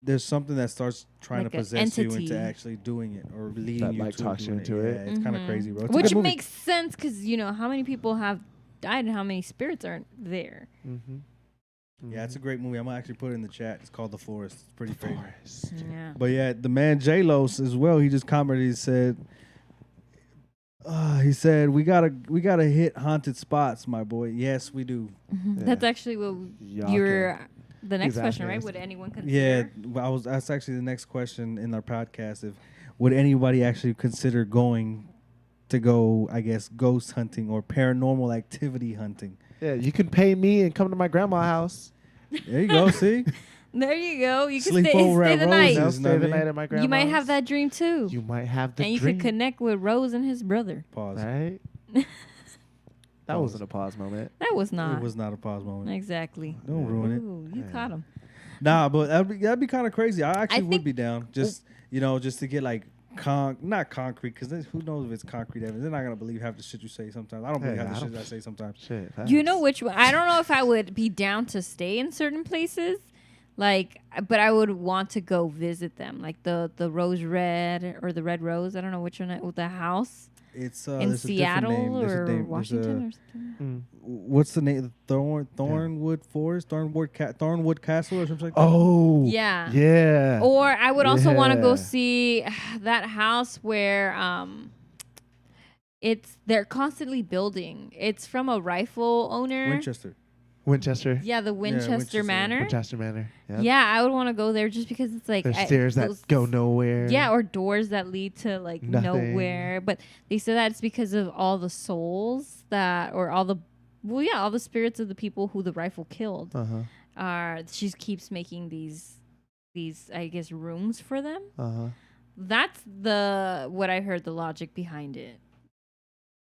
there's something that starts trying Like to a possess you entity. into actually doing it or leading That, you like, to talks you doing into it. Yeah, it's kind of Mhm. crazy, bro. It's a Which good movie. makes sense because how many people have died and how many spirits aren't there. Mm-hmm. Yeah, it's a great movie. I'm gonna actually put it in the chat. It's called The Forest. It's pretty crazy. Forest. Yeah. But yeah, the man J-Los as well. He just commented. He said we gotta hit haunted spots, my boy. Yes, we do. Mhm. Yeah. That's actually what Y'all your the next He's question, asking right? us. Would anyone Yeah, consider? well, that's actually the next question in our podcast. If would anybody actually consider going to go, I guess, ghost hunting or paranormal activity hunting? Yeah, you can pay me and come to my grandma's house. There you go. See, There you go. You can Sleep stay, over stay at the Rose's. night. I'll know stay what I the mean? night at my grandma's. You might have that dream too. You might have the and you dream. could connect with Rose and his brother. pause. Right? That Pause. wasn't a pause moment. That was not. It was not a pause moment. Exactly. Don't ruin it. Ooh, you Yeah. caught him. Nah, but that'd be kind of crazy. I actually would think- be down. Just just to get like not concrete, because who knows if it's concrete evidence. They're not gonna believe half the shit you say sometimes. I don't believe Hey, half I the shit don't- I say sometimes. Shit. You know facts. which one? I don't know if I would be down to stay in certain places, like, but I would want to go visit them, like the Rose Red or the Red Rose. I don't know which one. With the house It's in there's a different name. Seattle There's a or name. Washington or something. Mm. What's the name? Thornwood Forest, Thornwood Castle, or something like that. Oh. Yeah. Yeah. Or I would also want to go Yeah. see that house where they're constantly building. It's from a rifle owner. Winchester. Winchester. Yeah, the Winchester Winchester. Manor. Winchester Manor. Yep. Yeah, I would want to go there just because it's like There's stairs that go nowhere. Yeah, or doors that lead to like Nothing. nowhere. But they said that it's because of all the souls or all the spirits of the people who the rifle killed. She keeps making these I guess rooms for them. That's what I heard the logic behind it.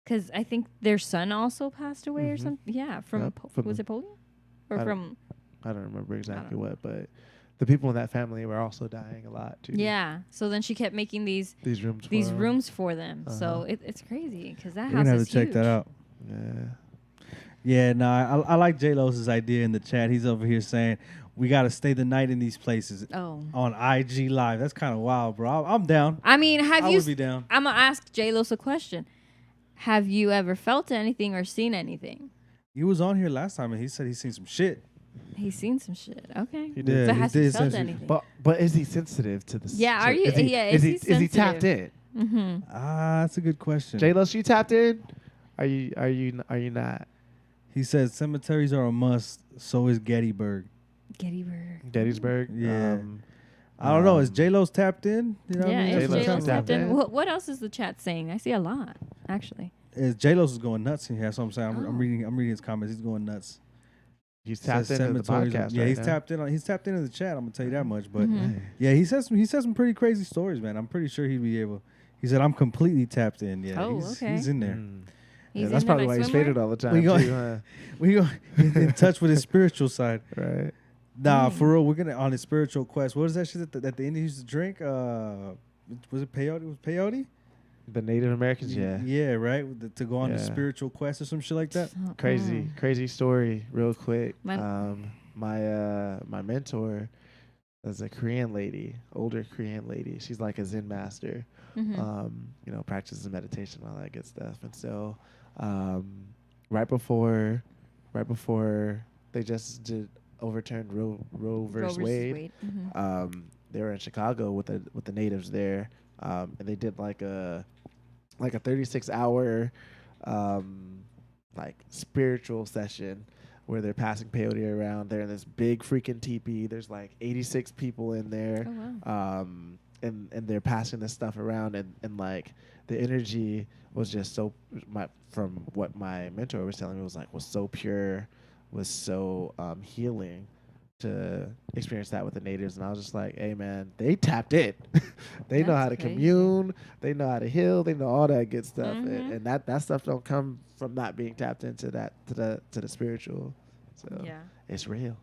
Because I think their son also passed away or something. Yeah, from was it polio? Or from I don't remember exactly what, but the people in that family were also dying a lot too. Yeah. So then she kept making these rooms for them. So it's crazy because that We're house gonna have is to check huge. that out. Yeah. Yeah, no, I like J-Lo's idea in the chat. He's over here saying we got to stay the night in these places Oh. on IG Live. That's kind of wild, bro. I'm down. I mean, I would be down. I'm gonna ask J-Los a question. Have you ever felt anything or seen anything? He was on here last time and he said he's seen some shit. He's seen some shit. Okay. He did. So he has he did felt say some- anything? But is he sensitive to this? Yeah, are you- Is he, yeah, is is he, he is he tapped in? Mm-hmm. That's a good question. J-Lo, you tapped in? Are you not? He says cemeteries are a must. So is Gettysburg. Gettysburg? Yeah. I don't know. Is J-Lo's tapped in? You know Yeah, what I mean? is That's what I'm J-Lo's trying J-Los to- tapped in? in. What else is the chat saying? I see a lot, actually. J-Lo's is going nuts in here. That's what I'm saying. I'm Oh. reading his comments. He's going nuts. He's Says tapped into the cemeteries- podcast. Yeah, right he's now. tapped in. He's tapped into the chat. I'm gonna tell you that much. But Mhm. yeah, he says some pretty crazy stories, man. I'm pretty sure he'd be able. He said I'm completely tapped in. Yeah, Oh, he's okay. in there. Mm. He's Yeah, that's in probably my why he's swimwear? faded all the time. We go- too, huh? We go in touch with his spiritual side. Right. Nah, for real, we're gonna on his spiritual quest. What is that shit that the Indians used to drink? Was it peyote? Was peyote? The Native Americans, yeah. Yeah, right. To go on the Yeah. spiritual quest or some shit like that. Crazy story, real quick. My- My mentor is a Korean lady, older Korean lady. She's like a Zen master. Mhm. Practices meditation, all that good stuff. And so, right before they just did overturned Roe versus Wade. Mhm. They were in Chicago with the natives there, and they did like a 36-hour like spiritual session where they're passing peyote around. They're in this big freaking teepee. There's like 86 people in there. Oh, wow. And they're passing this stuff around, and like the energy was just from what my mentor was telling me was so pure, was so healing to experience that with the natives. And I was just like, hey man, they tapped in. They know That's how to crazy. commune, they know how to heal, they know all that good stuff. Mhm. And that stuff don't come from not being tapped into that to the spiritual. So Yeah, it's real.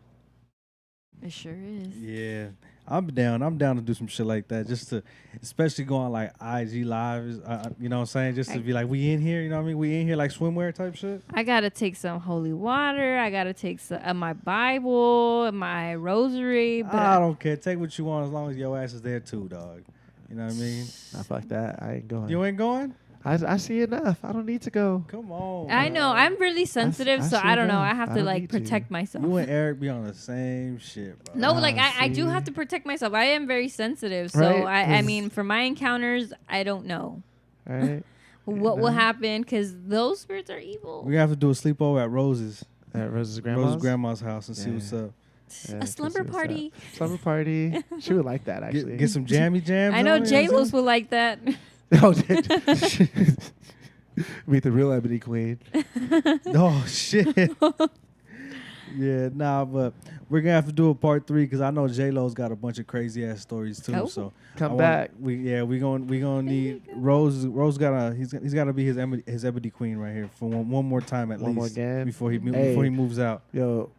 it sure is. Yeah, I'm down. I'm down to do some shit like that. Just to, especially go on like IG lives. You know what I'm saying? Just to be like, we in here. You know what I mean? We in here like swimwear type shit. I gotta take some holy water. I gotta take my Bible, my rosary. But I don't care. Take what you want as long as your ass is there too, dog. You know what I mean? Nah, fuck that. I ain't going. You ain't going? I see enough. I don't need to go. Come on. I know dog. I'm really sensitive, I so see I don't know. that. I have I to don't like need to. protect myself. You and Eric be on the same shit, bro. No, like I do see. have to protect myself. I am very sensitive, so Right, I 'cause- mean, for my encounters, I don't know Right? what will know. happen because those spirits are evil. We have to do a sleepover at Rose's At Rose's grandma's. Rose's grandma's house and see Yeah. what's up. Yeah, A slumber see what's party. up. Slumber party. She would like that actually. Get some jammy jams. I know on, you J what I'm Los will like that. Oh, meet the real Ebony Queen. saying? Oh shit. Yeah, nah, but we're gonna have to do a part 3 because I know J Lo's got a bunch of crazy ass stories too. Oh. So Come I back. We gonna need Rose. Rose he's gotta be his Ebony Queen right here for one more time at One more least game. before he Hey. moves out. Yo,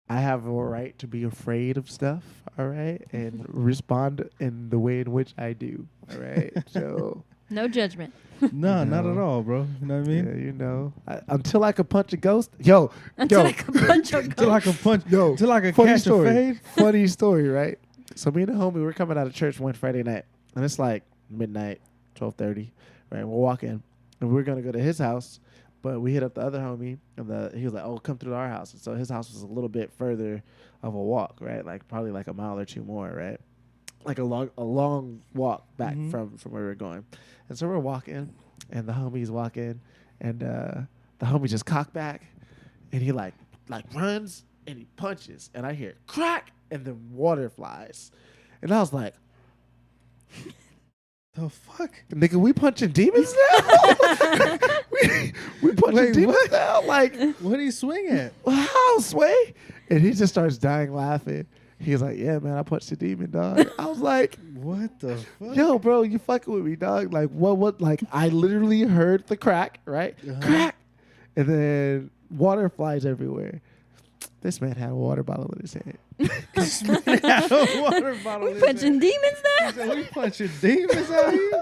I have a right to be afraid of stuff, all right, and respond in the way in which I do, all right. So No judgment. No, not at know. all, bro. You know what I yeah, mean? you know, until I could punch a ghost, yo, Until yo, I can punch a Till I ghost. can punch. yo, Till I can funny catch story. a fade. Funny story, right? So me and the homie, we're coming out of church one Friday night, and it's like midnight, 12:30, right? We're walking, and we're gonna go to his house, but we hit up the other homie, and he was like, "Oh, come through to our house." And so his house was a little bit further of a walk, right? Like probably like a mile or two more, right? Like a long walk back Mhm. from where we were going. And so we're walking, and the homie's walking, and the homie just cocked back, and he like runs and he punches, and I hear crack, and then water flies, and I was like, The fuck? "Nigga, we punching demons now? we punching Wait, demons what? now? Like, What do you swing at? how, Sway?" And he just starts dying laughing. He was like, "Yeah, man, I punched a demon, dog." I was like, What the fuck? "Yo, bro, you fucking with me, dog? Like, what? Like, I literally heard the crack, right? Uh-huh. Crack, and then water flies everywhere. This man had a water bottle in his hand. A water bottle We in punching there. demons He now. said, we punching demons out here.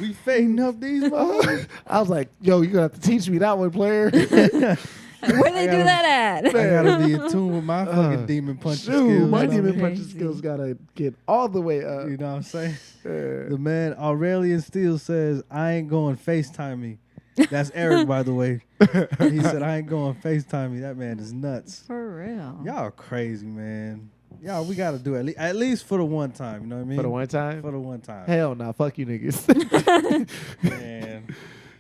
We fading up these motherfuckers. I was like, yo, you gonna have to teach me that one, player. Where they do gotta- that I at? gotta be in tune with my fucking demon punching skills. Shoot, my you know what I demon mean? punching Crazy. skills gotta get all the way up. You know what I'm saying? Uh, The man Aurelian Steele says, I ain't going FaceTime me. That's Eric, by the way. He said, I ain't going FaceTime me. That man is nuts. For real. Y'all are crazy, man. Y'all, we got to do at least for the one time. You know what I mean? for the one time? For the one time. Hell no, fuck you niggas. Man.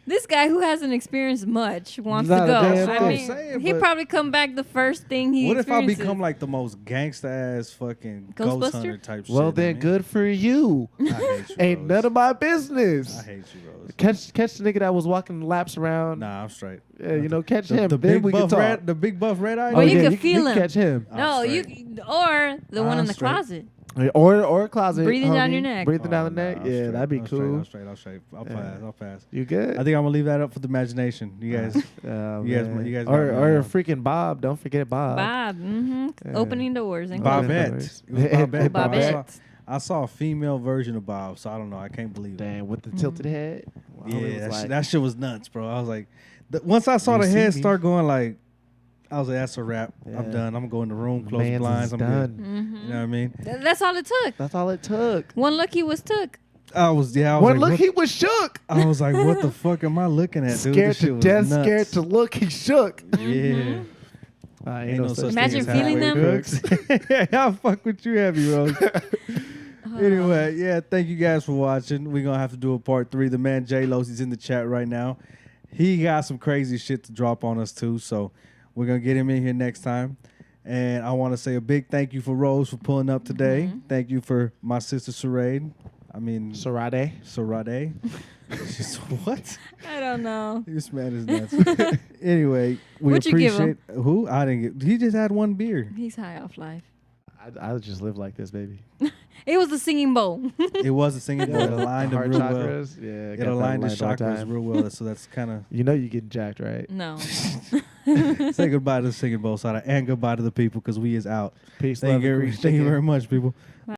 This guy who hasn't experienced much wants Not to a go. damn I thing. mean, I'm saying, he but- probably come back the first thing he What if I experiences. become like the most gangsta ass fucking ghost Ghostbuster? hunter type shit? Well, then, I mean? good for you. I hate you, Ain't Rose. none of my business. I hate you, Rose. Catch the nigga that was walking laps around. Nah, I'm straight. You know, catch The, him. the then big we can buff talk. red, the big buff red eye. Well, you yeah, can feel him. catch him. I'm No, straight. or the one in the straight. closet. Or a closet. Breathing down homie. your neck. Breathing down the Oh, neck. nah, I'm Yeah, straight. that'd be I'm cool. Straight. I'll Yeah. pass. I'll pass. You good? I think I'm gonna leave that up for the imagination. You guys, Oh, you guys man. got or me or on. freaking Bob. Don't forget Bob. Bob. Mm-hmm. Yeah. Opening doors and Bob- closing Bobette. doors. It was Bobette. Bobette. I saw a female version of Bob, so I don't know. I can't believe it. Damn, with the tilted head. Well, it Yeah, was that shit was nuts, bro. I was like, once I saw You the see head me? start going, like, I was like, that's a wrap. Yeah. I'm done. I'm gonna go in the room, close the Mans blinds. is I'm done. good. Mm-hmm. You know what I mean? That's all it took. That's all it took. One look he was took. I was One like, look, what- he was shook. I was like, what the fuck am I looking at, dude? Scared This shit to was death, nuts. scared to look, he shook. Yeah. Ain't no such Imagine thing as feeling halfway them. crooks. Yeah, I'll fuck with you heavy, Rose. Anyway, yeah, thank you guys for watching. We're going to have to do a part 3. The man J-Los, he's in the chat right now. He got some crazy shit to drop on us, too, so we're going to get him in here next time. And I want to say a big thank you for Rose for pulling up today. Thank you for my sister, Sarade. Sarade. Sarade. She's what? I don't know. This man is nuts. Anyway, we What'd you give appreciate... Who? I didn't get... He just had one beer. He's high off life. I just live like this, baby. It was the singing bowl. It was a singing bowl. It aligned him Heart real well. chakras. Yeah, It got that aligned the aligned all chakras time. real well, so that's kind of... You know you getting jacked, right? No. Say goodbye to the singing bowl side and goodbye to the people because we is out. Peace, Thank love, you, and thank you very much, people.